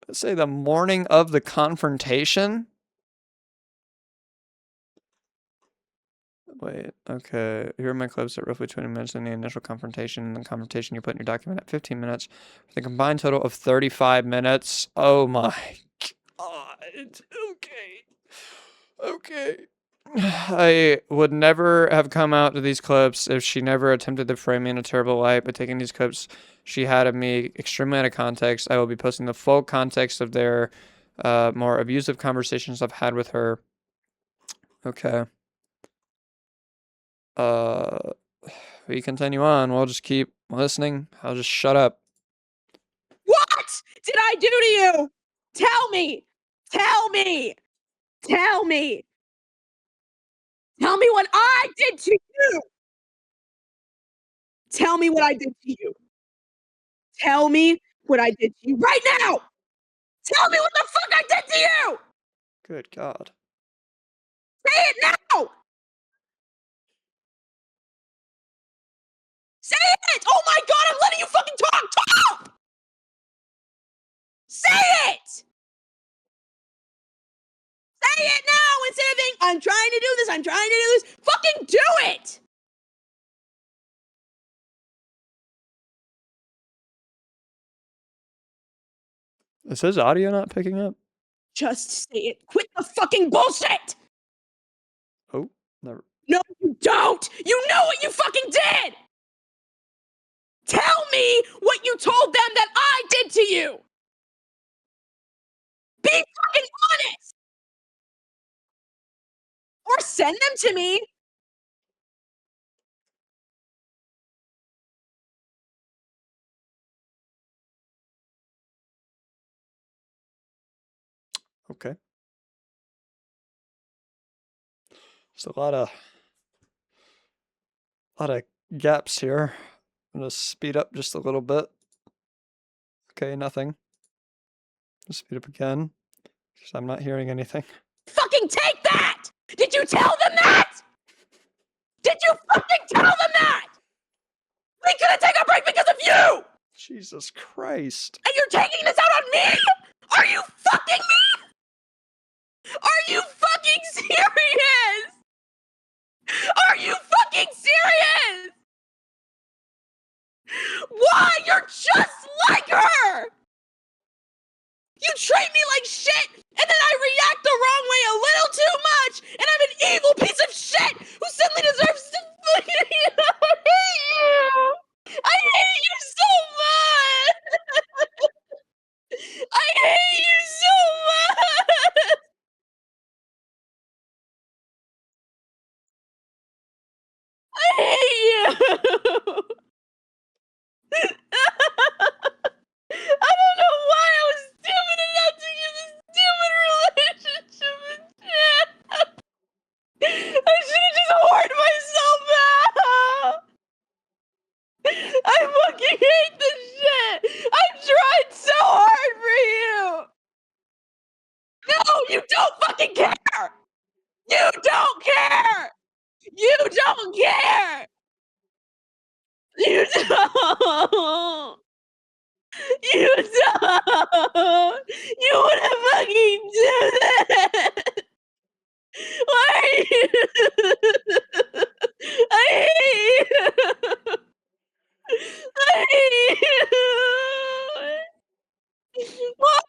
Let's say the morning of the confrontation? Wait, okay. Here are my clips at roughly 20 minutes in the initial confrontation. The confrontation you put in your document at 15 minutes. With a combined total of 35 minutes. Oh my god. Okay. Okay. I would never have come out to these clips if she never attempted to frame me in a terrible light, but taking these clips she had of me extremely out of context, I will be posting the full context of their more abusive conversations I've had with her. Okay. We continue on. We'll just keep listening. I'll just shut up. What did I do to you? Tell me. Tell me. Tell me. Tell me what I did to you. Tell me what I did to you. Tell me what I did to you right now. Tell me what the fuck I did to you. Good God. Say it now. Say it. Oh my God, I'm letting you fucking talk. Talk. Say it. Say it now instead of saying, I'm trying to do this. I'm trying to do this. Fucking do it. Is his audio not picking up? Just say it. Quit the fucking bullshit. Oh, never. No, you don't. You know what you fucking did. Tell me what you told them that I did to you. Be fucking honest. Or send them to me. Okay. There's a lot of gaps here. I'm gonna speed up just a little bit. Okay, nothing. Just speed up again. Because I'm not hearing anything. Fucking take that! Did you tell them that? Did you fucking tell them that? We couldn't take a break because of you! Jesus Christ. And you're taking this out on me? Are you fucking me? Are you fucking serious? Are you fucking serious? Why? You're just like her! You treat me like shit, and then I react the wrong way a little too much, and I'm an evil piece of shit who suddenly deserves to fucking hate you. I hate you so much. I hate you so much. I hate you. I don't know why I was stupid enough to get this stupid relationship and shit. I should have just whored myself out. I fucking hate this shit. I've tried so hard for you. No, you don't fucking care. You don't care. You don't care. You don't. You don't! You wouldn't fucking do that! Why are you? I hate you! I hate you! Why?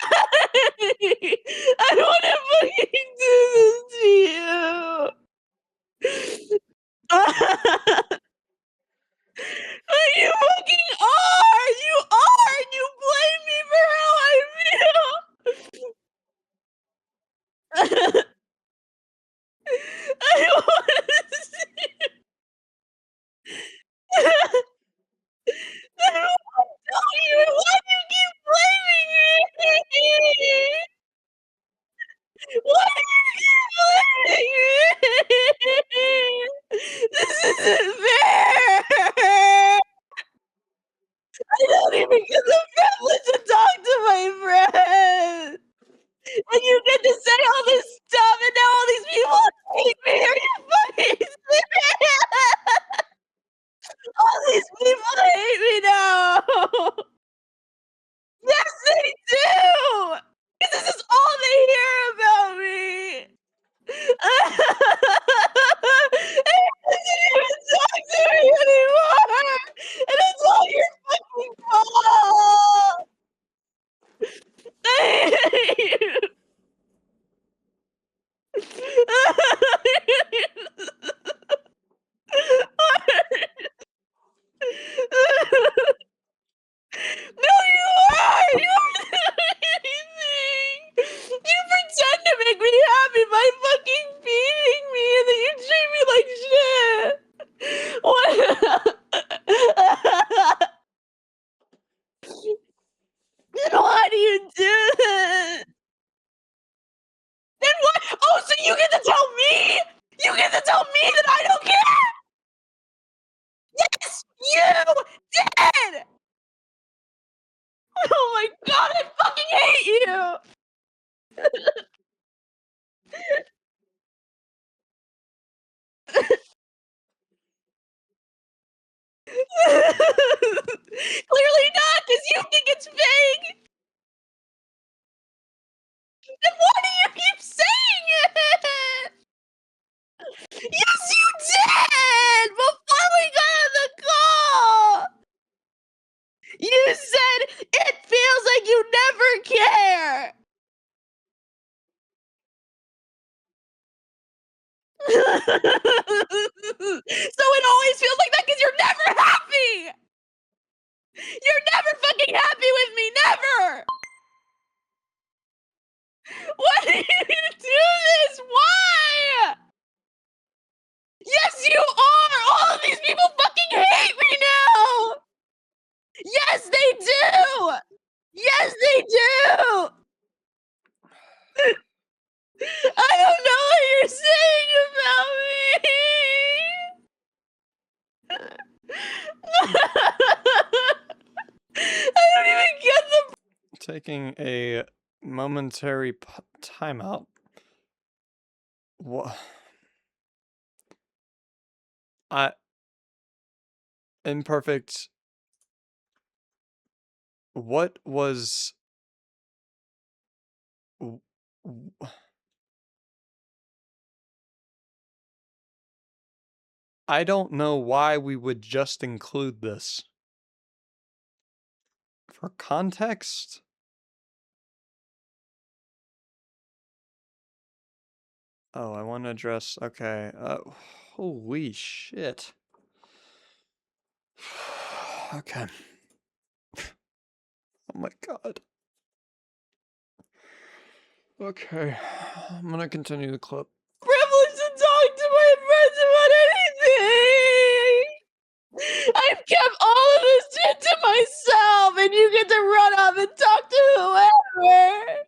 I don't want to fucking do this to you! What are you doing? This isn't fair! I don't even get the privilege to talk to my friends! And you get to say all this stuff, and now all these people hate me! Are you fucking serious? All these people hate me now! Yes, they do! 'Cause this is all they hear about me! They doesn't even talk to me anymore! And it's all your fucking fault! I hate you! No, you are! You don't do anything! You pretend to make me happy by fucking feeding me and then you treat me like shit! What? Then why do you do this? Then what? Oh, so you get to tell me? You get to tell me that I don't care? Yes, you did! Oh my god, I fucking hate you! Clearly not, because you think it's fake! Then why do you keep saying it? Yes, you did! Before we got on the call! You said it feels like you never care! So it always feels like that because you're never happy! You're never fucking happy with me, never! Why are you gonna do this? Why? Yes, you are! All of these people fucking hate me now! Yes, they do! Yes, they do! I don't know what you're saying about me! I don't even get the. Taking a momentary timeout. What? Imperfect. What was? I don't know why we would just include this. For context? Oh, I want to address. Okay. Holy shit. Okay. Oh my god. Okay. I'm gonna continue the clip. Privilege to talk to my friends about anything! I've kept all of this shit to myself, and you get to run off and talk to whoever!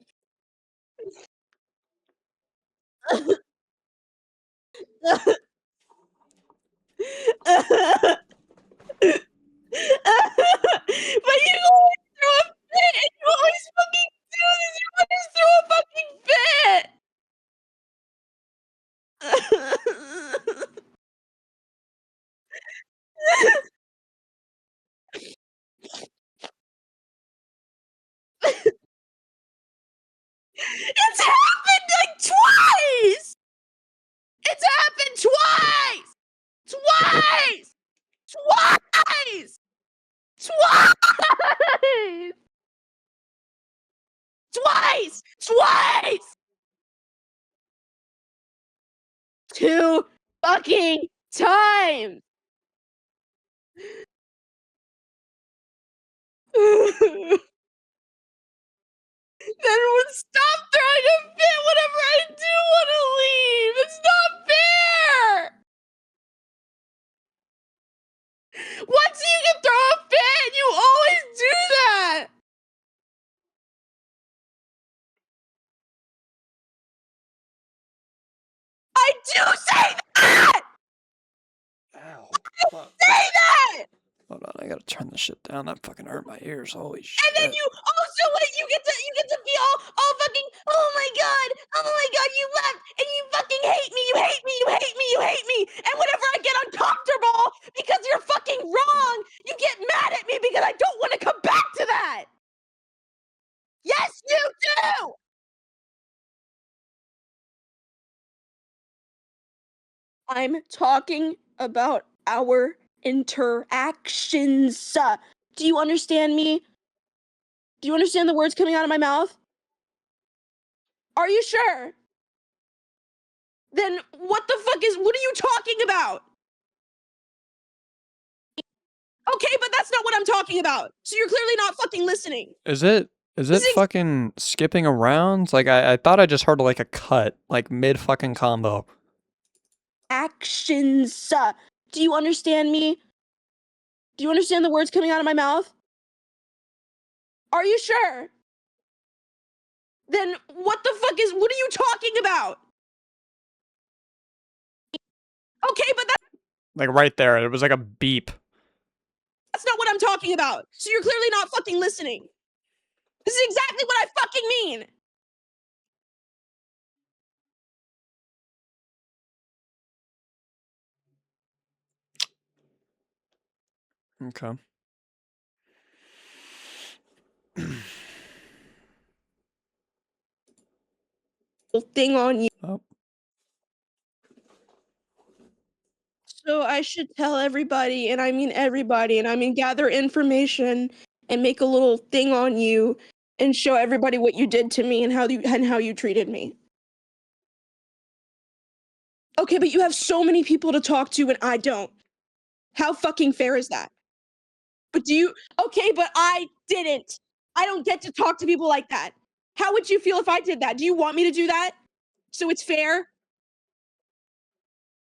But you always throw a fit, and you always fucking do this! You always throw a fucking fit! It's happened like twice! It's happened twice! Twice! Twice! Twice! Twice! Twice! 2 fucking times! Then would stop throwing a fit whenever I do want to leave! It's not fair! Once you can throw a fit, you always do that! do say that! Ow. Fuck. Say that! Hold on, I gotta turn this shit down. That fucking hurt my ears. Holy shit. And then you also you get to be all fucking, oh my god, you left and you fucking hate me, you hate me, you hate me, you hate me. And whenever I get uncomfortable because you're fucking wrong, you get mad at me because I don't want to come back to that. Yes, you do! I'm talking about our interactions. Do you understand me? Do you understand the words coming out of my mouth? Are you sure? Then what are you talking about? Okay, but that's not what I'm talking about. So you're clearly not fucking listening. Is it fucking skipping around? Like I thought I just heard like a cut, like mid fucking combo. Actions. Do you understand me? Do you understand the words coming out of my mouth? Are you sure? Then what are you talking about? Okay, but Like right there, it was like a beep. that's not what I'm talking about. So you're clearly not fucking listening. This is exactly what I fucking mean. Okay. Thing on you. Oh. So I should tell everybody, and I mean everybody, and I mean gather information and make a little thing on you and show everybody what you did to me and how you treated me. Okay, but you have so many people to talk to and I don't. How fucking fair is that? But okay, but I didn't. I don't get to talk to people like that. How would you feel if I did that? Do you want me to do that? So it's fair?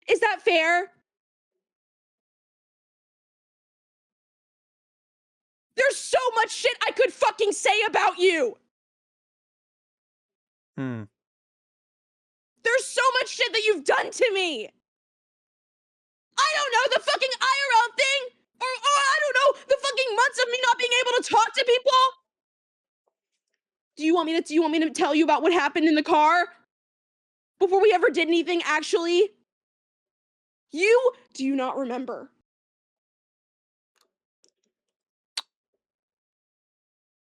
Is that fair? There's so much shit I could fucking say about you. Hmm. There's so much shit that you've done to me. I don't know, the fucking IRL thing, or I don't know, the fucking months of me not being able to talk to people. Do you want me to tell you about what happened in the car? Before we ever did anything, actually? Do you not remember?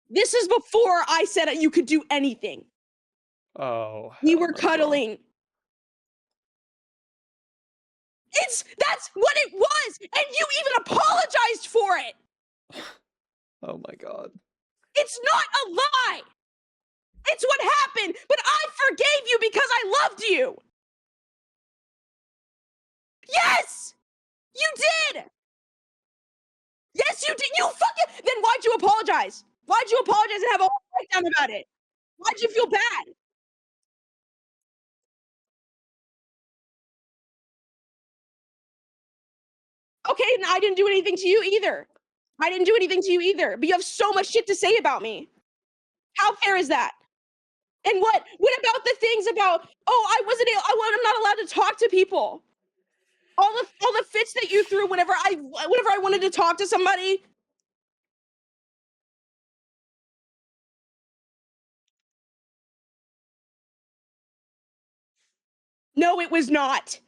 This is before I said you could do anything. Oh. We were no, bro. cuddling. That's what it was, and you even apologized for it. Oh my god. It's not a lie. It's what happened, but I forgave you because I loved you. Yes, you did. Yes, you did. You fucking. Then why'd you apologize? Why'd you apologize and have a whole breakdown about it? Why'd you feel bad? Okay, and I didn't do anything to you either. I didn't do anything to you either, but you have so much shit to say about me. How fair is that? And what about the things about, I'm not allowed to talk to people. All the fits that you threw whenever I wanted to talk to somebody. No, it was not.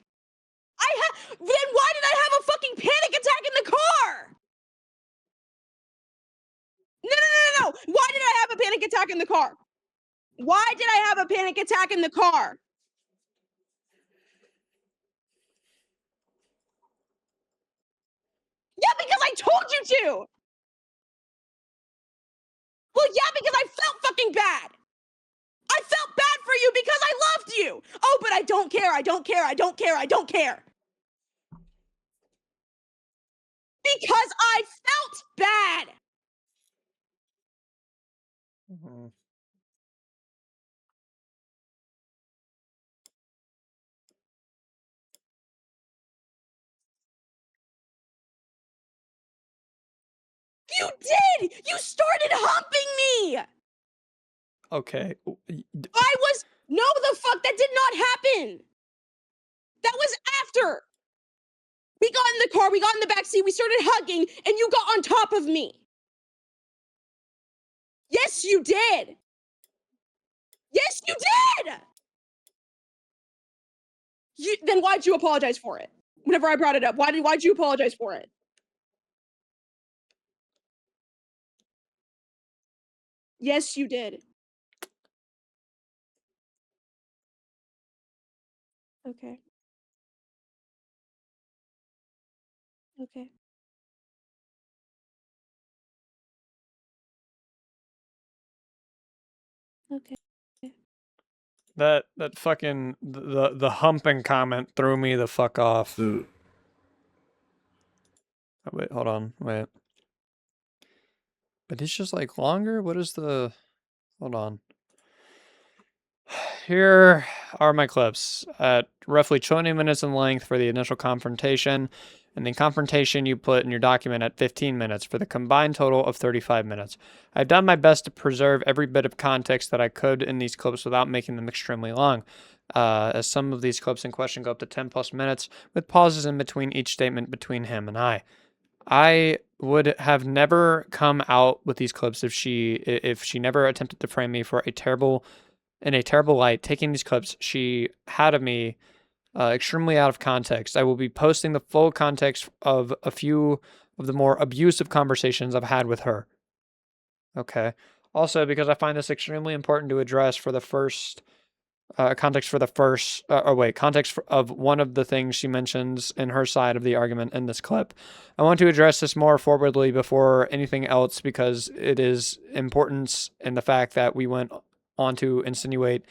Then why did I have a fucking panic attack in the car? No. Why did I have a panic attack in the car? Why did I have a panic attack in the car? Yeah, because I told you to. Well, yeah, because I felt fucking bad. I felt bad for you because I loved you. Oh, but I don't care. I don't care. I don't care. I don't care. Because I felt bad. Mm-hmm. You did. You started humping me. Okay. No, the fuck, that did not happen. That was after. We got in the car, we got in the back seat, we started hugging, and you got on top of me. Yes, you did. Yes, you did. Then why'd you apologize for it? Whenever I brought it up, why'd you apologize for it? Yes, you did. Okay. Okay. Okay. That fucking the humping comment threw me the fuck off. So, Oh, wait, hold on, wait. But it's just like longer. What is the? Hold on. Here are my clips at roughly 20 minutes in length for the initial confrontation, and the confrontation you put in your document at 15 minutes for the combined total of 35 minutes. I've done my best to preserve every bit of context that I could in these clips without making them extremely long, as some of these clips in question go up to 10 plus minutes, with pauses in between each statement between him and I. I would have never come out with these clips if she never attempted to frame me for in a terrible light. Taking these clips she had of me extremely out of context. I will be posting the full context of a few of the more abusive conversations I've had with her. Okay. Also, because I find this extremely important to address for the first context of one of the things she mentions in her side of the argument in this clip. I want to address this more forwardly before anything else because it is importance in the fact that we went on to insinuate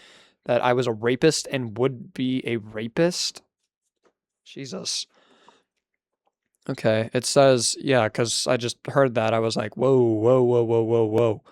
that I was a rapist and would be a rapist. Jesus. Okay, it says, yeah, because I just heard that. I was like, whoa, whoa, whoa, whoa, whoa, whoa.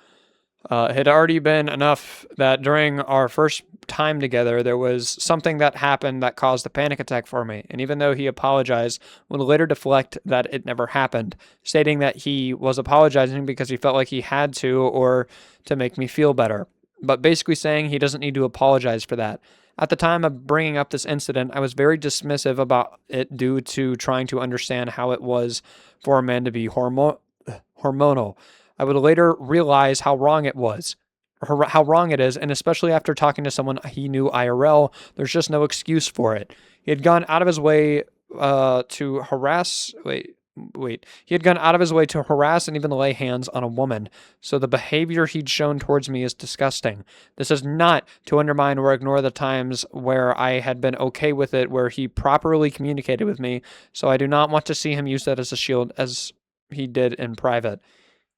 It had already been enough that during our first time together, there was something that happened that caused a panic attack for me. And even though he apologized, would later deflect that it never happened, stating that he was apologizing because he felt like he had to or to make me feel better. But basically saying he doesn't need to apologize for that. At the time of bringing up this incident, I was very dismissive about it due to trying to understand how it was for a man to be hormonal. I would later realize how wrong it was, how wrong it is, and especially after talking to someone he knew IRL, there's just no excuse for it. He had gone out of his way to harass. He had gone out of his way to harass and even lay hands on a woman. So the behavior he'd shown towards me is disgusting. This is not to undermine or ignore the times where I had been okay with it, where he properly communicated with me. So I do not want to see him use that as a shield as he did in private.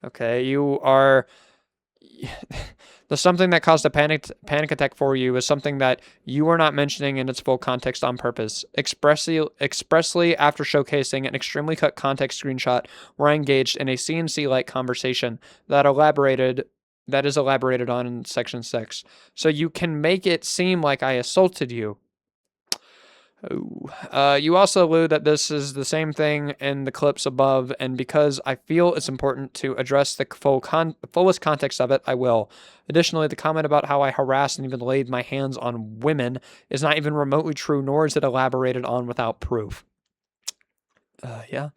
Okay, you are. The something that caused a panic attack for you is something that you are not mentioning in its full context on purpose. Expressly after showcasing an extremely cut context screenshot where I engaged in a CNC-like conversation that is elaborated on in section 6. So you can make it seem like I assaulted you. You also allude that this is the same thing in the clips above, and because I feel it's important to address the fullest context of it, I will. Additionally, the comment about how I harassed and even laid my hands on women is not even remotely true, nor is it elaborated on without proof. Yeah.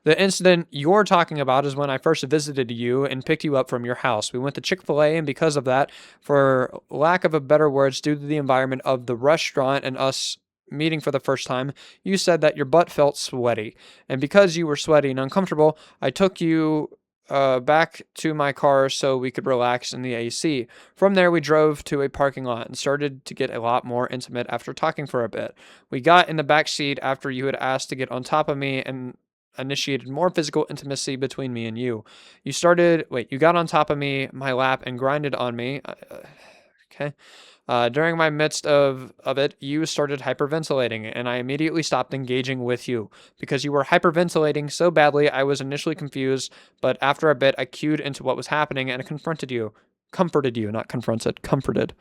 The incident you're talking about is when I first visited you and picked you up from your house. We went to Chick-fil-A, and because of that, for lack of a better words, due to the environment of the restaurant and us meeting for the first time, you said that your butt felt sweaty. And because you were sweaty and uncomfortable, I took you back to my car so we could relax in the AC. From there, we drove to a parking lot and started to get a lot more intimate after talking for a bit. We got in the back seat after you had asked to get on top of me and initiated more physical intimacy between me and you. You got on top of me, my lap, and grinded on me. Okay. During my midst of it, you started hyperventilating, and I immediately stopped engaging with you. Because you were hyperventilating so badly, I was initially confused, but after a bit, I cued into what was happening and comforted you, not confronted, comforted.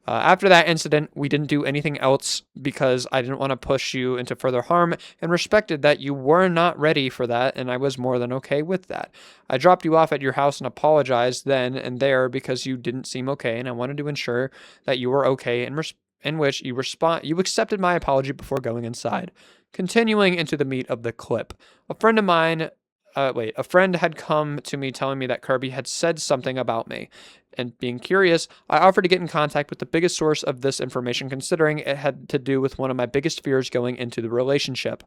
After that incident, we didn't do anything else because I didn't want to push you into further harm and respected that you were not ready for that, and I was more than okay with that. I dropped you off at your house and apologized then and there because you didn't seem okay, and I wanted to ensure that you were okay and in which you accepted my apology before going inside. Continuing into the meat of the clip, a friend had come to me telling me that Kirby had said something about me. And being curious, I offered to get in contact with the biggest source of this information, considering it had to do with one of my biggest fears going into the relationship.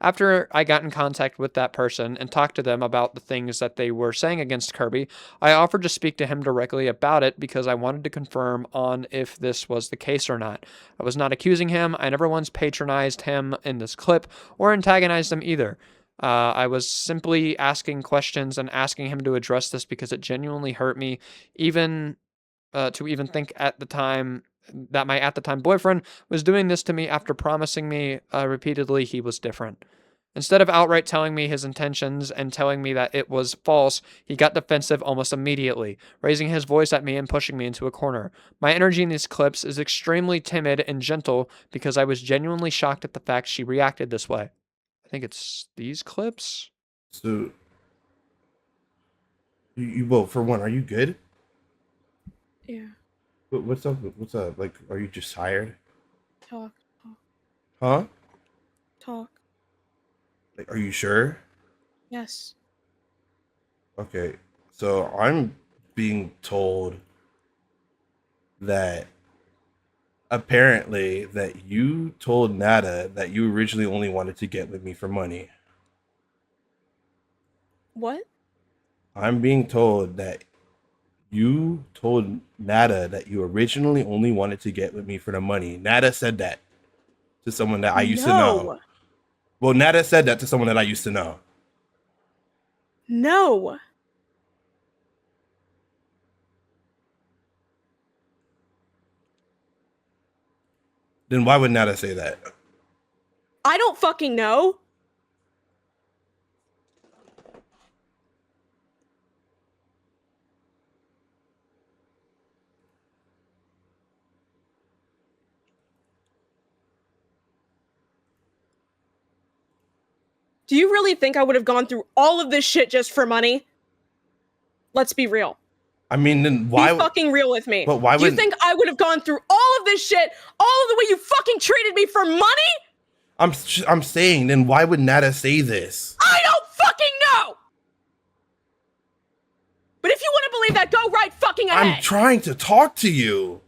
After I got in contact with that person and talked to them about the things that they were saying against Kirby, I offered to speak to him directly about it because I wanted to confirm on if this was the case or not. I was not accusing him. I never once patronized him in this clip or antagonized him either. I was simply asking questions and asking him to address this because it genuinely hurt me, even to even think at the time that my at the time boyfriend was doing this to me after promising me repeatedly he was different. Instead of outright telling me his intentions and telling me that it was false, he got defensive almost immediately, raising his voice at me and pushing me into a corner. My energy in these clips is extremely timid and gentle because I was genuinely shocked at the fact she reacted this way. I think it's these clips. So, well, for one, are you good? Yeah. What's up? What's up? Like, are you just tired? Talk. Huh? Talk. Like, are you sure? Yes. Okay, so I'm being told that apparently that you told Nada that you originally only wanted to get with me for money. What? I'm being told that you told Nada that you originally only wanted to get with me for the money. Nada said that to someone that I used to know. Well, Nada said that to someone that I used to know. No. Then why would Nada say that? I don't fucking know. Do you really think I would have gone through all of this shit just for money? Let's be real. I mean, then why? Be fucking real with me. But why Do you would- think I would have gone through all of this shit, all of the way you fucking treated me for money? I'm saying, then why would Nada say this? I don't fucking know! But if you want to believe that, go right fucking ahead. I'm trying to talk to you.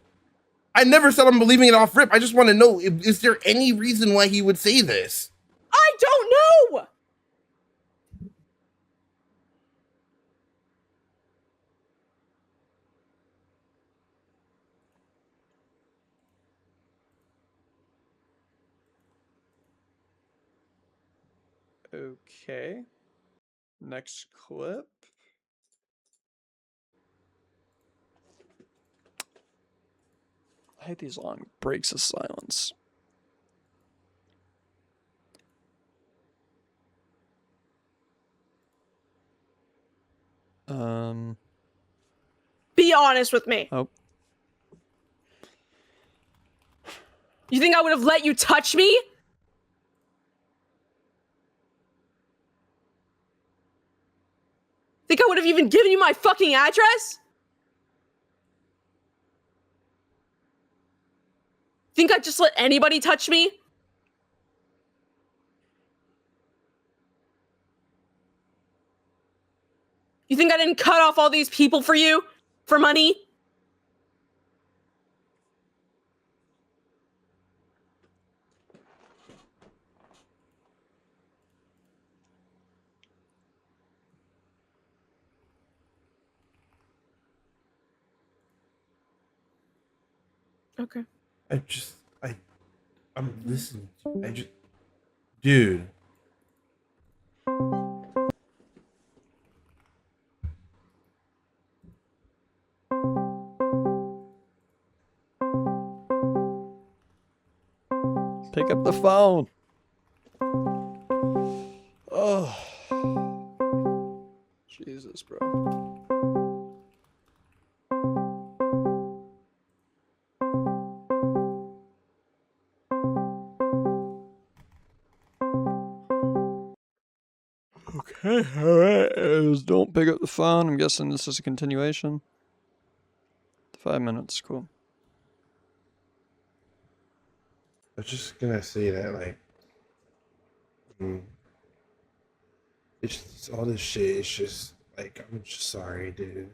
I never said I'm believing it off rip. I just want to know, is there any reason why he would say this? I don't know! Okay. Next clip. I hate these long breaks of silence. Be honest with me. Oh. You think I would have let you touch me? Think I would have even given you my fucking address? Think I'd just let anybody touch me? You think I didn't cut off all these people for you? For money? Okay. I'm listening to you. Dude. Pick up the phone. Oh. Jesus, bro. Okay, alright. Don't pick up the phone. I'm guessing this is a continuation. 5 minutes, cool. was just gonna say that, like, mm, it's just, all this shit. It's just like, I'm just sorry, dude.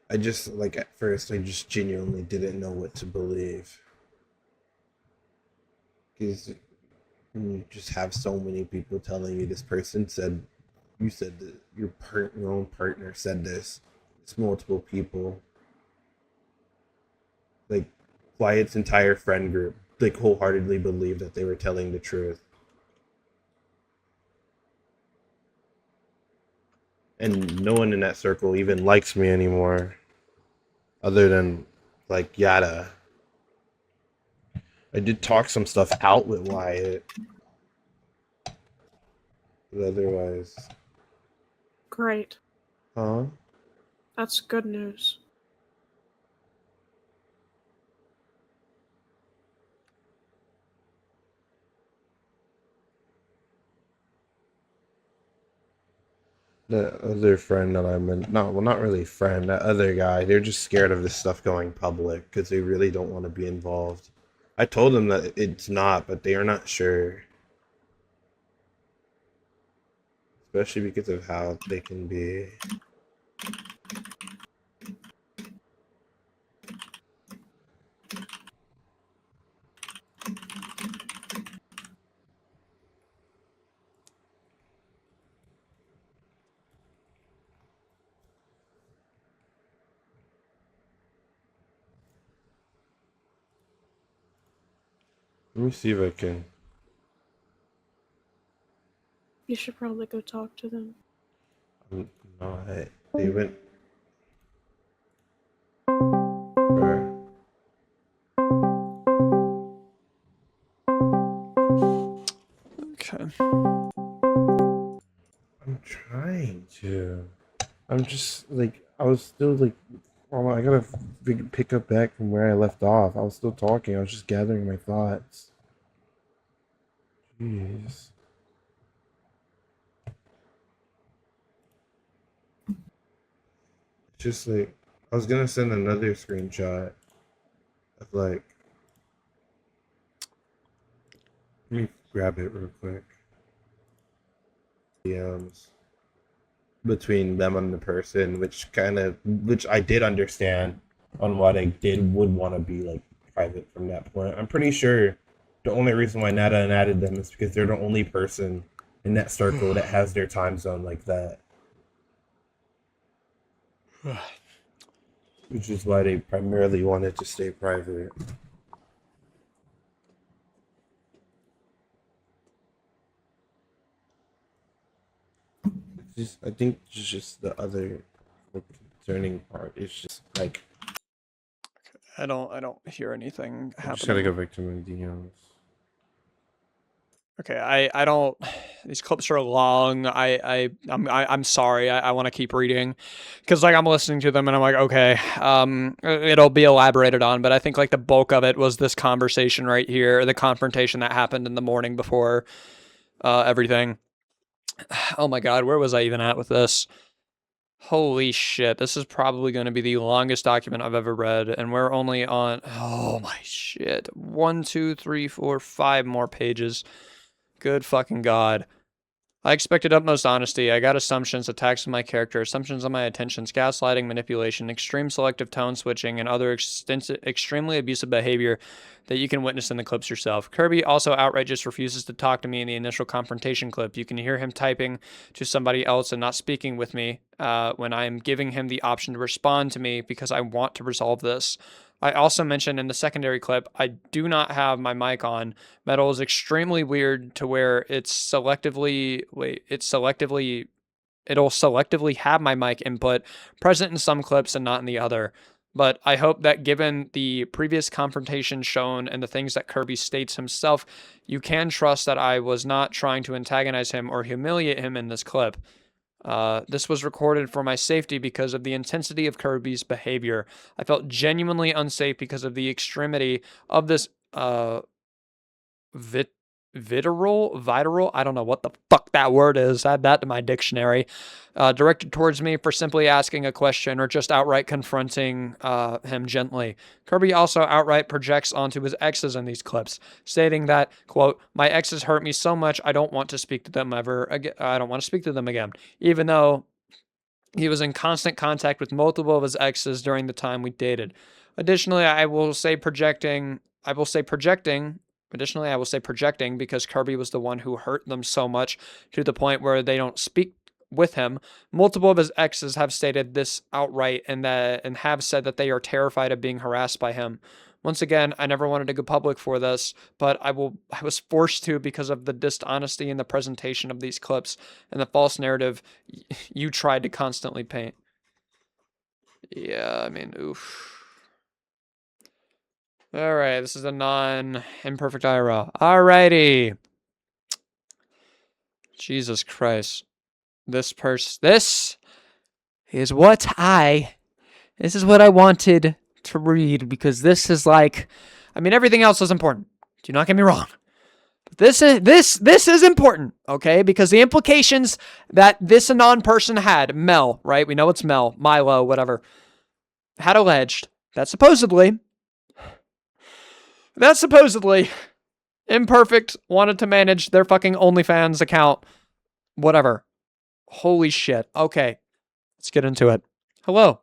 I just like at first, I just genuinely didn't know what to believe because you just have so many people telling you this person said, you said that your own partner said this. It's multiple people, like Wyatt's entire friend group, like wholeheartedly believed that they were telling the truth. And no one in that circle even likes me anymore, other than like Yada. I did talk some stuff out with Wyatt, but otherwise, Great. huh? That's good news. The other friend that I'm in, no, well, not really friend, that other guy, they're just scared of this stuff going public because they really don't want to be involved. I told them that it's not, but they are not sure, especially because of how they can be. Let me see if I can. You should probably go talk to them. No, they went. Bruh. Okay. I'm trying to. I'm just like I was still like, well, I gotta pick up back from where I left off. I was still talking. I was just gathering my thoughts. Jeez. It's just like I was gonna send another screenshot of like. Let me grab it real quick. DMs between them and the person, which I did understand on what I would want to be like private from that point. I'm pretty sure the only reason why Nada added them is because they're the only person in that circle that has their time zone like that. Which is why they primarily wanted to stay private. I think it's just the other concerning part. It's just like I don't hear anything I just gotta happening. go back to my DMs. Okay, I don't. These clips are long. I'm sorry. I want to keep reading, because like I'm listening to them and I'm like, okay, it'll be elaborated on. But I think like the bulk of it was this conversation right here, the confrontation that happened in the morning before everything. Oh my God, where was I even at with this? Holy shit, this is probably going to be the longest document I've ever read, and we're only on. Oh my shit, 1, 2, 3, 4, 5 more pages. Good fucking God. I expected utmost honesty. I got assumptions, attacks on my character, assumptions on my attentions, gaslighting, manipulation, extreme selective tone switching, and other extremely abusive behavior that you can witness in the clips yourself. Kirby also outright just refuses to talk to me in the initial confrontation clip. You can hear him typing to somebody else and not speaking with me when I'm giving him the option to respond to me because I want to resolve this. I also mentioned in the secondary clip, I do not have my mic on. Metal is extremely weird to where it'll selectively have my mic input present in some clips and not in the other. But I hope that given the previous confrontation shown and the things that Kirby states himself, you can trust that I was not trying to antagonize him or humiliate him in this clip. This was recorded for my safety because of the intensity of Kirby's behavior. I felt genuinely unsafe because of the extremity of this viral, I don't know what the fuck that word is, add that to my dictionary, directed towards me for simply asking a question or just outright confronting him gently. Kirby also outright projects onto his exes in these clips, stating that, quote, "My exes hurt me so much I don't want to speak to them ever again. I don't want to speak to them again," even though he was in constant contact with multiple of his exes during the time we dated. Additionally, I will say projecting because Kirby was the one who hurt them so much to the point where they don't speak with him. Multiple of his exes have stated this outright and have said that they are terrified of being harassed by him. Once again, I never wanted to go public for this, but I was forced to because of the dishonesty in the presentation of these clips and the false narrative you tried to constantly paint. Yeah, I mean, oof. All right, this is a non-imperfect IRL. Alrighty. Jesus Christ. This is what I wanted to read, because this is like, I mean, everything else is important. Do not get me wrong. But this is important, okay? Because the implications that this anon person had, Mel, right? We know it's Mel, Milo, whatever, had alleged that supposedly Imperfect wanted to manage their fucking OnlyFans account. Whatever. Holy shit. Okay. Let's get into it. Hello.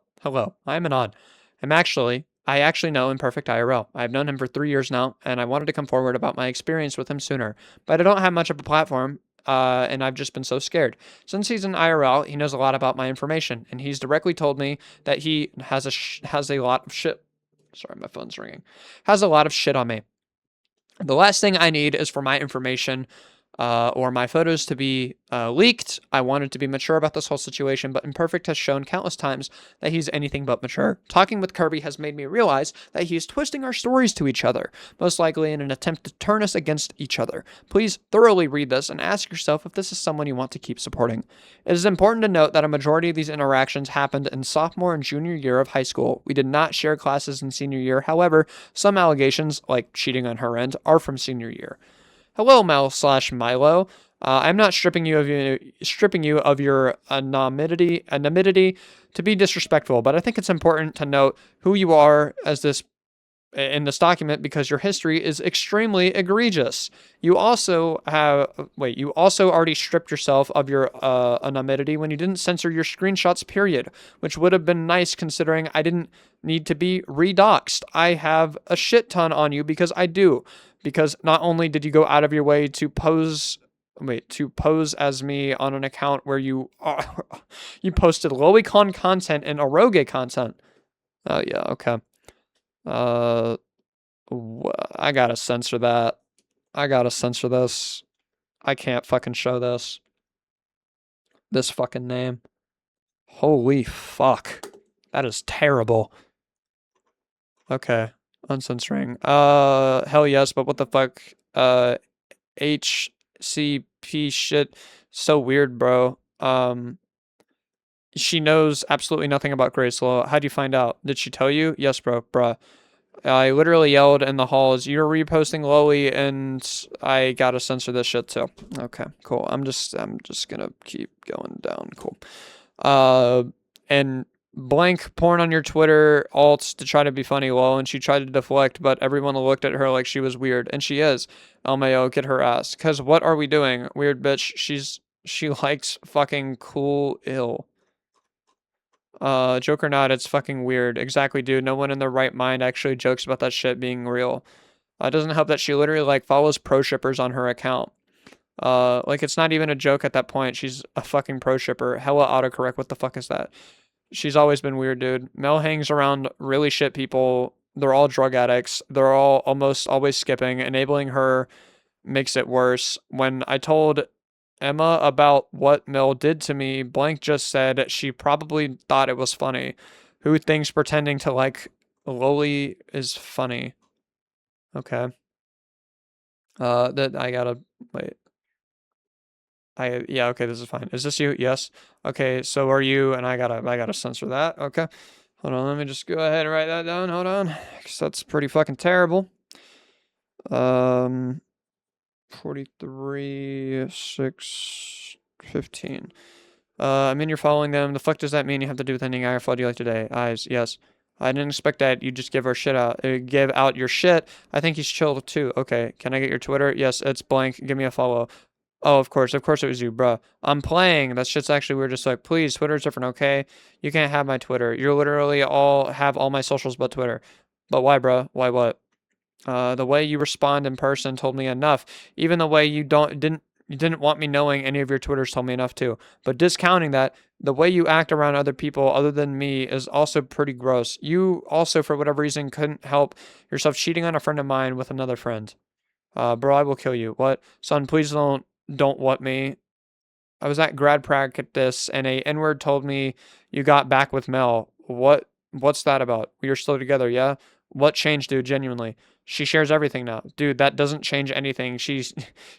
I'm Anon. I actually know Imperfect IRL. I've known him for 3 years now, and I wanted to come forward about my experience with him sooner. But I don't have much of a platform, and I've just been so scared. Since he's in IRL, he knows a lot about my information, and he's directly told me that he has a lot of shit. Sorry, my phone's ringing. Has a lot of shit on me. The last thing I need is for my information or my photos to be leaked. I wanted to be mature about this whole situation, but Imperfect has shown countless times that he's anything but mature. Talking with Kirby has made me realize that he is twisting our stories to each other, most likely in an attempt to turn us against each other. Please thoroughly read this and ask yourself if this is someone you want to keep supporting. It is important to note that a majority of these interactions happened in sophomore and junior year of high school. We did not share classes in senior year. However, some allegations, like cheating on her end, are from senior year. Hello, Mel/Milo. I'm not stripping you of your anonymity to be disrespectful, but I think it's important to note who you are in this document, because your history is extremely egregious. You also already stripped yourself of your anonymity when you didn't censor your screenshots, period, which would have been nice considering I didn't need to be redoxed. I have a shit ton on you because I do. Because not only did you go out of your way to pose as me on an account where you posted lolicon content and eroge content. Oh yeah, okay. I gotta censor that. I gotta censor this. I can't fucking show this. This fucking name. Holy fuck. That is terrible. Okay. Uncensoring. Hell yes, but what the fuck? HCP shit. So weird, bro. She knows absolutely nothing about Gracelaw. How'd you find out? Did she tell you? Yes, bro. Bruh. I literally yelled in the halls, "You're reposting Loli," and I gotta censor this shit too. Okay, cool. I'm just gonna keep going down. Cool. And blank porn on your Twitter alts to try to be funny, lol, and she tried to deflect, but everyone looked at her like she was weird, and she is. LMAO, get her ass. Cause what are we doing? Weird bitch. She likes fucking cool ill. Joke or not, it's fucking weird. Exactly, dude. No one in their right mind actually jokes about that shit being real. It doesn't help that she literally like follows pro shippers on her account. Like it's not even a joke at that point. She's a fucking pro shipper. Hella autocorrect. What the fuck is that? She's always been weird, dude. Mel hangs around really shit people. They're all drug addicts. They're all almost always skipping. Enabling her makes it worse. When I told Emma about what Mel did to me, blank just said she probably thought it was funny. Who thinks pretending to like Loli is funny? Okay. That I gotta wait. Yeah, okay, this is fine. Is this you? Yes. Okay, so are you, and I gotta censor that. Okay. Hold on, let me just go ahead and write that down. Hold on. Cause that's pretty fucking terrible. 43, 6, 15. I mean, you're following them. The fuck does that mean you have to do with ending IRFL you like today? Eyes, yes. I didn't expect that. You just give give out your shit. I think he's chill too. Okay, can I get your Twitter? Yes, it's blank. Give me a follow. Oh, of course it was you, bruh. I'm playing. That shit's actually weird. Just like, please, Twitter's different, okay? You can't have my Twitter. You're literally have all my socials but Twitter. But why, bruh? Why what? The way you respond in person told me enough. Even the way you didn't want me knowing any of your Twitters told me enough too. But discounting that, the way you act around other people other than me is also pretty gross. You also, for whatever reason, couldn't help yourself cheating on a friend of mine with another friend. Bro, I will kill you. What? Son, please don't what me. I was at grad practice and a N-word told me you got back with Mel. What's that about? We are still together, yeah? What changed, dude? Genuinely. She shares everything now. Dude, that doesn't change anything. She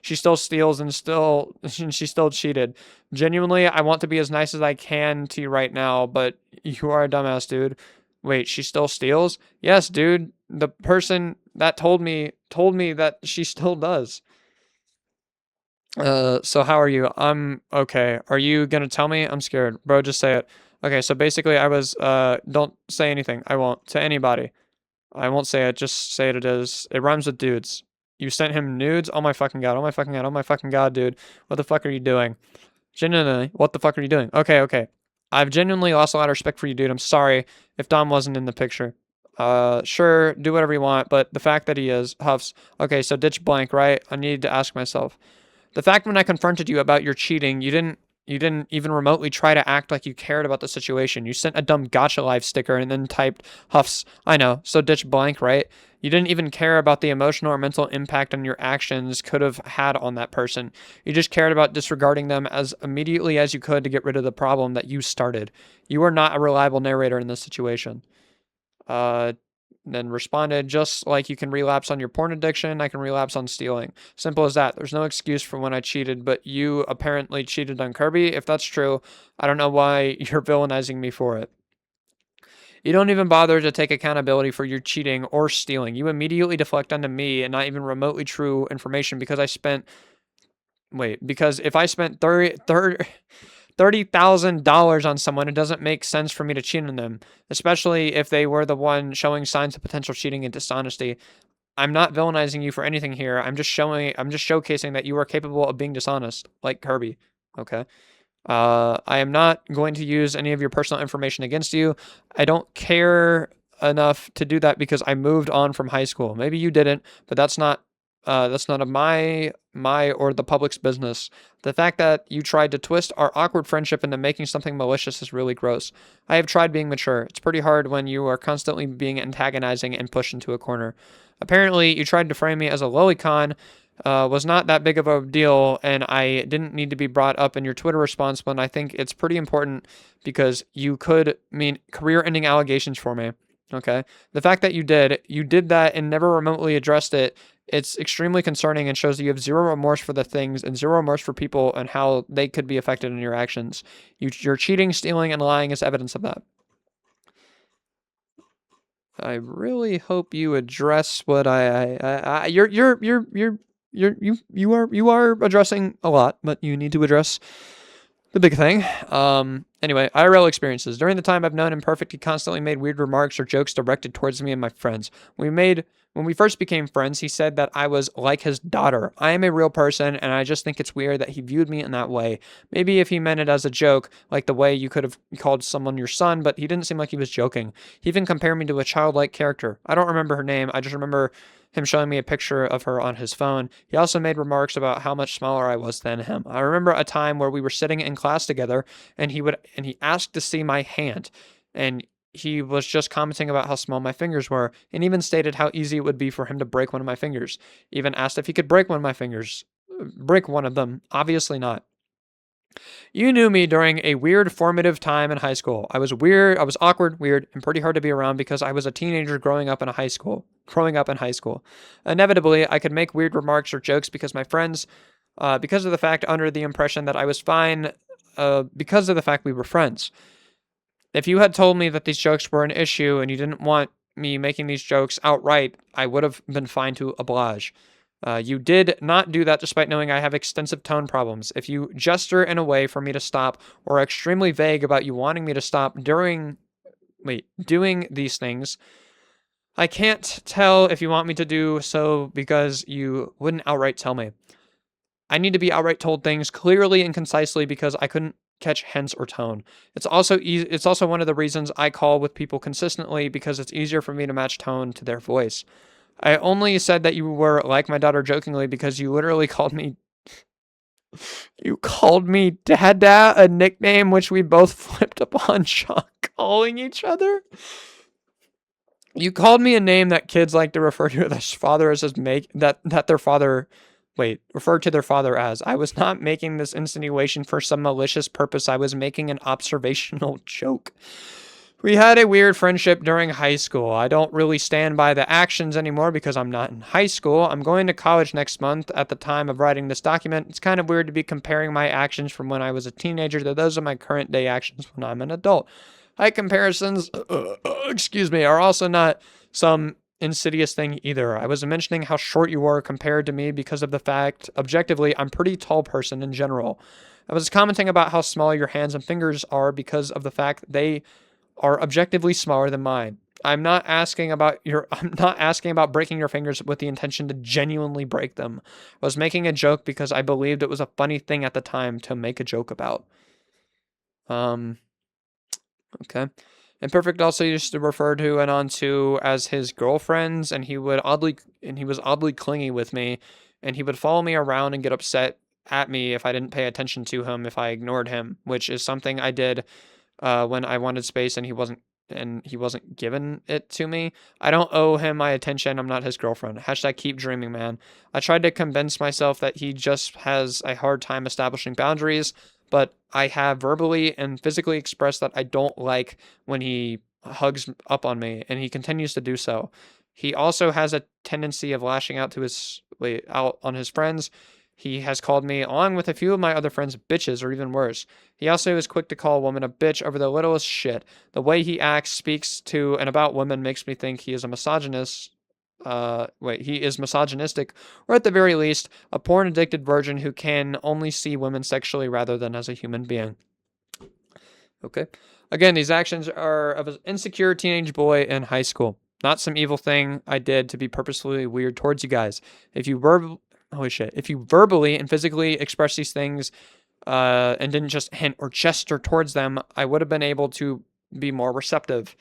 still steals and she still cheated. Genuinely, I want to be as nice as I can to you right now, but you are a dumbass, dude. Wait, she still steals? Yes, dude. The person that told me that she still does. So how are you? I'm okay. Are you gonna tell me? I'm scared. Bro, just say it. Okay, so basically I was, don't say anything. I won't. To anybody. I won't say it. Just say it is. It rhymes with dudes. You sent him nudes? Oh my fucking god. Oh my fucking god. Oh my fucking god, dude. What the fuck are you doing? Genuinely, what the fuck are you doing? Okay. I've genuinely lost a lot of respect for you, dude. I'm sorry if Dom wasn't in the picture. Sure, do whatever you want, but the fact that he is, huffs. Okay, so ditch blank, right? I need to ask myself. The fact when I confronted you about your cheating, you didn't even remotely try to act like you cared about the situation. You sent a dumb gotcha live sticker and then typed huffs. I know, so ditch blank, right? You didn't even care about the emotional or mental impact on your actions could have had on that person. You just cared about disregarding them as immediately as you could to get rid of the problem that you started. You are not a reliable narrator in this situation. Then responded, just like you can relapse on your porn addiction, I can relapse on stealing. Simple as that. There's no excuse for when I cheated, but you apparently cheated on Kirby. If that's true, I don't know why you're villainizing me for it. You don't even bother to take accountability for your cheating or stealing. You immediately deflect onto me and not even remotely true information because if I spent $30,000 on someone, it doesn't make sense for me to cheat on them, especially if they were the one showing signs of potential cheating and dishonesty. I'm not villainizing you for anything here. I'm just showcasing that you are capable of being dishonest, like Kirby. Okay. I am not going to use any of your personal information against you. I don't care enough to do that because I moved on from high school. Maybe you didn't, but that's not of my or the public's business. The fact that you tried to twist our awkward friendship into making something malicious is really gross. I have tried being mature. It's pretty hard when you are constantly being antagonizing and pushed into a corner. Apparently, you tried to frame me as a lolicon, was not that big of a deal, and I didn't need to be brought up in your Twitter response when I think it's pretty important because you could mean career-ending allegations for me. Okay? The fact that you did that and never remotely addressed it, it's extremely concerning and shows that you have zero remorse for the things and zero remorse for people and how they could be affected in your actions. Your cheating, stealing, and lying is evidence of that. I really hope you address what you are addressing a lot, but you need to address the big thing. Anyway, IRL experiences. During the time I've known Imperfect, he constantly made weird remarks or jokes directed towards me and my friends. When we first became friends, he said that I was like his daughter. I am a real person, and I just think it's weird that he viewed me in that way. Maybe if he meant it as a joke, like the way you could have called someone your son, but he didn't seem like he was joking. He even compared me to a childlike character. I don't remember her name. I just remember him showing me a picture of her on his phone. He also made remarks about how much smaller I was than him. I remember a time where we were sitting in class together and he asked to see my hand, and he was just commenting about how small my fingers were and even stated how easy it would be for him to break one of my fingers. Even asked if he could break one of my fingers. Break one of them. Obviously not. You knew me during a weird formative time in high school. I was weird, I was awkward, weird, and pretty hard to be around because I was a teenager growing up in high school. Inevitably, I could make weird remarks or jokes because my friends, because of the fact under the impression that I was fine, because of the fact we were friends. If you had told me that these jokes were an issue and you didn't want me making these jokes outright, I would have been fine to oblige. You did not do that despite knowing I have extensive tone problems. If you gesture in a way for me to stop or are extremely vague about you wanting me to stop doing these things, I can't tell if you want me to do so because you wouldn't outright tell me. I need to be outright told things clearly and concisely because I couldn't catch hints or tone. It's also one of the reasons I call with people consistently because it's easier for me to match tone to their voice. I only said that you were like my daughter jokingly because you literally called me Dada, a nickname which we both flipped upon shock calling each other. You called me a name that kids like to refer to their father as refer to their father as. I was not making this insinuation for some malicious purpose. I was making an observational joke. We had a weird friendship during high school. I don't really stand by the actions anymore because I'm not in high school. I'm going to college next month at the time of writing this document. It's kind of weird to be comparing my actions from when I was a teenager to those of my current day actions when I'm an adult. Height comparisons, are also not some insidious thing either. I was mentioning how short you are compared to me because of the fact, objectively, I'm a pretty tall person in general. I was commenting about how small your hands and fingers are because of the fact they are objectively smaller than mine. I'm not asking about breaking your fingers with the intention to genuinely break them. I was making a joke because I believed it was a funny thing at the time to make a joke about. Okay. Imperfect also used to refer to and on to as his girlfriends, and he was oddly clingy with me, and he would follow me around and get upset at me if I didn't pay attention to him, if I ignored him, which is something I did when I wanted space and he wasn't giving it to me. I don't owe him my attention. I'm not his girlfriend. Hashtag keep dreaming, man. I tried to convince myself that he just has a hard time establishing boundaries, but I have verbally and physically expressed that I don't like when he hugs up on me, and he continues to do so. He also has a tendency of lashing out out on his friends. He has called me, along with a few of my other friends, bitches, or even worse. He also is quick to call a woman a bitch over the littlest shit. The way he acts, speaks to, and about women makes me think he is a misogynist. He is misogynistic, or at the very least, a porn-addicted virgin who can only see women sexually rather than as a human being. Okay. Again, these actions are of an insecure teenage boy in high school. Not some evil thing I did to be purposefully weird towards you guys. If you verbally and physically express these things and didn't just hint or gesture towards them, I would have been able to be more receptive.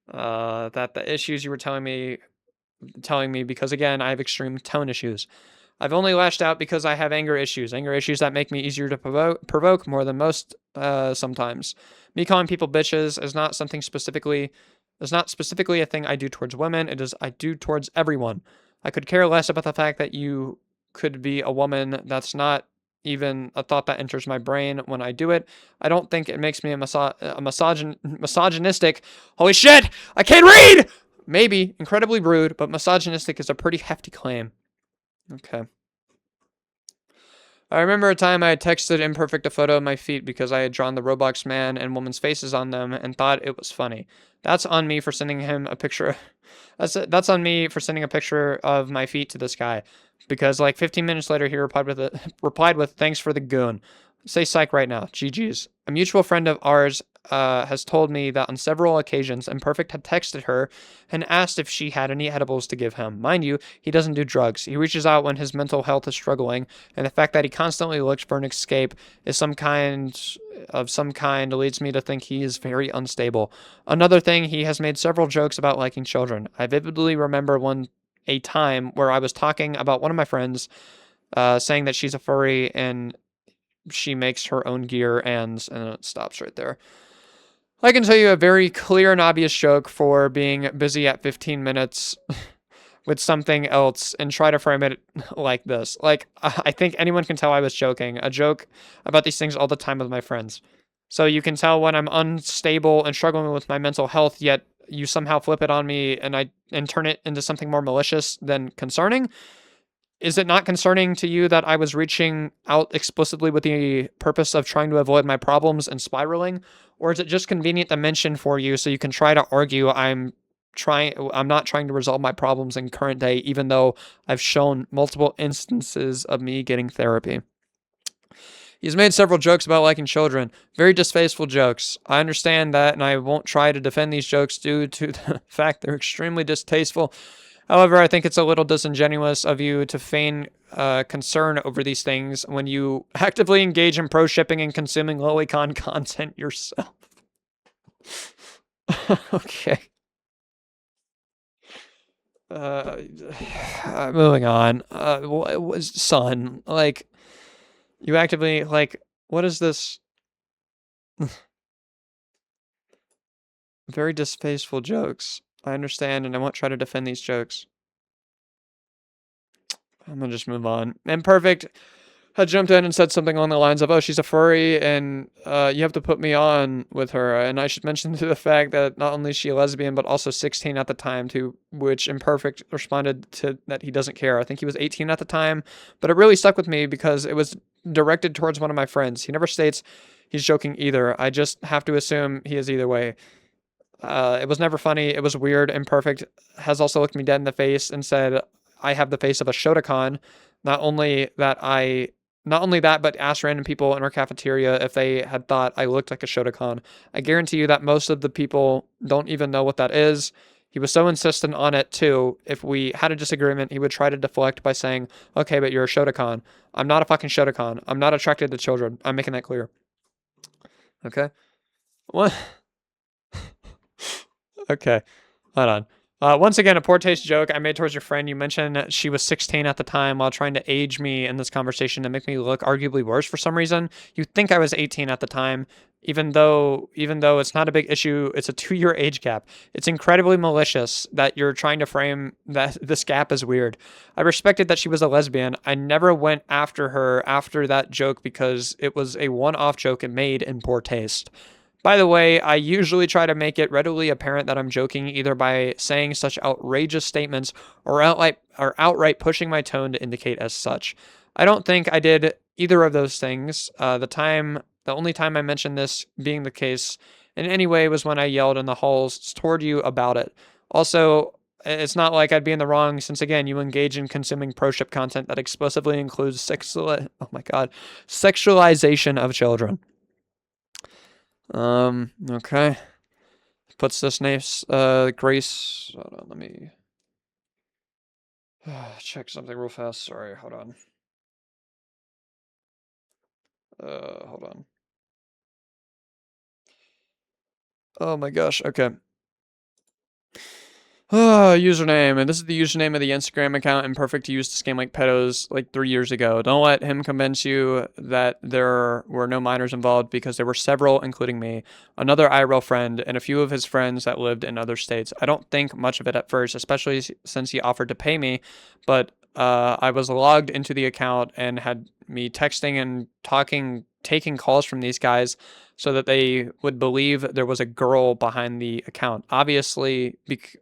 That the issues you were telling me because, again, I have extreme tone issues. I've only lashed out because I have anger issues that make me easier to provoke more than most sometimes. Me calling people bitches is not specifically a thing I do towards women. I do towards everyone. I could care less about the fact that you could be a woman. That's not even a thought that enters my brain when I do it. I don't think it makes me misogynistic. Holy shit! I can't read! Maybe incredibly rude, but misogynistic is a pretty hefty claim. Okay. I remember a time I had texted Imperfect a photo of my feet because I had drawn the Roblox man and woman's faces on them and thought it was funny. That's on me for sending him a picture. That's on me for sending a picture of my feet to this guy, because like 15 minutes later he replied with thanks for the goon. Say psych right now. GG's. A mutual friend of ours has told me that on several occasions Imperfect had texted her and asked if she had any edibles to give him. Mind you, he doesn't do drugs. He reaches out when his mental health is struggling, and the fact that he constantly looks for an escape is some kind leads me to think he is very unstable. Another thing, he has made several jokes about liking children. I vividly remember a time where I was talking about one of my friends saying that she's a furry and she makes her own gear, and it stops right there. I can tell you a very clear and obvious joke for being busy at 15 minutes with something else and try to frame it like this. Like, I think anyone can tell I was joking. A joke about these things all the time with my friends. So you can tell when I'm unstable and struggling with my mental health, yet you somehow flip it on me and turn it into something more malicious than concerning. Is it not concerning to you that I was reaching out explicitly with the purpose of trying to avoid my problems and spiraling? Or is it just convenient to mention for you so you can try to argue I'm not trying to resolve my problems in current day, even though I've shown multiple instances of me getting therapy. He's made several jokes about liking children, very distasteful jokes. I understand that, and I won't try to defend these jokes due to the fact they're extremely distasteful. However, I think it's a little disingenuous of you to feign concern over these things when you actively engage in pro-shipping and consuming lolicon content yourself. Okay. Moving on. Son, like, you actively, like, what is this? Very distasteful jokes. I understand, and I won't try to defend these jokes. I'm gonna just move on. Imperfect had jumped in and said something along the lines of, "Oh, she's a furry, and you have to put me on with her." And I should mention to the fact that not only is she a lesbian, but also 16 at the time, to which Imperfect responded to that he doesn't care. I think he was 18 at the time, but it really stuck with me because it was directed towards one of my friends. He never states he's joking either. I just have to assume he is either way. It was never funny. It was weird. Imperfect has also looked me dead in the face and said, "I have the face of a Shotokan." Not only that, but asked random people in our cafeteria if they had thought I looked like a Shotokan. I guarantee you that most of the people don't even know what that is. He was so insistent on it, too. If we had a disagreement, he would try to deflect by saying, "Okay, but you're a Shotokan." I'm not a fucking Shotokan. I'm not attracted to children. I'm making that clear. Okay? What? Okay. Hold on. Once again, a poor taste joke I made towards your friend. You mentioned that she was 16 at the time while trying to age me in this conversation to make me look arguably worse for some reason. You think I was 18 at the time, even though it's not a big issue. It's a 2-year age gap. It's incredibly malicious that you're trying to frame that this gap as weird. I respected that she was a lesbian. I never went after her after that joke because it was a one-off joke and made in poor taste. By the way, I usually try to make it readily apparent that I'm joking either by saying such outrageous statements or outright pushing my tone to indicate as such. I don't think I did either of those things. The only time I mentioned this being the case in any way was when I yelled in the halls toward you about it. Also, it's not like I'd be in the wrong since, again, you engage in consuming pro-ship content that explicitly includes sexualization of children. Okay. Puts this name's, Grace. Hold on, let me check something real fast. Sorry, hold on. Hold on. Oh my gosh, okay. Username, and this is the username of the Instagram account Imperfect used to scam like pedos like 3 years ago. Don't let him convince you that there were no minors involved because there were several, including me, another IRL friend, and a few of his friends that lived in other states. I don't think much of it at first, especially since he offered to pay me, but I was logged into the account and had me texting and taking calls from these guys so that they would believe there was a girl behind the account. Obviously,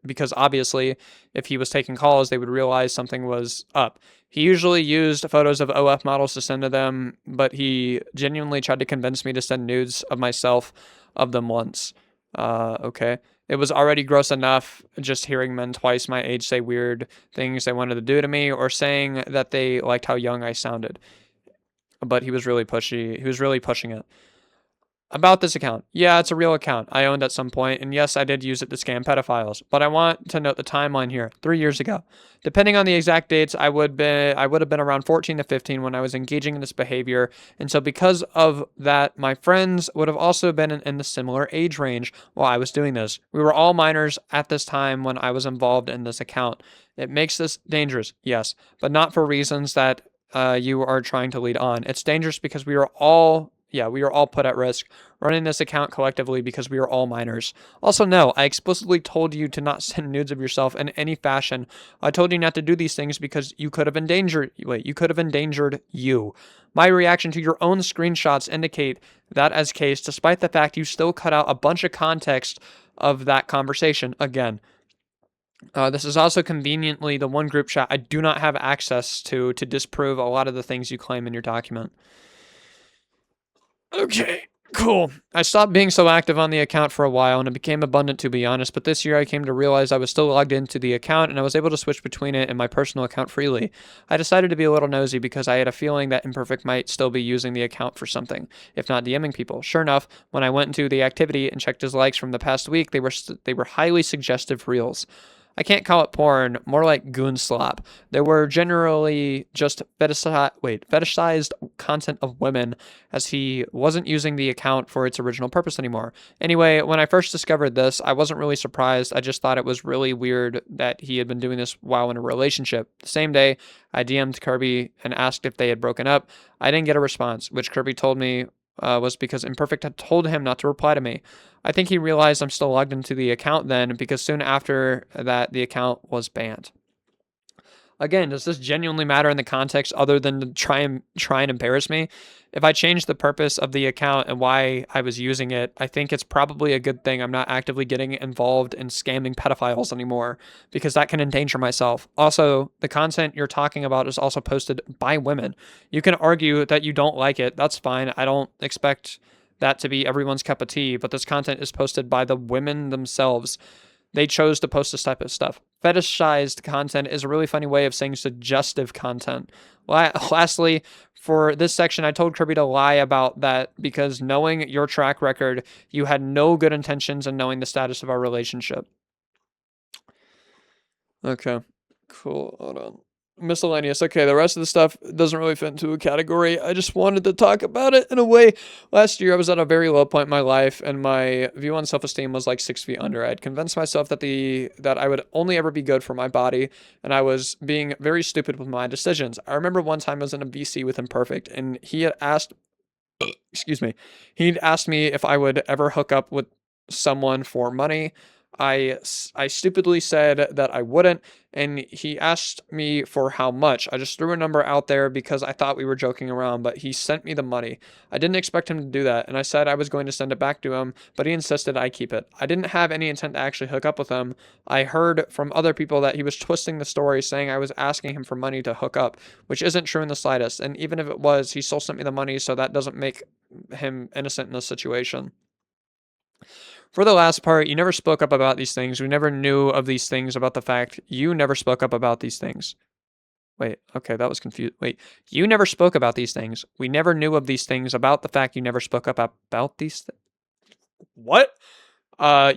because obviously, if he was taking calls, they would realize something was up. He usually used photos of OF models to send to them, but he genuinely tried to convince me to send nudes of myself of them once. Okay. It was already gross enough just hearing men twice my age say weird things they wanted to do to me or saying that they liked how young I sounded. But he was really pushy. He was really pushing it. About this account. Yeah, it's a real account I owned at some point, and yes, I did use it to scam pedophiles. But I want to note the timeline here. 3 years ago. Depending on the exact dates, I would have been around 14 to 15 when I was engaging in this behavior. And so because of that, my friends would have also been in the similar age range while I was doing this. We were all minors at this time when I was involved in this account. It makes this dangerous, yes, but not for reasons that you are trying to lead on. It's dangerous because we are all put at risk running this account collectively because we are all minors. Also, no, I explicitly told you to not send nudes of yourself in any fashion. I told you not to do these things because you could have endangered you. My reaction to your own screenshots indicate that as case, despite the fact you still cut out a bunch of context of that conversation. Again, this is also conveniently the one group chat I do not have access to disprove a lot of the things you claim in your document. Okay. Cool. I stopped being so active on the account for a while, and it became abundant to be honest, but this year I came to realize I was still logged into the account, and I was able to switch between it and my personal account freely. I decided to be a little nosy because I had a feeling that Imperfect might still be using the account for something, if not DMing people. Sure enough, when I went into the activity and checked his likes from the past week, they were highly suggestive reels. I can't call it porn, more like goon slop. They were generally just fetishized content of women, as he wasn't using the account for its original purpose anymore. Anyway, when I first discovered this, I wasn't really surprised. I just thought it was really weird that he had been doing this while in a relationship. The same day, I DM'd Kirby and asked if they had broken up. I didn't get a response, which Kirby told me was because Imperfect had told him not to reply to me. I think he realized I'm still logged into the account then, because soon after that, the account was banned. Again, does this genuinely matter in the context other than to try and embarrass me? If I change the purpose of the account and why I was using it, I think it's probably a good thing I'm not actively getting involved in scamming pedophiles anymore, because that can endanger myself. Also, the content you're talking about is also posted by women. You can argue that you don't like it. That's fine. I don't expect that to be everyone's cup of tea, but this content is posted by the women themselves. They chose to post this type of stuff. Fetishized content is a really funny way of saying suggestive content. Lastly, for this section, I told Kirby to lie about that because knowing your track record, you had no good intentions in knowing the status of our relationship. Okay, cool. Hold on. Miscellaneous. Okay, the rest of the stuff doesn't really fit into a category. I just wanted to talk about it in a way. Last year, I was at a very low point in my life, and my view on self-esteem was like 6 feet under. I had convinced myself that I would only ever be good for my body, and I was being very stupid with my decisions. I remember one time I was in a VC with Imperfect, and he had asked, excuse me, he'd asked me if I would ever hook up with someone for money. I stupidly said that I wouldn't, and he asked me for how much. I just threw a number out there because I thought we were joking around, but he sent me the money. I didn't expect him to do that, and I said I was going to send it back to him, but he insisted I keep it. I didn't have any intent to actually hook up with him. I heard from other people that he was twisting the story, saying I was asking him for money to hook up, which isn't true in the slightest, and even if it was, he still sent me the money, so that doesn't make him innocent in this situation. For the last part, you never spoke up about these things. We never knew of these things about the fact you never spoke up about these things. Wait, okay, that was confused. Wait, you never spoke about these things. We never knew of these things about the fact you never spoke up about these things. What?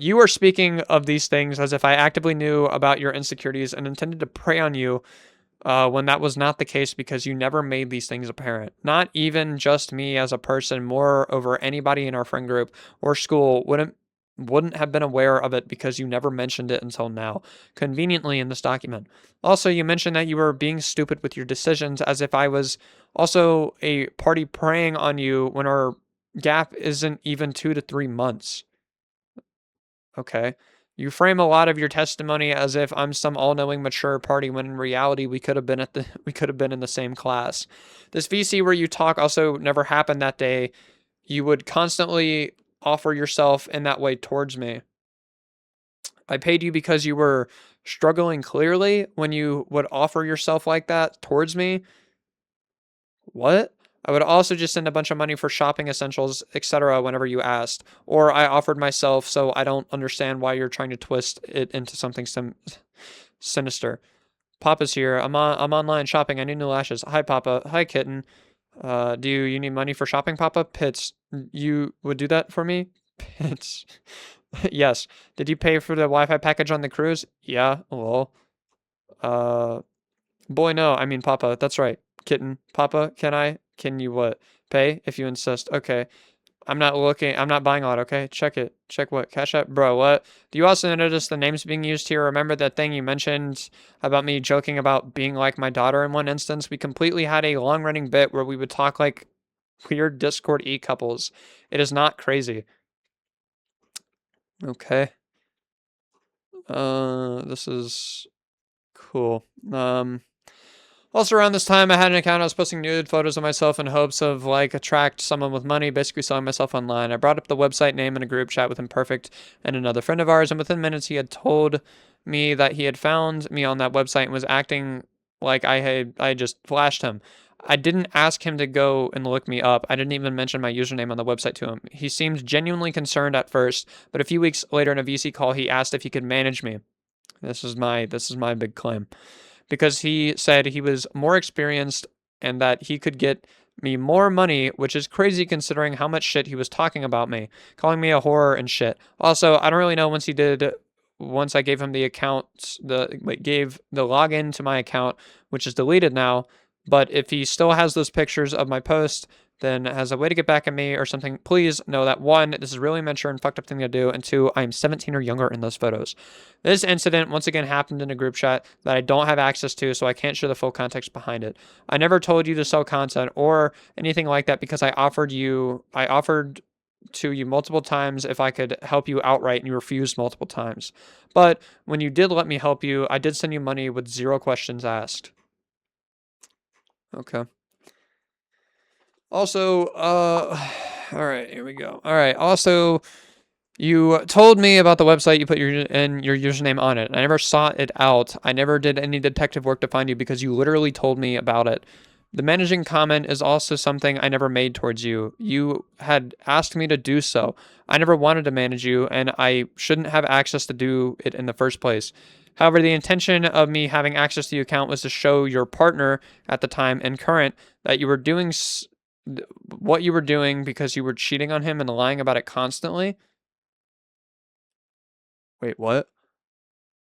You are speaking of these things as if I actively knew about your insecurities and intended to prey on you when that was not the case, because you never made these things apparent. Not even just me as a person, moreover, anybody in our friend group or school wouldn't have been aware of it because you never mentioned it until now, conveniently in this document. Also, you mentioned that you were being stupid with your decisions, as if I was also a party preying on you when our gap isn't even 2 to 3 months. Okay. You frame a lot of your testimony as if I'm some all-knowing mature party, when in reality we could have been in the same class. This VC where you talk also never happened that day. You would constantly offer yourself in that way towards me. I paid you because you were struggling clearly when you would offer yourself like that towards me. What? I would also just send a bunch of money for shopping essentials, etc. whenever you asked. Or I offered myself, so I don't understand why you're trying to twist it into something sinister. Papa's here. I'm online shopping. I need new lashes. Hi, Papa. Hi, kitten. Do you need money for shopping, Papa? Pits. You would do that for me? Pits. Yes. Did you pay for the Wi-Fi package on the cruise? Yeah. Well. Boy, no. I mean, Papa. That's right. Kitten. Papa, can you what? Pay if you insist. Okay. I'm not buying a lot, okay? Check it. Check what? Cash App? Bro, what? Do you also notice the names being used here? Remember that thing you mentioned about me joking about being like my daughter in one instance? We completely had a long-running bit where we would talk like weird Discord e-couples. It is not crazy. Okay. This is cool. Also around this time, I had an account. I was posting nude photos of myself in hopes of attract someone with money, basically selling myself online. I brought up the website name in a group chat with Imperfect and another friend of ours, and within minutes he had told me that he had found me on that website and was acting like I just flashed him. I didn't ask him to go and look me up. I didn't even mention my username on the website to him. He seemed genuinely concerned at first, but a few weeks later in a VC call, he asked if he could manage me. This is my big claim. Because he said he was more experienced and that he could get me more money, which is crazy considering how much shit he was talking about me, calling me a whore and shit. Also, I don't really know once I gave him the account, gave the login to my account, which is deleted now. But if he still has those pictures of my post, then has a way to get back at me or something, please know that 1, this is really immature and fucked up thing to do, and 2, I'm 17 or younger in those photos. This incident once again happened in a group chat that I don't have access to, so I can't share the full context behind it. I never told you to sell content or anything like that because I offered to you multiple times if I could help you outright, and you refused multiple times. But when you did let me help you, I did send you money with 0 questions asked. Okay. Also, all right, here we go. All right, also, you told me about the website, you put your username on it. I never sought it out. I never did any detective work to find you because you literally told me about it. The managing comment is also something I never made towards you. You had asked me to do so. I never wanted to manage you, and I shouldn't have access to do it in the first place. However, the intention of me having access to the account was to show your partner at the time and current that you were doing what you were doing because you were cheating on him and lying about it constantly. Wait, what?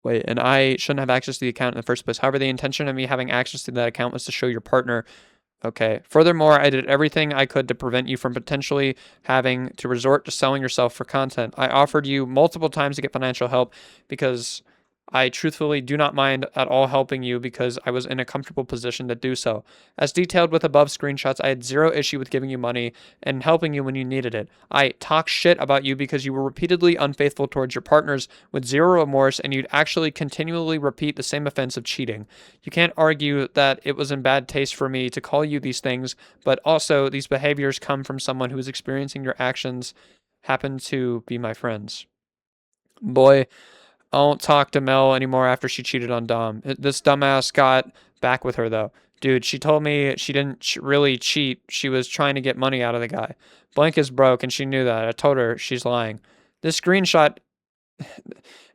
Wait, and I shouldn't have access to the account in the first place. However, the intention of me having access to that account was to show your partner. Okay. Furthermore, I did everything I could to prevent you from potentially having to resort to selling yourself for content. I offered you multiple times to get financial help because I truthfully do not mind at all helping you because I was in a comfortable position to do so. As detailed with above screenshots, I had 0 issue with giving you money and helping you when you needed it. I talked shit about you because you were repeatedly unfaithful towards your partners with 0 remorse, and you'd actually continually repeat the same offense of cheating. You can't argue that it was in bad taste for me to call you these things, but also these behaviors come from someone who is experiencing your actions happen to be my friends. Boy, I won't talk to Mel anymore after she cheated on Dom. This dumbass got back with her, though. Dude, she told me she didn't really cheat. She was trying to get money out of the guy. Blank is broke, and she knew that. I told her she's lying. This screenshot...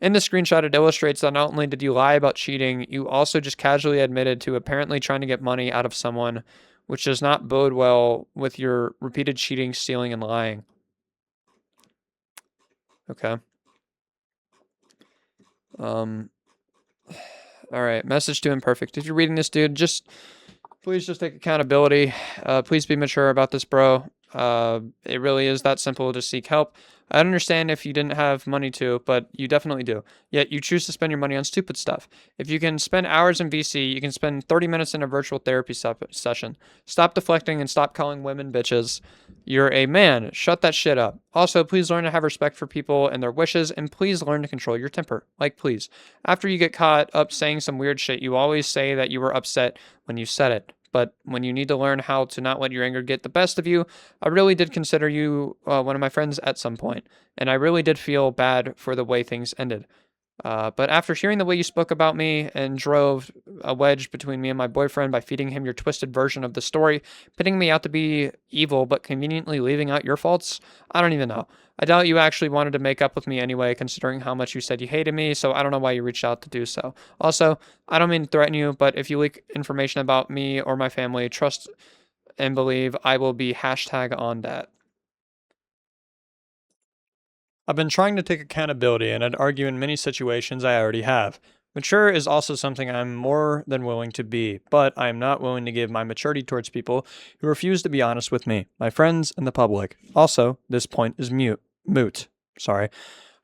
In the screenshot, it illustrates that not only did you lie about cheating, you also just casually admitted to apparently trying to get money out of someone, which does not bode well with your repeated cheating, stealing, and lying. Okay. All right. Message to Imperfect. If you're reading this, dude, please just take accountability. Please be mature about this, bro. It really is that simple to seek help. I understand if you didn't have money to, but you definitely do. Yet you choose to spend your money on stupid stuff. If you can spend hours in VC, you can spend 30 minutes in a virtual therapy session. Stop deflecting and stop calling women bitches. You're a man. Shut that shit up. Also, please learn to have respect for people and their wishes, and please learn to control your temper. Like, please. After you get caught up saying some weird shit, you always say that you were upset when you said it. But when you need to learn how to not let your anger get the best of you, I really did consider you one of my friends at some point, and I really did feel bad for the way things ended. But after hearing the way you spoke about me and drove a wedge between me and my boyfriend by feeding him your twisted version of the story, pitting me out to be evil but conveniently leaving out your faults, I don't even know. I doubt you actually wanted to make up with me anyway, considering how much you said you hated me, so I don't know why you reached out to do so. Also, I don't mean to threaten you, but if you leak information about me or my family, trust and believe I will be #on that. I've been trying to take accountability, and I'd argue in many situations I already have. Mature is also something I'm more than willing to be, but I am not willing to give my maturity towards people who refuse to be honest with me, my friends, and the public. Also, this point is moot. Sorry.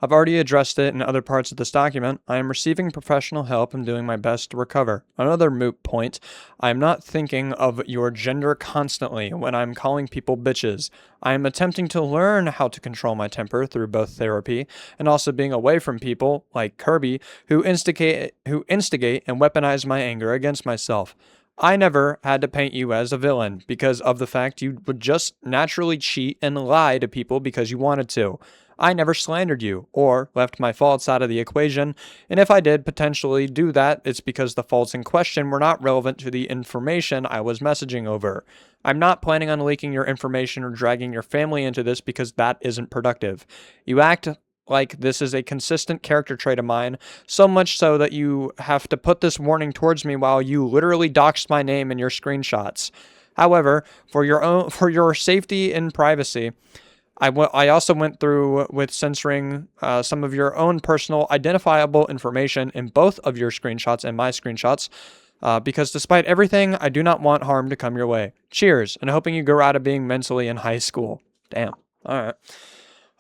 I've already addressed it in other parts of this document. I am receiving professional help and doing my best to recover. Another moot point. I am not thinking of your gender constantly when I'm calling people bitches. I am attempting to learn how to control my temper through both therapy and also being away from people, like Kirby, who instigate and weaponize my anger against myself. I never had to paint you as a villain because of the fact you would just naturally cheat and lie to people because you wanted to. I never slandered you or left my faults out of the equation, and if I did potentially do that, it's because the faults in question were not relevant to the information I was messaging over. I'm not planning on leaking your information or dragging your family into this because that isn't productive. You act like this is a consistent character trait of mine, so much so that you have to put this warning towards me while you literally doxed my name in your screenshots. However, for your safety and privacy, I also went through with censoring some of your own personal identifiable information in both of your screenshots and my screenshots, because despite everything, I do not want harm to come your way. Cheers, and hoping you grow out of being mentally in high school. Damn. All right.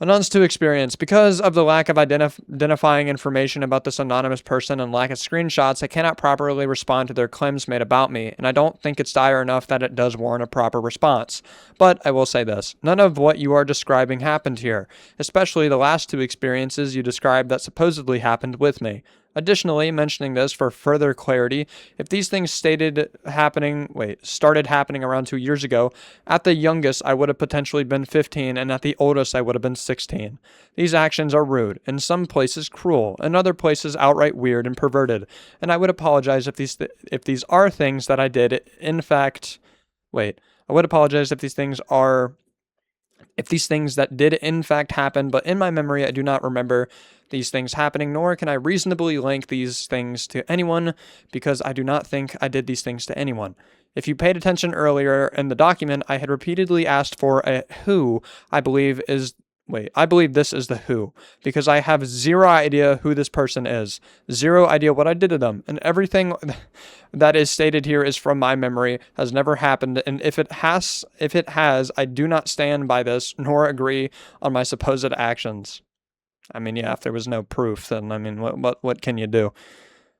Anons to experience. Because of the lack of identifying information about this anonymous person and lack of screenshots, I cannot properly respond to their claims made about me, and I don't think it's dire enough that it does warrant a proper response. But I will say this. None of what you are describing happened here, especially the last two experiences you described that supposedly happened with me. Additionally, mentioning this for further clarity, if these things started happening around 2 years ago, at the youngest I would have potentially been 15, and at the oldest I would have been 16. These actions are rude, in some places cruel, in other places outright weird and perverted, and I would apologize if these are things that I did in fact. I would apologize if these things that did in fact happen, but in my memory I do not remember these things happening, nor can I reasonably link these things to anyone, because I do not think I did these things to anyone. If you paid attention earlier in the document, I had repeatedly asked for a who. I believe this is the who, because I have zero idea who this person is, zero idea what I did to them, and everything that is stated here is from my memory, has never happened, and if it has, I do not stand by this, nor agree on my supposed actions. I mean, yeah, if there was no proof, then, I mean, what can you do?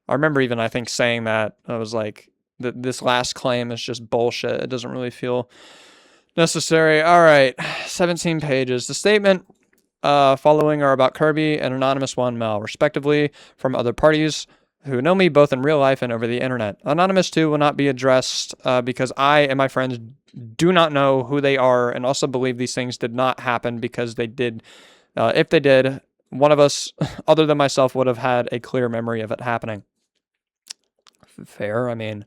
I remember even, I think, saying that. I was like, this last claim is just bullshit. It doesn't really feel necessary. All right, 17 pages. The statement following are about Kirby and anonymous one, Mel, respectively, from other parties who know me both in real life and over the internet. Anonymous 2 will not be addressed because I and my friends do not know who they are, and also believe these things did not happen because they did. If they did, one of us, other than myself, would have had a clear memory of it happening. Fair. I mean,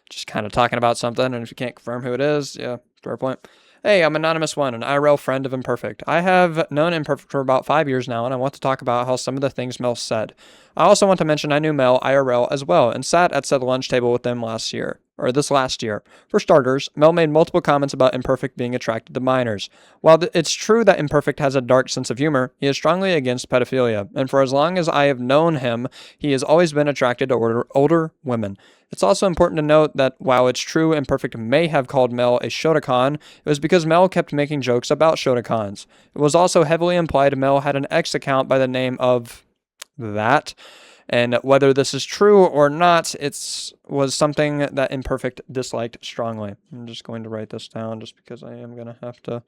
just kind of talking about something, and if you can't confirm who it is, yeah, fair point. Hey, I'm Anonymous One, an IRL friend of Imperfect. I have known Imperfect for about 5 years now, and I want to talk about how some of the things Mel said. I also want to mention I knew Mel IRL as well, and sat at said lunch table with them this last year. For starters, Mel made multiple comments about Imperfect being attracted to minors. While it's true that Imperfect has a dark sense of humor, he is strongly against pedophilia, and for as long as I have known him, he has always been attracted to older women. It's also important to note that while it's true Imperfect may have called Mel a Shotokan, it was because Mel kept making jokes about Shotokans. It was also heavily implied Mel had an X account by the name of that, and whether this is true or not, was something that Imperfect disliked strongly. I'm just going to write this down just because I am going to have to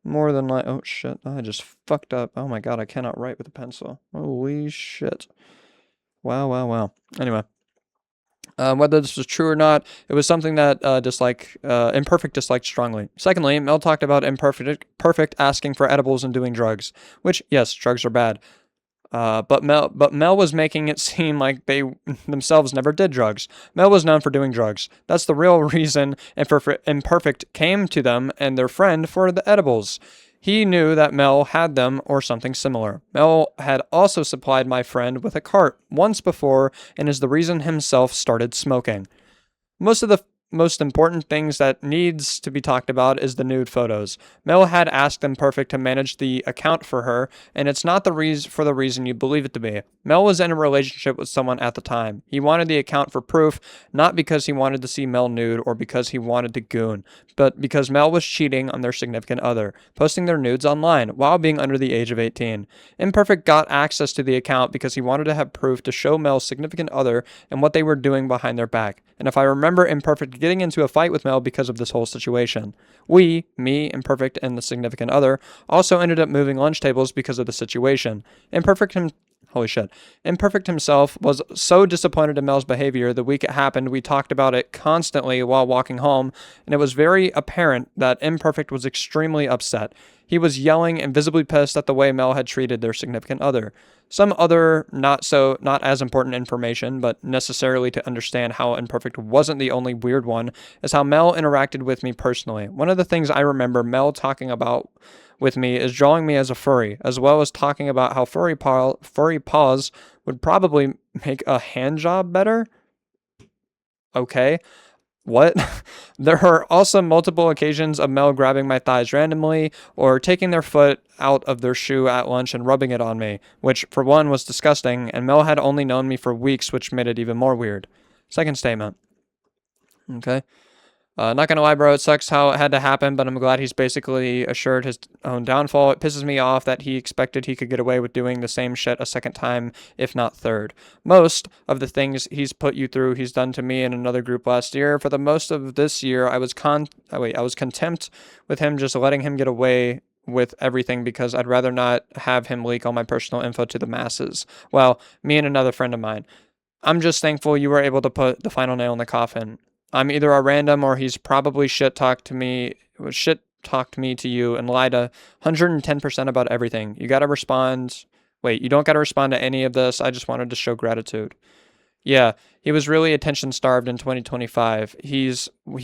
more than like, oh shit, I just fucked up. Oh my god, I cannot write with a pencil. Holy shit. Wow. Anyway. Whether this was true or not, it was something that Imperfect disliked strongly. Secondly, Mel talked about Imperfect asking for edibles and doing drugs, which, yes, drugs are bad. But Mel was making it seem like they themselves never did drugs. Mel was known for doing drugs. That's the real reason Imperfect came to them and their friend for the edibles. He knew that Mel had them or something similar. Mel had also supplied my friend with a cart once before and is the reason himself started smoking. Most of the most important things that needs to be talked about is the nude photos. Mel had asked Imperfect to manage the account for her, and it's not the reason you believe it to be. Mel was in a relationship with someone at the time. He wanted the account for proof, not because he wanted to see Mel nude or because he wanted to goon, but because Mel was cheating on their significant other, posting their nudes online while being under the age of 18. Imperfect got access to the account because he wanted to have proof to show Mel's significant other and what they were doing behind their back. And if I remember, Imperfect getting into a fight with Mel because of this whole situation. Me, Imperfect, and the significant other also ended up moving lunch tables because of the situation. Imperfect himself was so disappointed in Mel's behavior the week it happened. We talked about it constantly while walking home, and it was very apparent that Imperfect was extremely upset. He was yelling and visibly pissed at the way Mel had treated their significant other. Some other not as important information, but necessarily to understand how Imperfect wasn't the only weird one, is how Mel interacted with me personally. One of the things I remember Mel talking about with me is drawing me as a furry, as well as talking about how furry paws would probably make a hand job better. Okay. What? There are also multiple occasions of Mel grabbing my thighs randomly or taking their foot out of their shoe at lunch and rubbing it on me, which for one was disgusting, and Mel had only known me for weeks, which made it even more weird. Second statement. Okay. Not gonna lie, bro, it sucks how it had to happen, but I'm glad he's basically assured his own downfall. It pisses me off that he expected he could get away with doing the same shit a second time, if not third. Most of the things he's put you through, he's done to me and another group last year. For the most of this year, I was content with him just letting him get away with everything because I'd rather not have him leak all my personal info to the masses. Well, me and another friend of mine. I'm just thankful you were able to put the final nail in the coffin. I'm either a random or he's probably shit talked me to you and lied 110% about everything. You gotta respond. Wait, you don't gotta respond to any of this. I just wanted to show gratitude. Yeah, he was really attention starved in 2025. He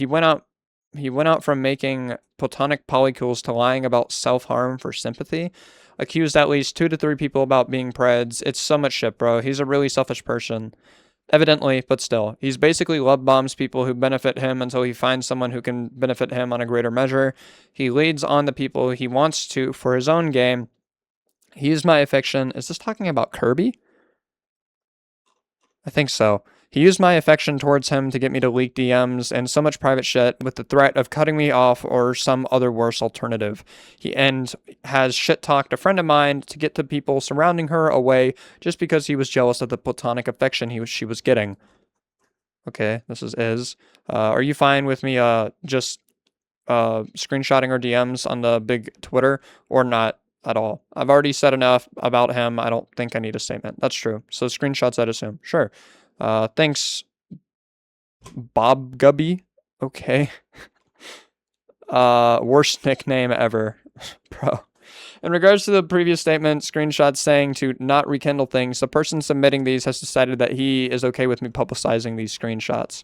went out from making platonic polycules to lying about self-harm for sympathy. Accused at least 2 to 3 people about being preds. It's so much shit, bro. He's a really selfish person. Evidently, but still. He's basically love bombs people who benefit him until he finds someone who can benefit him on a greater measure. He leads on the people he wants to for his own game. He's my affection. Is this talking about Kirby? I think so. He used my affection towards him to get me to leak DMs and so much private shit with the threat of cutting me off or some other worse alternative. He has shit-talked a friend of mine to get the people surrounding her away just because he was jealous of the platonic affection she was getting. Okay, this is. Are you fine with me just screenshotting her DMs on the big Twitter or not at all? I've already said enough about him. I don't think I need a statement. That's true. So screenshots, I'd assume. Sure. Thanks, Bob Gubby. Okay. Worst nickname ever. Bro. In regards to the previous statement, screenshots saying to not rekindle things, the person submitting these has decided that he is okay with me publicizing these screenshots.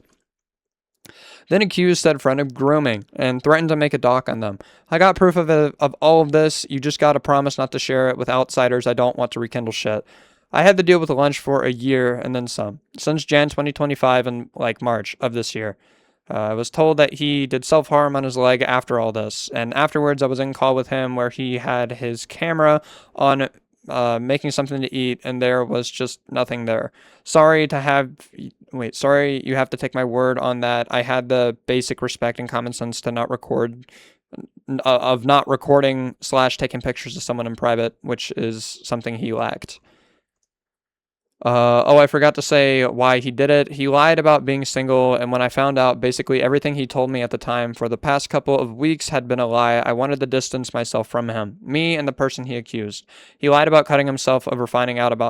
Then accused said friend of grooming and threatened to make a doc on them. I got proof of all of this. You just gotta promise not to share it with outsiders. I don't want to rekindle shit. I had to deal with lunch for a year and then some. Since Jan 2025 and March of this year. I was told that he did self-harm on his leg after all this. And afterwards I was in call with him where he had his camera on making something to eat and there was just nothing there. Sorry you have to take my word on that. I had the basic respect and common sense to not recording / taking pictures of someone in private, which is something he lacked. I forgot to say why he did it. He lied about being single, and when I found out, basically everything he told me at the time for the past couple of weeks had been a lie. I wanted to distance myself from him, me and the person he accused. He lied about cutting himself over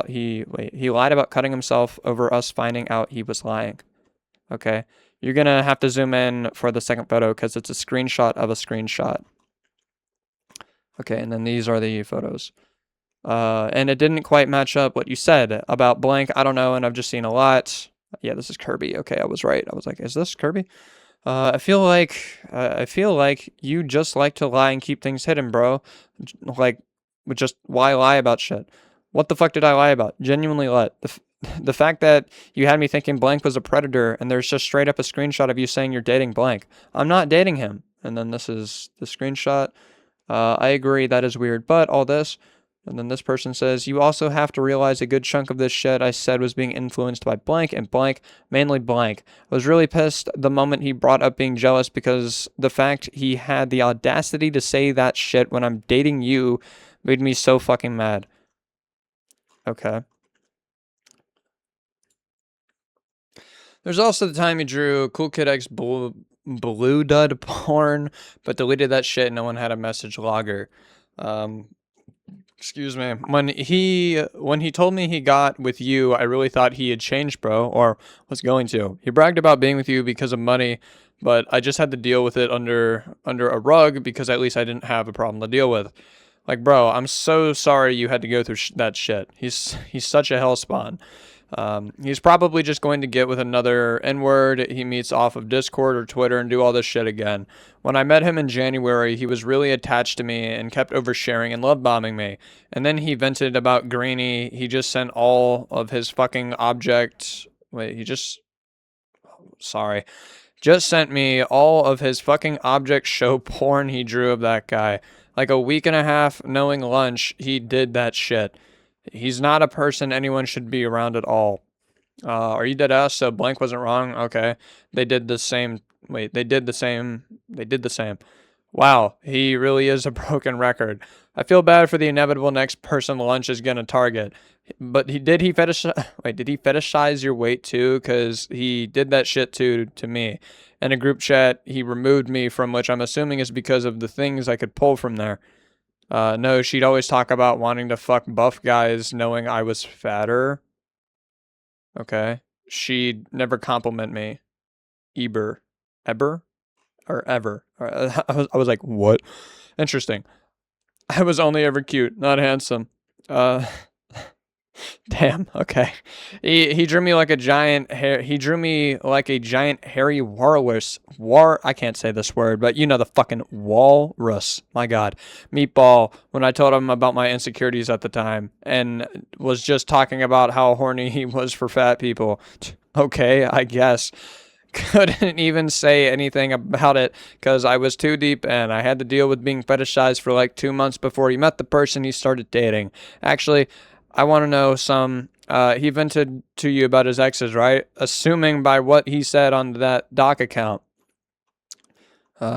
he lied about cutting himself over us finding out he was lying. Okay, you're gonna have to zoom in for the second photo because it's a screenshot of a screenshot. Okay, and then these are the photos. And it didn't quite match up what you said about blank. I don't know, and I've just seen a lot. Yeah, this is Kirby. Okay, I was right. I was like, is this Kirby? I feel like you just like to lie and keep things hidden, bro. Just why lie about shit? What the fuck did I lie about? Genuinely what? The fact that you had me thinking blank was a predator, and there's just straight up a screenshot of you saying you're dating blank. I'm not dating him. And then this is the screenshot. I agree, that is weird, but all this. And then this person says, you also have to realize a good chunk of this shit I said was being influenced by blank and blank, mainly blank. I was really pissed the moment he brought up being jealous because the fact he had the audacity to say that shit when I'm dating you made me so fucking mad. Okay. There's also the time he drew Cool Kid X Blue Dud porn, but deleted that shit and no one had a message logger. Excuse me. When he told me he got with you, I really thought he had changed, bro, or was going to. He bragged about being with you because of money, but I just had to deal with it under a rug because at least I didn't have a problem to deal with. Like, bro, I'm so sorry you had to go through that shit. He's such a hellspawn. He's probably just going to get with another N-word he meets off of Discord or Twitter and do all this shit again. When I met him in January, he was really attached to me and kept oversharing and love bombing me. And then he vented about Greeny. He just sent all of his fucking objects. Wait, just sent me all of his fucking object show porn he drew of that guy. Like a week and a half knowing lunch, he did that shit. He's not a person anyone should be around at all. Are you dead ass? So blank wasn't wrong? Okay. They did the same. Wait, they did the same. They did the same. Wow, he really is a broken record. I feel bad for the inevitable next person lunch is gonna target. But did he fetishize your weight too? Cause he did that shit too to me. In a group chat, he removed me from, which I'm assuming is because of the things I could pull from there. No, she'd always talk about wanting to fuck buff guys knowing I was fatter. Okay. She'd never compliment me. Eber? Or ever? I was like, what? Interesting. I was only ever cute, not handsome. Damn, okay. He drew me like a giant hairy walrus. I can't say this word, but you know the fucking walrus. My god. Meatball, when I told him about my insecurities at the time and was just talking about how horny he was for fat people. Okay, I guess. Couldn't even say anything about it because I was too deep in. I had to deal with being fetishized for like 2 months before he met the person he started dating. Actually, I want to know some. He vented to you about his exes, right? Assuming by what he said on that doc account.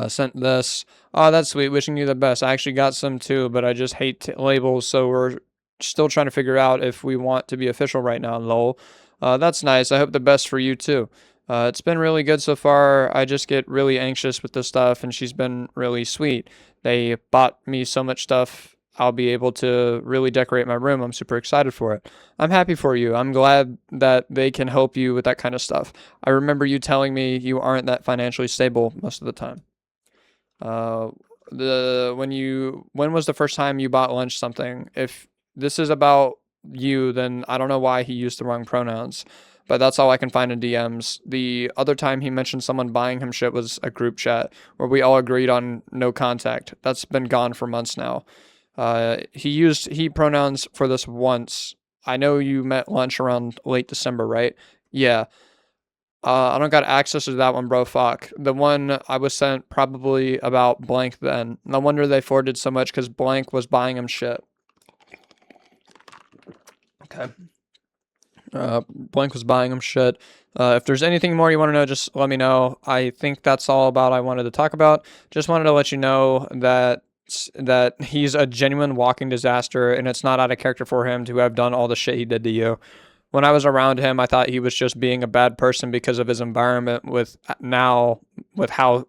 Sent this. Oh, that's sweet. Wishing you the best. I actually got some too, but I just hate labels, so we're still trying to figure out if we want to be official right now, lol. That's nice. I hope the best for you too. It's been really good so far. I just get really anxious with this stuff, and she's been really sweet. They bought me so much stuff. I'll be able to really decorate my room. I'm super excited for it. I'm happy for you. I'm glad that they can help you with that kind of stuff. I remember you telling me you aren't that financially stable most of the time. When was the first time you bought lunch something? If this is about you, then I don't know why he used the wrong pronouns. But that's all I can find in DMs. The other time he mentioned someone buying him shit was a group chat where we all agreed on no contact. That's been gone for months now. He used he pronouns for this once. I know you met lunch around late December, right? Yeah. I don't got access to that one, bro. Fuck. The one I was sent probably about blank then. No wonder they forwarded so much because blank was buying him shit. Okay. Blank was buying him shit. If there's anything more you want to know, just let me know. I think that's all about I wanted to talk about. Just wanted to let you know that he's a genuine walking disaster, and it's not out of character for him to have done all the shit he did to you. When I was around him, I thought he was just being a bad person because of his environment with how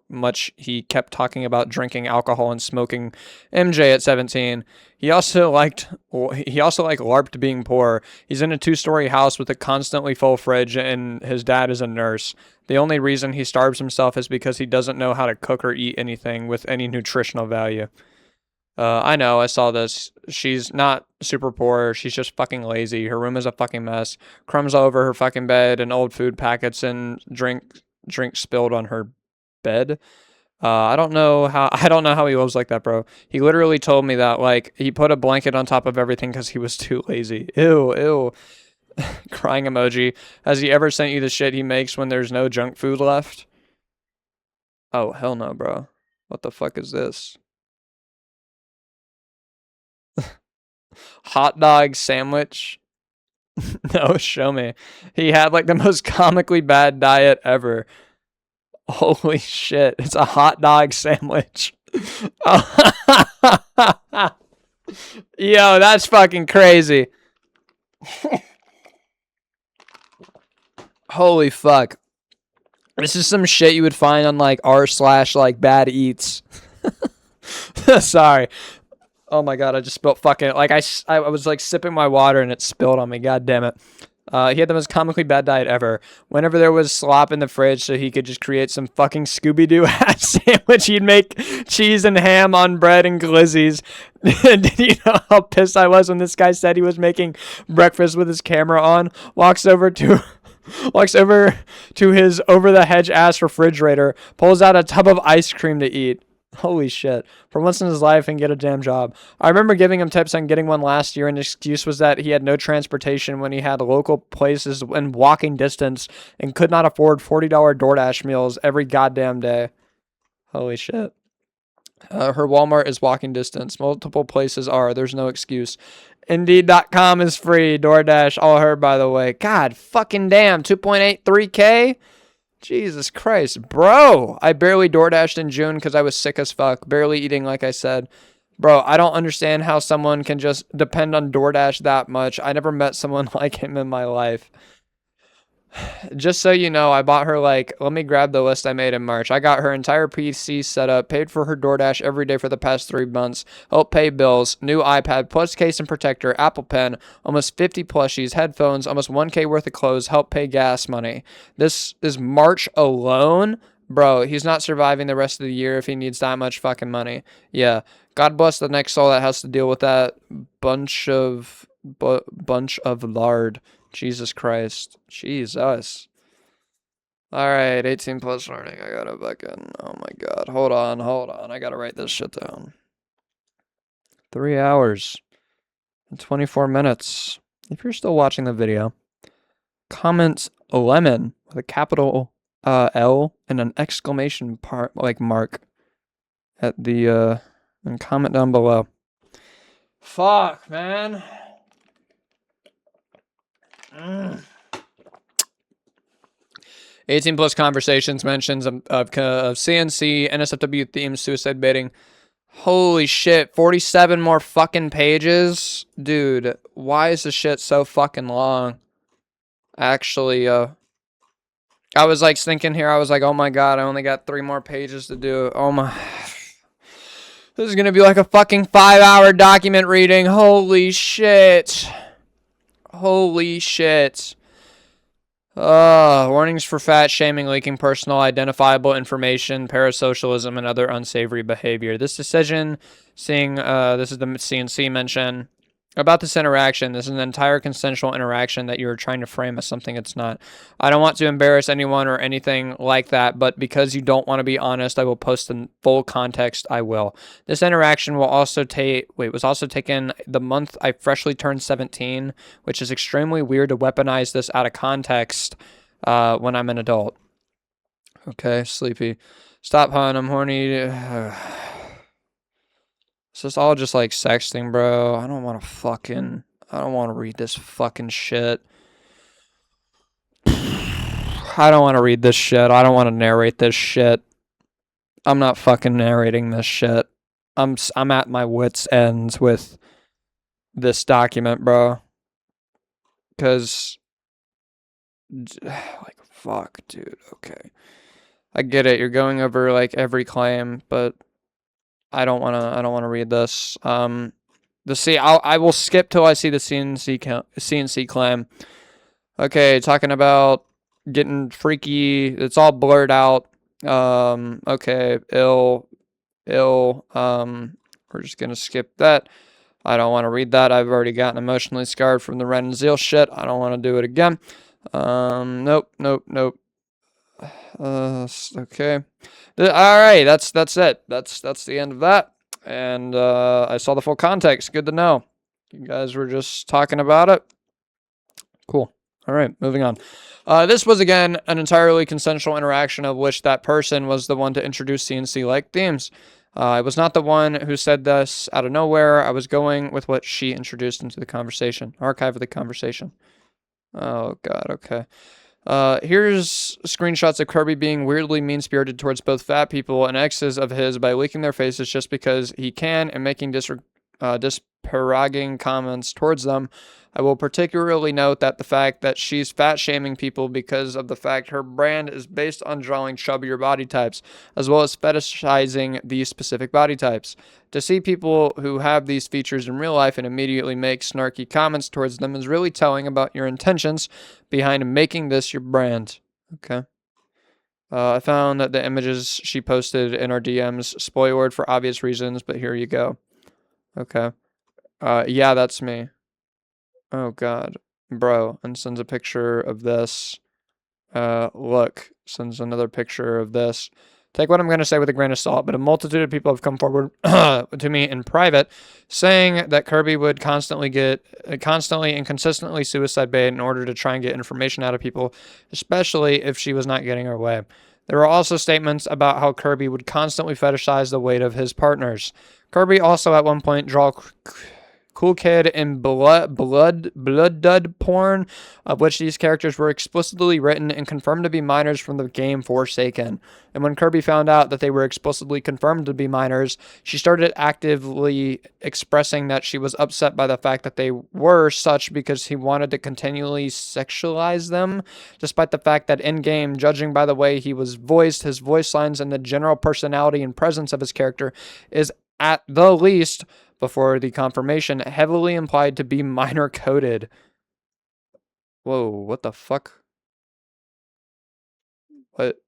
much he kept talking about drinking alcohol and smoking MJ at 17. He also liked LARPed being poor. He's in a 2-story house with a constantly full fridge, and his dad is a nurse. The only reason he starves himself is because he doesn't know how to cook or eat anything with any nutritional value. I know, I saw this. She's not super poor. She's just fucking lazy. Her room is a fucking mess. Crumbs all over her fucking bed and old food packets and drink spilled on her bed. I don't know how he lives like that, bro. He literally told me that, like, he put a blanket on top of everything because he was too lazy. Ew. Crying emoji. Has he ever sent you the shit he makes when there's no junk food left? Oh, hell no, bro. What the fuck is this? Hot dog sandwich? No, show me. He had like the most comically bad diet ever. Holy shit, it's a hot dog sandwich. Yo, that's fucking crazy. Holy fuck. This is some shit you would find on like r/like bad eats. Sorry. Oh my god, I just spilled fucking, like, I was like sipping my water and it spilled on me, god damn it. He had the most comically bad diet ever. Whenever there was slop in the fridge so he could just create some fucking Scooby-Doo hat sandwich, he'd make cheese and ham on bread and glizzies. Did you know how pissed I was when this guy said he was making breakfast with his camera on? Walks over to his over-the-hedge ass refrigerator, pulls out a tub of ice cream to eat. Holy shit. For once in his life and get a damn job. I remember giving him tips on getting one last year, and his excuse was that he had no transportation when he had local places in walking distance and could not afford $40 DoorDash meals every goddamn day. Holy shit. Her Walmart is walking distance. Multiple places are. There's no excuse. Indeed.com is free. DoorDash, all her, by the way. God fucking damn. 2.83K? Jesus Christ, bro. I barely DoorDashed in June because I was sick as fuck. Barely eating, like I said. Bro, I don't understand how someone can just depend on DoorDash that much. I never met someone like him in my life. Just so you know, I bought her, like, let me grab the list I made in March. I got her entire PC set up, paid for her DoorDash every day for the past 3 months, helped pay bills, new iPad, plus case and protector, Apple Pen, almost 50 plushies, headphones, almost 1K worth of clothes, helped pay gas money. This is March alone? Bro, he's not surviving the rest of the year if he needs that much fucking money. Yeah, God bless the next soul that has to deal with that bunch of lard. Jesus Christ. Jesus. Alright, 18 plus learning. I gotta fucking, oh my god. Hold on. I gotta write this shit down. 3 hours and 24 minutes. If you're still watching the video, comment lemon with a capital L and an exclamation mark at the, and comment down below. Fuck, man. 18 plus conversations, mentions of CNC, NSFW themes, suicide baiting. Holy shit, 47 more fucking pages? Dude, why is this shit so fucking long? Actually, I was like thinking here, I was like, oh my god, I only got 3 more pages to do. Oh my... This is gonna be like a fucking 5-hour document reading. Holy shit. Holy shit. Warnings for fat shaming, leaking personal identifiable information, parasocialism, and other unsavory behavior. This decision, this is the CNC mention. About this interaction, this is an entire consensual interaction that you're trying to frame as something it's not. I don't want to embarrass anyone or anything like that, but because you don't want to be honest, I will post in full context, I will. This interaction will also was also taken the month I freshly turned 17, which is extremely weird to weaponize this out of context when I'm an adult. Okay, sleepy. Stop, hon, I'm horny. This is all just like sexting, bro. I don't want to read this fucking shit. I don't want to read this shit. I don't want to narrate this shit. I'm not fucking narrating this shit. I'm at my wit's ends with this document, bro. Cause like fuck, dude. Okay. I get it. You're going over like every claim, but I don't want to read this. I will skip till I see the CNC claim. Okay, talking about getting freaky. It's all blurred out. Okay, ill. We're just gonna skip that. I don't want to read that. I've already gotten emotionally scarred from the Ren and Zeal shit. I don't want to do it again. Nope. Okay. All right, that's it. That's the end of that. And I saw the full context. Good to know. You guys were just talking about it. Cool. All right, moving on. This was again an entirely consensual interaction of which that person was the one to introduce CNC-like themes. I was not the one who said this out of nowhere. I was going with what she introduced into the conversation. Archive of the conversation. Oh god. Okay. Here's screenshots of Kirby being weirdly mean-spirited towards both fat people and exes of his by leaking their faces just because he can and making disparaging comments towards them. I will particularly note that the fact that she's fat shaming people because of the fact her brand is based on drawing chubbier body types, as well as fetishizing these specific body types. To see people who have these features in real life and immediately make snarky comments towards them is really telling about your intentions behind making this your brand. Okay. I found that the images she posted in our DMs spoiled for obvious reasons, but here you go. Okay. Yeah, that's me. Oh god. Bro, and sends a picture of this. Look, sends another picture of this. Take what I'm going to say with a grain of salt, but a multitude of people have come forward to me in private saying that Kirby would constantly and consistently suicide bait in order to try and get information out of people, especially if she was not getting her way. There were also statements about how Kirby would constantly fetishize the weight of his partners. Kirby also at one point draw cool kid in blood dud porn, of which these characters were explicitly written and confirmed to be minors from the game Forsaken. And when Kirby found out that they were explicitly confirmed to be minors, she started actively expressing that she was upset by the fact that they were such because he wanted to continually sexualize them, despite the fact that in-game, judging by the way he was voiced, his voice lines, and the general personality and presence of his character is at the least, before the confirmation, heavily implied to be minor coded. Whoa, what the fuck? What?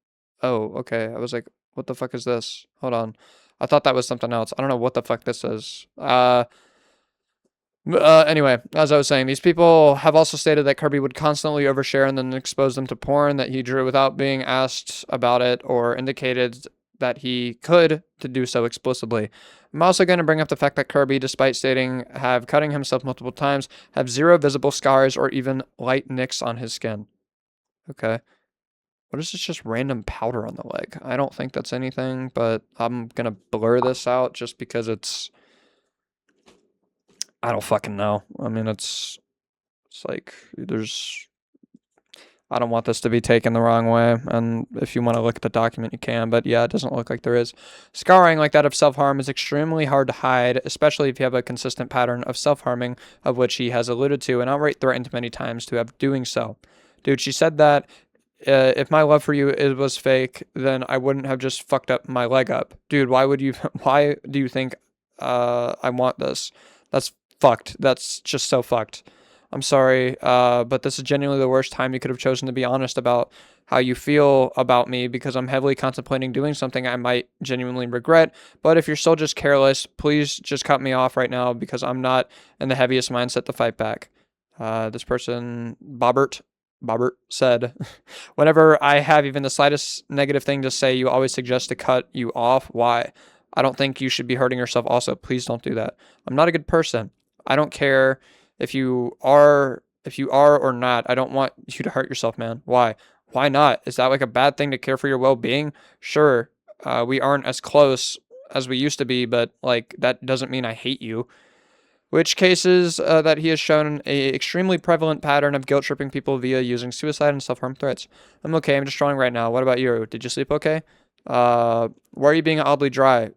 Oh, okay. I was like, what the fuck is this? Hold on. I thought that was something else. I don't know what the fuck this is. Anyway, as I was saying, these people have also stated that Kirby would constantly overshare and then expose them to porn that he drew without being asked about it or indicated that he could to do so explicitly. I'm also going to bring up the fact that Kirby, despite stating have cutting himself multiple times, have zero visible scars or even light nicks on his skin. Okay. What is this just random powder on the leg? I don't think that's anything, but I'm going to blur this out just because it's... I don't fucking know. I mean, it's like, there's... I don't want this to be taken the wrong way, and if you want to look at the document, you can, but yeah, it doesn't look like there is. Scarring like that of self-harm is extremely hard to hide, especially if you have a consistent pattern of self-harming, of which he has alluded to and outright threatened many times to have doing so. Dude, she said that if my love for you was fake, then I wouldn't have just fucked up my leg up. Dude, why do you think I want this? That's fucked. That's just so fucked. I'm sorry, but this is genuinely the worst time you could have chosen to be honest about how you feel about me because I'm heavily contemplating doing something I might genuinely regret. But if you're still just careless, please just cut me off right now because I'm not in the heaviest mindset to fight back. This person, Bobbert said, whenever I have even the slightest negative thing to say, you always suggest to cut you off. Why? I don't think you should be hurting yourself also. Please don't do that. I'm not a good person. I don't care if you are or not. I don't want you to hurt yourself, man. Why? Why not? Is that like a bad thing to care for your well-being? Sure. We aren't as close as we used to be, but like that doesn't mean I hate you. Which cases that he has shown a extremely prevalent pattern of guilt tripping people via using suicide and self-harm threats. I'm okay. I'm just drawing right now. What about you? Did you sleep okay? Why are you being oddly dry?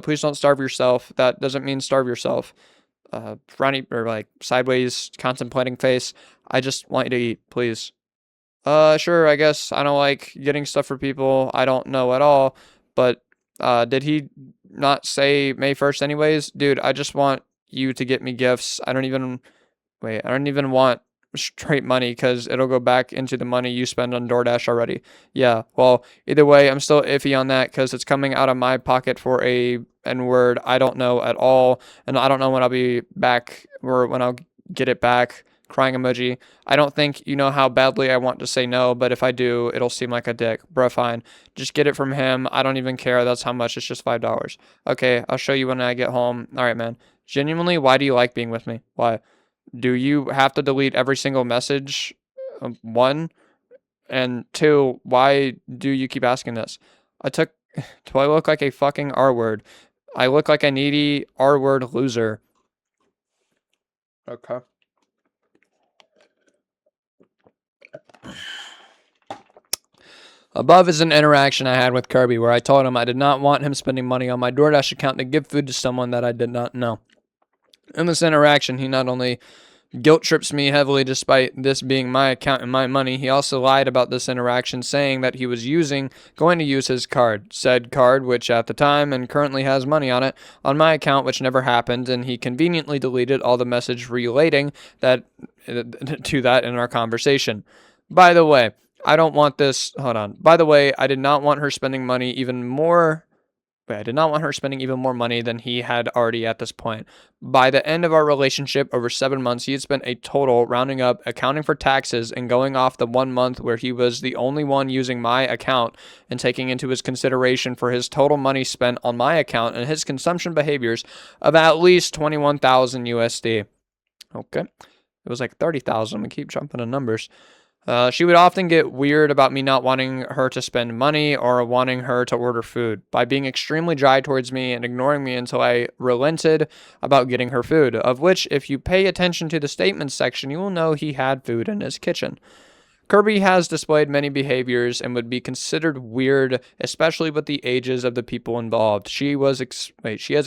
Please don't starve yourself. That doesn't mean starve yourself. Frowny or like sideways contemplating face. I just want you to eat, please. Sure, I guess I don't like getting stuff for people I don't know at all, but did he not say May 1st anyways? Dude, I just want you to get me gifts. I don't even want straight money because it'll go back into the money you spend on DoorDash already. Yeah, well, either way, I'm still iffy on that because it's coming out of my pocket for a N-word I don't know at all, and I don't know when I'll be back or when I'll get it back. Crying emoji. I don't think you know how badly I want to say no, but if I do, it'll seem like a dick. Bruh, fine. Just get it from him. I don't even care. That's how much. It's just $5. Okay, I'll show you when I get home. All right, man. Genuinely, why do you like being with me? Why? Do you have to delete every single message? One. And two, why do you keep asking this? Do I look like a fucking R-word? I look like a needy R-word loser. Okay. Above is an interaction I had with Kirby where I told him I did not want him spending money on my DoorDash account to give food to someone that I did not know. In this interaction, he not only guilt trips me heavily despite this being my account and my money, he also lied about this interaction, saying that he was going to use his card. Said card, which at the time and currently has money on it, on my account, which never happened, and he conveniently deleted all the message relating that to that in our conversation. By the way, I don't want this. Hold on. By the way, I did not want her spending money even more. But I did not want her spending even more money than he had already at this point. By the end of our relationship, over 7 months, he had spent a total, rounding up, accounting for taxes, and going off the 1 month where he was the only one using my account and taking into his consideration for his total money spent on my account and his consumption behaviors of at least 21,000 USD. Okay. It was like 30,000. We keep jumping to numbers. She would often get weird about me not wanting her to spend money or wanting her to order food by being extremely dry towards me and ignoring me until I relented about getting her food, of which, if you pay attention to the statements section, you will know he had food in his kitchen. Kirby has displayed many behaviors and would be considered weird, especially with the ages of the people involved. She has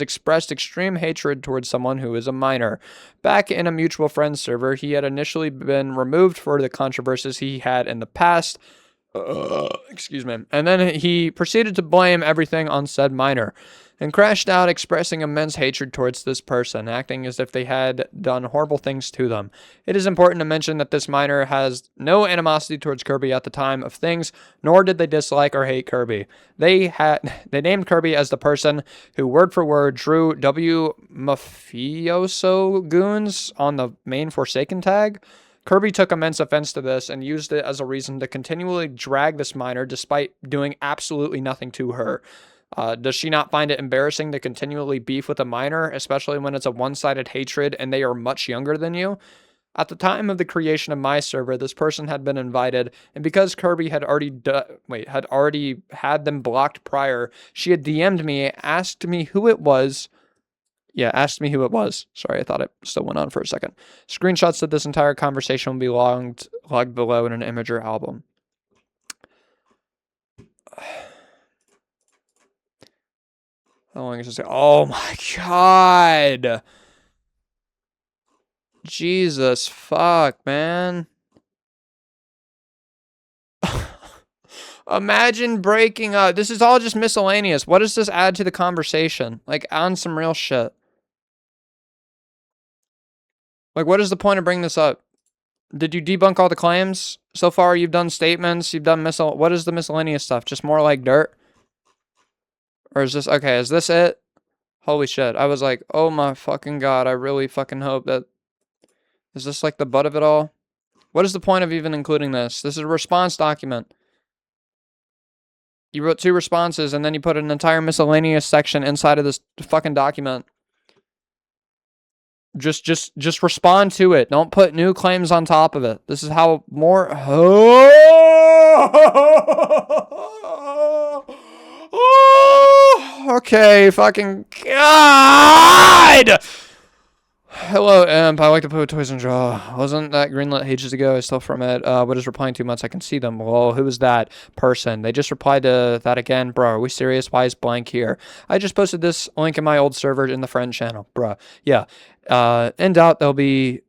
expressed extreme hatred towards someone who is a minor. Back in a mutual friends server, he had initially been removed for the controversies he had in the past. Excuse me. And then he proceeded to blame everything on said minor and crashed out, expressing immense hatred towards this person, acting as if they had done horrible things to them. It is important to mention that this minor has no animosity towards Kirby at the time of things, nor did they dislike or hate Kirby. They named Kirby as the person who word for word drew W mafioso goons on the main Forsaken tag. Kirby took immense offense to this and used it as a reason to continually drag this minor despite doing absolutely nothing to her. Does she not find it embarrassing to continually beef with a minor, especially when it's a one-sided hatred and they are much younger than you? At the time of the creation of my server, this person had been invited, and because Kirby had already had them blocked prior, she had DM'd me, asked me who it was. Yeah, asked me who it was. Sorry, I thought it still went on for a second. Screenshots of this entire conversation will be logged below in an image or album. How long is this? Oh my god! Jesus fuck, man. Imagine breaking up. This is all just miscellaneous. What does this add to the conversation? Like, on some real shit. Like, what is the point of bringing this up? Did you debunk all the claims? So far, you've done statements, you've done what is the miscellaneous stuff? Just more like dirt? Or is this, okay, is this it? Holy shit. I was like, oh my fucking god, I really fucking hope that, is this like the butt of it all? What is the point of even including this? This is a response document. You wrote 2 responses and then you put an entire miscellaneous section inside of this fucking document. Just respond to it. Don't put new claims on top of it. This is how more... Okay, fucking God! Hello, Imp. I like to play with toys and draw. Wasn't that greenlit ages ago? I still from it. What is replying 2 months? I can see them. Well, who is that person? They just replied to that again. Bro, are we serious? Why is blank here? I just posted this link in my old server in the friend channel. Bruh. Yeah. In doubt, they'll be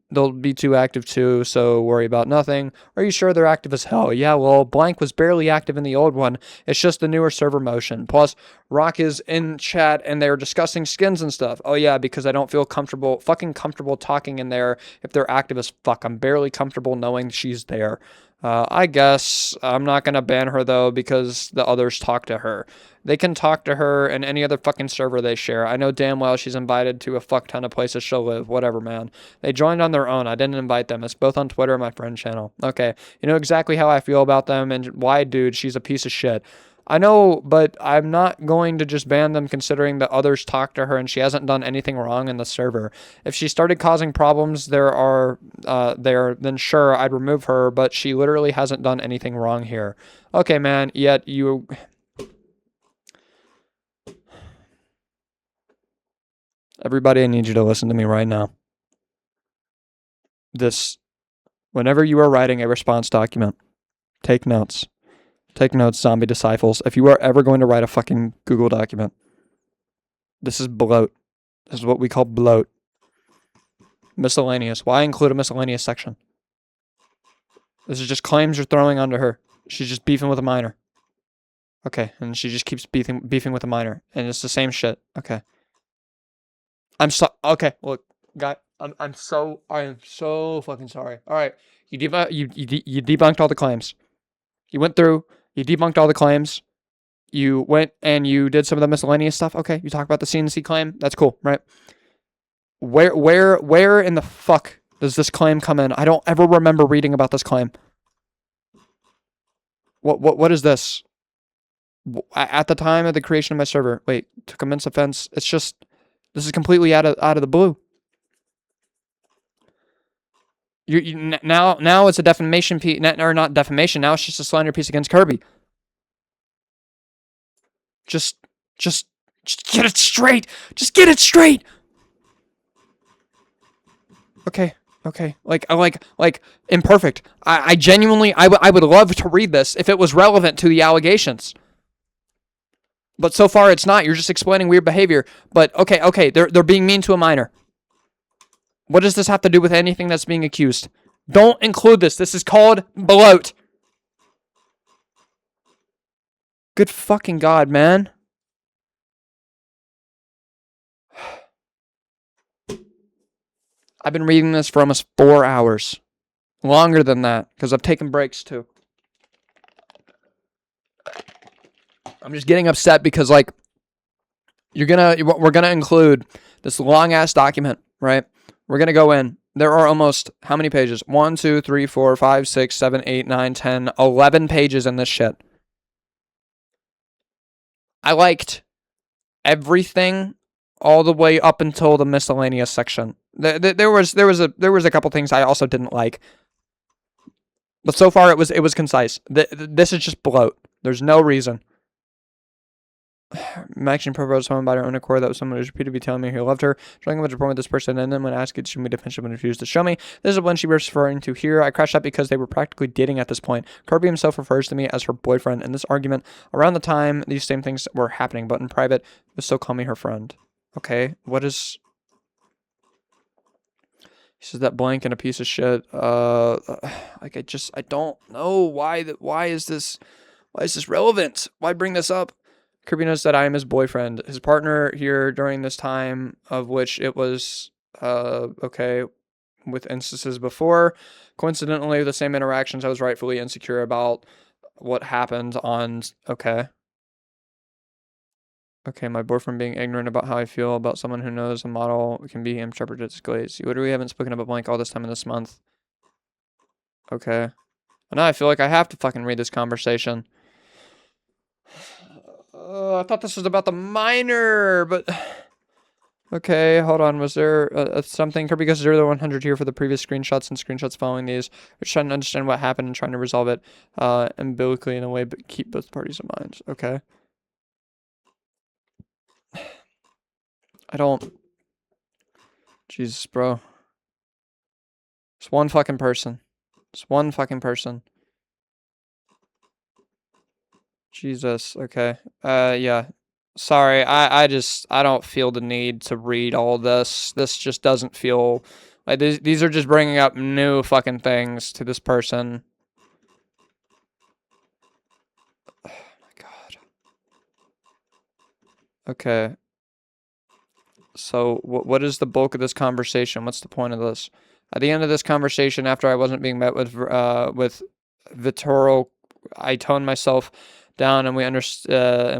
too active too, so worry about nothing. Are you sure they're active as hell? Yeah, well, blank was barely active in the old one. It's just the newer server motion. Plus, Rock is in chat and they're discussing skins and stuff. Oh yeah, because I don't feel fucking comfortable talking in there if they're active as fuck. I'm barely comfortable knowing she's there. I guess I'm not gonna ban her though because the others talk to her. They can talk to her in any other fucking server they share. I know damn well she's invited to a fuck ton of places she'll live. Whatever, man. They joined on their own. I didn't invite them. It's both on Twitter and my friend channel. Okay. You know exactly how I feel about them and why, dude, she's a piece of shit. I know, but I'm not going to just ban them considering that others talk to her and she hasn't done anything wrong in the server. If she started causing problems then sure, I'd remove her, but she literally hasn't done anything wrong here. Okay, man, yet you... Everybody, I need you to listen to me right now. Whenever you are writing a response document, take notes. Take notes, zombie disciples. If you are ever going to write a fucking Google document, this is bloat. This is what we call bloat. Miscellaneous. Why include a miscellaneous section? This is just claims you're throwing onto her. She's just beefing with a minor. Okay, and she just keeps beefing with a minor, and it's the same shit. Okay. Okay, look, guy, I am so fucking sorry. All right, you debunked all the claims. You went through, you debunked all the claims. You went and you did some of the miscellaneous stuff. Okay, you talk about the CNC claim. That's cool, right? Where in the fuck does this claim come in? I don't ever remember reading about this claim. What is this? At the time of the creation of my server, wait, to commence offense, it's just, this is completely out of the blue. Now it's a defamation piece, or not defamation. Now it's just a slander piece against Kirby. Just get it straight. Just get it straight. Okay. Like imperfect. I genuinely, I would love to read this if it was relevant to the allegations. But so far it's not. You're just explaining weird behavior. But okay, they're being mean to a minor. What does this have to do with anything that's being accused? Don't include this. This is called bloat. Good fucking God, man. I've been reading this for almost 4 hours. Longer than that, because I've taken breaks too. I'm just getting upset because, like, we're gonna include this long ass document, right? We're gonna go in. There are almost, how many pages? 1, 2, 3, 4, 5, 6, 7, 8, 9, 10, 11 pages in this shit. I liked everything all the way up until the miscellaneous section. There was a couple things I also didn't like, but so far it was concise. This is just bloat. There's no reason. Maxine proposed someone by her own accord. That was someone who was repeatedly telling me he loved her. Showing him a report with this person, and then when I asked it, she made defensive and refused to show me. This is when she was referring to here. I crashed out because they were practically dating at this point. Kirby himself refers to me as her boyfriend in this argument. Around the time these same things were happening, but in private, was still calling me her friend. Okay, what is... He says that blank and a piece of shit. Like I don't know why is this relevant? Why bring this up? Kirby knows that I am his boyfriend, his partner here during this time, of which it was okay, with instances before. Coincidentally, the same interactions I was rightfully insecure about what happened on. Okay, my boyfriend being ignorant about how I feel about someone who knows a model can be interpreted as glaze. You literally haven't spoken about blank all this time in this month. Okay. Well, now I feel like I have to fucking read this conversation. I thought this was about the minor, but... Okay, hold on. Was there something? Kirby goes 0 to 100 here for the previous screenshots and screenshots following these. We're trying to understand what happened and trying to resolve it umbilically in a way, but keep both parties in mind. Okay. I don't... Jesus, bro. It's one fucking person. It's one fucking person. Jesus, okay. Yeah. Sorry, I don't feel the need to read all this. This just doesn't feel... Like, these are just bringing up new fucking things to this person. Oh my God. Okay. So, what is the bulk of this conversation? What's the point of this? At the end of this conversation, after I wasn't being met with Vittoral, I toned myself down, and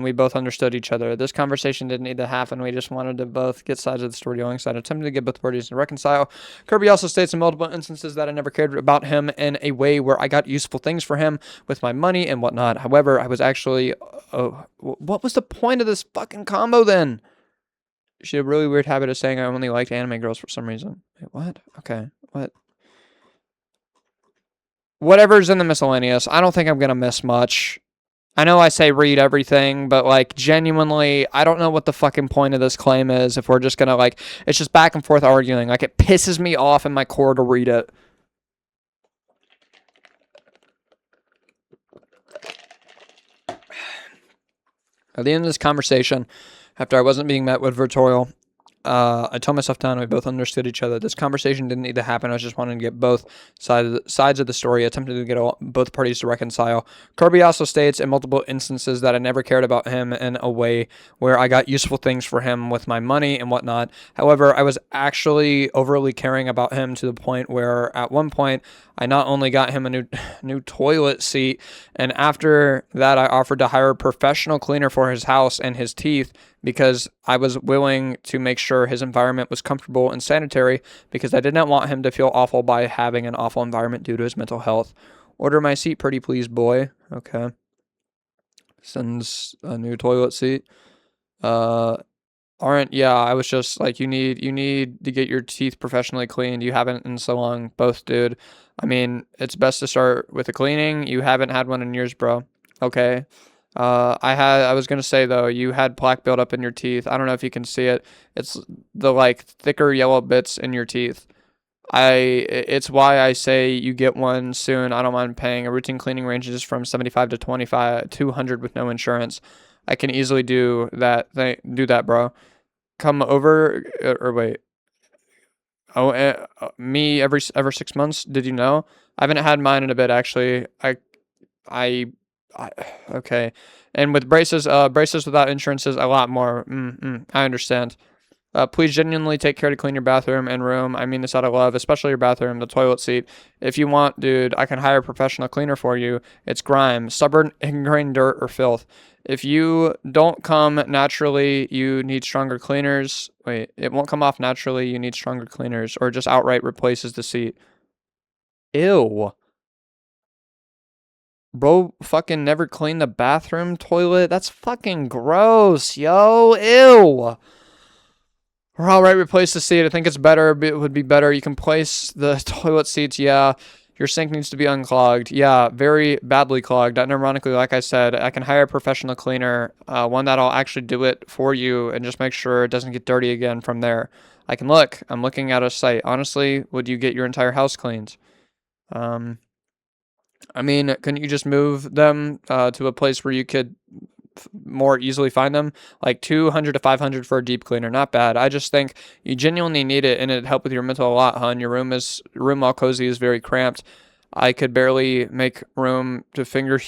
we both understood each other. This conversation didn't need to happen. We just wanted to both get sides of the story alongside, attempting to get both parties to reconcile. Kirby also states in multiple instances that I never cared about him in a way where I got useful things for him with my money and whatnot. However, I was actually... what was the point of this fucking combo then? She had a really weird habit of saying I only liked anime girls for some reason. Wait, what? Okay, what? Whatever's in the miscellaneous. I don't think I'm gonna miss much. I know I say read everything, but, like, genuinely, I don't know what the fucking point of this claim is if we're just gonna, like, it's just back and forth arguing. Like, it pisses me off in my core to read it. At the end of this conversation, after I wasn't being met with Virtorial, I told myself down. We both understood each other. This conversation didn't need to happen. I was just wanting to get both sides of the story, attempting to get both parties to reconcile. Kirby also states in multiple instances that I never cared about him in a way where I got useful things for him with my money and whatnot. However, I was actually overly caring about him to the point where at one point I not only got him a new toilet seat, and after that I offered to hire a professional cleaner for his house and his teeth, because I was willing to make sure his environment was comfortable and sanitary, because I did not want him to feel awful by having an awful environment due to his mental health. Order my seat, pretty please, boy. Okay. Sends a new toilet seat. Yeah, I was just like, you need to get your teeth professionally cleaned. You haven't in so long, both, dude. I mean, it's best to start with the cleaning. You haven't had one in years, bro. Okay. I was gonna say though, you had plaque buildup in your teeth. I don't know if you can see it. It's the like thicker yellow bits in your teeth. It's why I say you get one soon. I don't mind paying. A routine cleaning ranges from 75 to 200 with no insurance. I can easily do that. Do that, bro. Come over or wait. Oh, me every 6 months. Did you know? I haven't had mine in a bit actually. I okay. And with braces without insurance is a lot more. I understand. Please genuinely take care to clean your bathroom and room. I mean this out of love, especially your bathroom, the toilet seat. If you want, dude, I can hire a professional cleaner for you. It's grime, stubborn, ingrained dirt, or filth. If you don't come naturally, you need stronger cleaners. Wait, it won't come off naturally. You need stronger cleaners, or just outright replaces the seat. Ew. Bro fucking never cleaned the bathroom toilet? That's fucking gross, yo. Ew. Or outright replace the seat. I think it's better. It would be better. You can place the toilet seats. Yeah. Your sink needs to be unclogged. Yeah, very badly clogged. And ironically, like I said, I can hire a professional cleaner, one that'll actually do it for you and just make sure it doesn't get dirty again from there. I'm looking at a site. Honestly, would you get your entire house cleaned? I mean, couldn't you just move them to a place where you could more easily find them? Like 200 to 500 for a deep cleaner, not bad. I just think you genuinely need it, and it'd help with your mental a lot, hun. Your room all cozy is very cramped. I could barely make room to finger.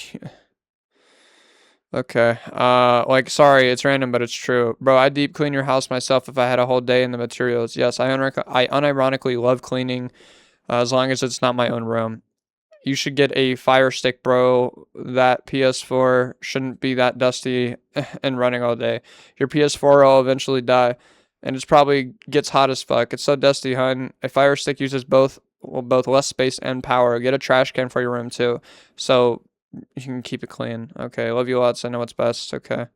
Okay. Sorry, it's random, but it's true, bro. I'd deep clean your house myself if I had a whole day in the materials. Yes, I unironically love cleaning, as long as it's not my own room. You should get a Fire Stick, bro. That PS4 shouldn't be that dusty and running all day. Your PS4 will eventually die, and it probably gets hot as fuck. It's so dusty, hun. A Fire Stick uses both less space and power. Get a trash can for your room, too, so you can keep it clean. Okay, love you lots. I know what's best. Okay.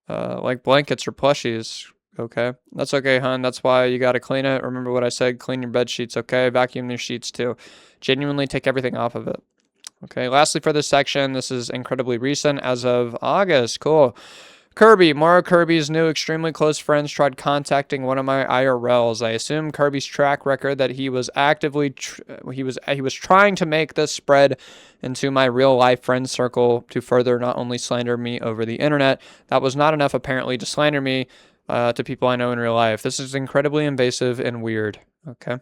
Like blankets or plushies. Okay. That's okay, hun. That's why you gotta clean it. Remember what I said. Clean your bed sheets, okay? Vacuum your sheets, too. Genuinely take everything off of it. Okay, lastly for this section, this is incredibly recent, as of August. Cool. Kirby. More of Kirby's new extremely close friends tried contacting one of my IRLs. I assume Kirby's track record that he was actively he was trying to make this spread into my real life friend circle to further not only slander me over the internet. That was not enough apparently to slander me to people I know in real life. This is incredibly invasive and weird. Okay.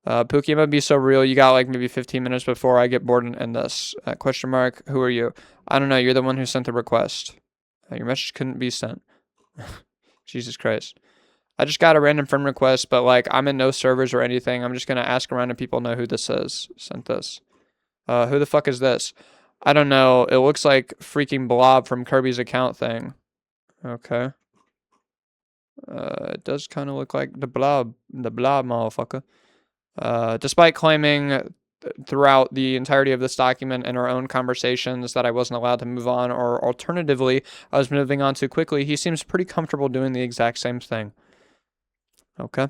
Pookie, I'm gonna be so real. You got like maybe 15 minutes before I get bored and end this. Question mark. Who are you? I don't know. You're the one who sent the request. Your message couldn't be sent. Jesus Christ. I just got a random friend request, but like I'm in no servers or anything. I'm just gonna ask around and people know who this is. Sent this. Who the fuck is this? I don't know. It looks like freaking Blob from Kirby's account thing. Okay. It does kind of look like the blob motherfucker. Despite claiming throughout the entirety of this document and our own conversations that I wasn't allowed to move on, or alternatively, I was moving on too quickly, he seems pretty comfortable doing the exact same thing. Okay.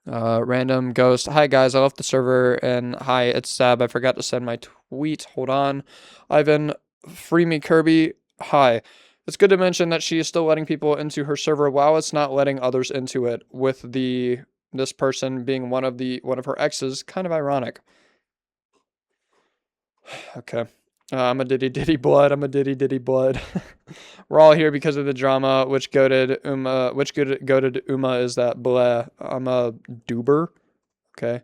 Random ghost. Hi guys, I left the server, and hi, it's Sab. I forgot to send my tweet. Hold on. Ivan, free me, Kirby. Hi. It's good to mention that she is still letting people into her server while it's not letting others into it, with this person being one of her exes. Kind of ironic. Okay. I'm a diddy diddy blood. I'm a diddy diddy blood. We're all here because of the drama. Which goated Uma is that? Bleh. I'm a doober. Okay.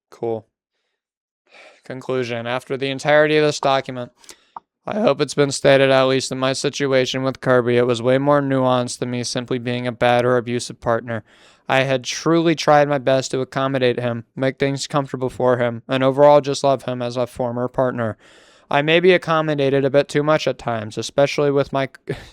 Cool. Conclusion. After the entirety of this document, I hope it's been stated, at least in my situation with Kirby, it was way more nuanced than me simply being a bad or abusive partner. I had truly tried my best to accommodate him, make things comfortable for him, and overall just love him as a former partner. I may be accommodated a bit too much at times, especially with my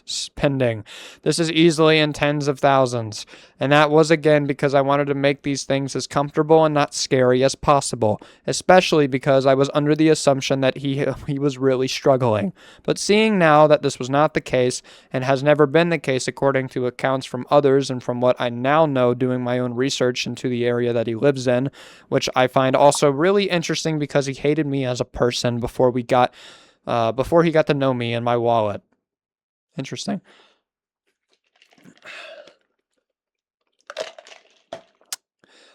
spending. This is easily in tens of thousands, and that was again because I wanted to make these things as comfortable and not scary as possible, especially because I was under the assumption that he was really struggling. But seeing now that this was not the case, and has never been the case according to accounts from others and from what I now know doing my own research into the area that he lives in, which I find also really interesting because he hated me as a person before he got to know me and my wallet. Interesting.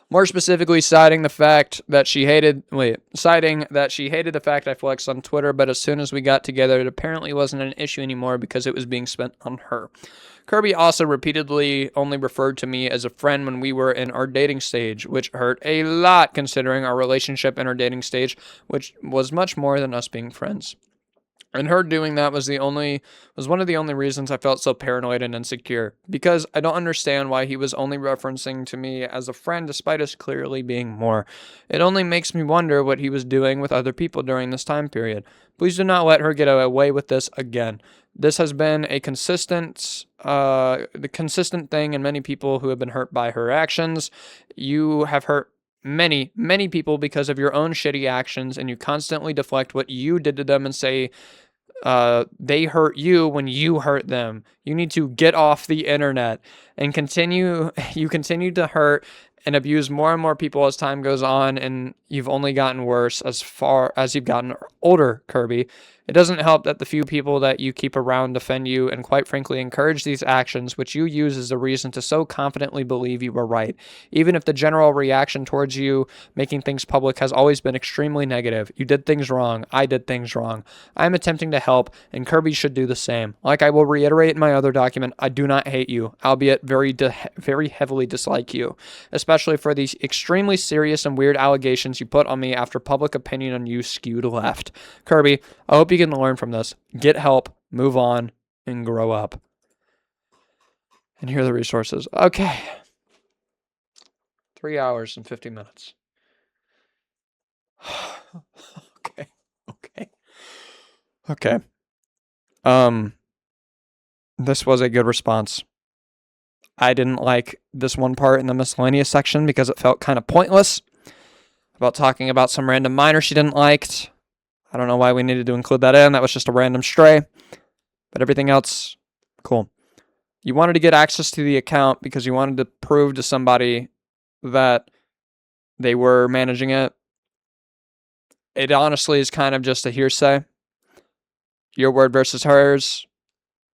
More specifically, citing that she hated the fact I flexed on Twitter, but as soon as we got together, it apparently wasn't an issue anymore because it was being spent on her. Kirby also repeatedly only referred to me as a friend when we were in our dating stage, which hurt a lot considering our relationship in our dating stage, which was much more than us being friends. And her doing that was one of the only reasons I felt so paranoid and insecure, because I don't understand why he was only referencing to me as a friend despite us clearly being more. It only makes me wonder what he was doing with other people during this time period. Please do not let her get away with this again. This has been the consistent thing in many people who have been hurt by her actions. You have hurt many, many people because of your own shitty actions, and you constantly deflect what you did to them and say they hurt you when you hurt them. You need to get off the internet and continue to hurt and abuse more and more people as time goes on, and you've only gotten worse as far as you've gotten older, Kirby. It doesn't help that the few people that you keep around defend you and quite frankly encourage these actions, which you use as a reason to so confidently believe you were right, even if the general reaction towards you making things public has always been extremely negative. You did things wrong. I did things wrong. I'm attempting to help, and Kirby should do the same. Like I will reiterate in my other document, I do not hate you, albeit very heavily dislike you, especially for these extremely serious and weird allegations you put on me after public opinion on you skewed left. Kirby, I hope you can learn from this. Get help, move on, and grow up. And here are the resources. Okay. 3 hours and 50 minutes. Okay. This was a good response. I didn't like this one part in the miscellaneous section because it felt kind of pointless. About talking about some random minor she didn't like. I don't know why we needed to include that in. That was just a random stray. But everything else, cool. You wanted to get access to the account because you wanted to prove to somebody that they were managing it. It honestly is kind of just a hearsay. Your word versus hers.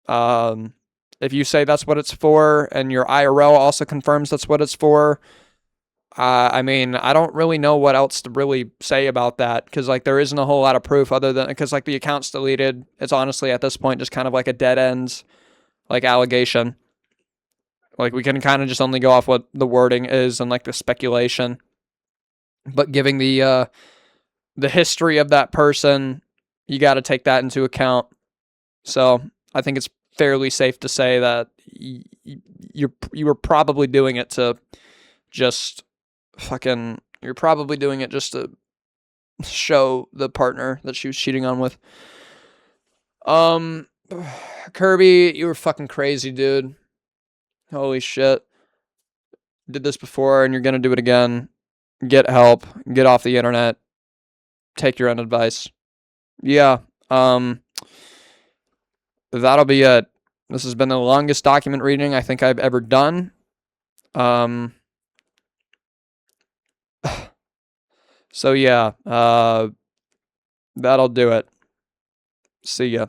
If you say that's what it's for, and your IRL also confirms that's what it's for, I mean, I don't really know what else to really say about that, because like there isn't a whole lot of proof other than because like the account's deleted. It's honestly at this point just kind of like a dead end, like allegation. Like we can kind of just only go off what the wording is and like the speculation. But giving the history of that person, you got to take that into account. So I think it's fairly safe to say that you were probably doing it to just you're probably doing it just to show the partner that she was cheating on with. Kirby, you were fucking crazy, dude. Holy shit. Did this before and you're gonna do it again. Get help. Get off the internet. Take your own advice. Yeah. That'll be it. This has been the longest document reading I think I've ever done. So yeah, that'll do it. See ya.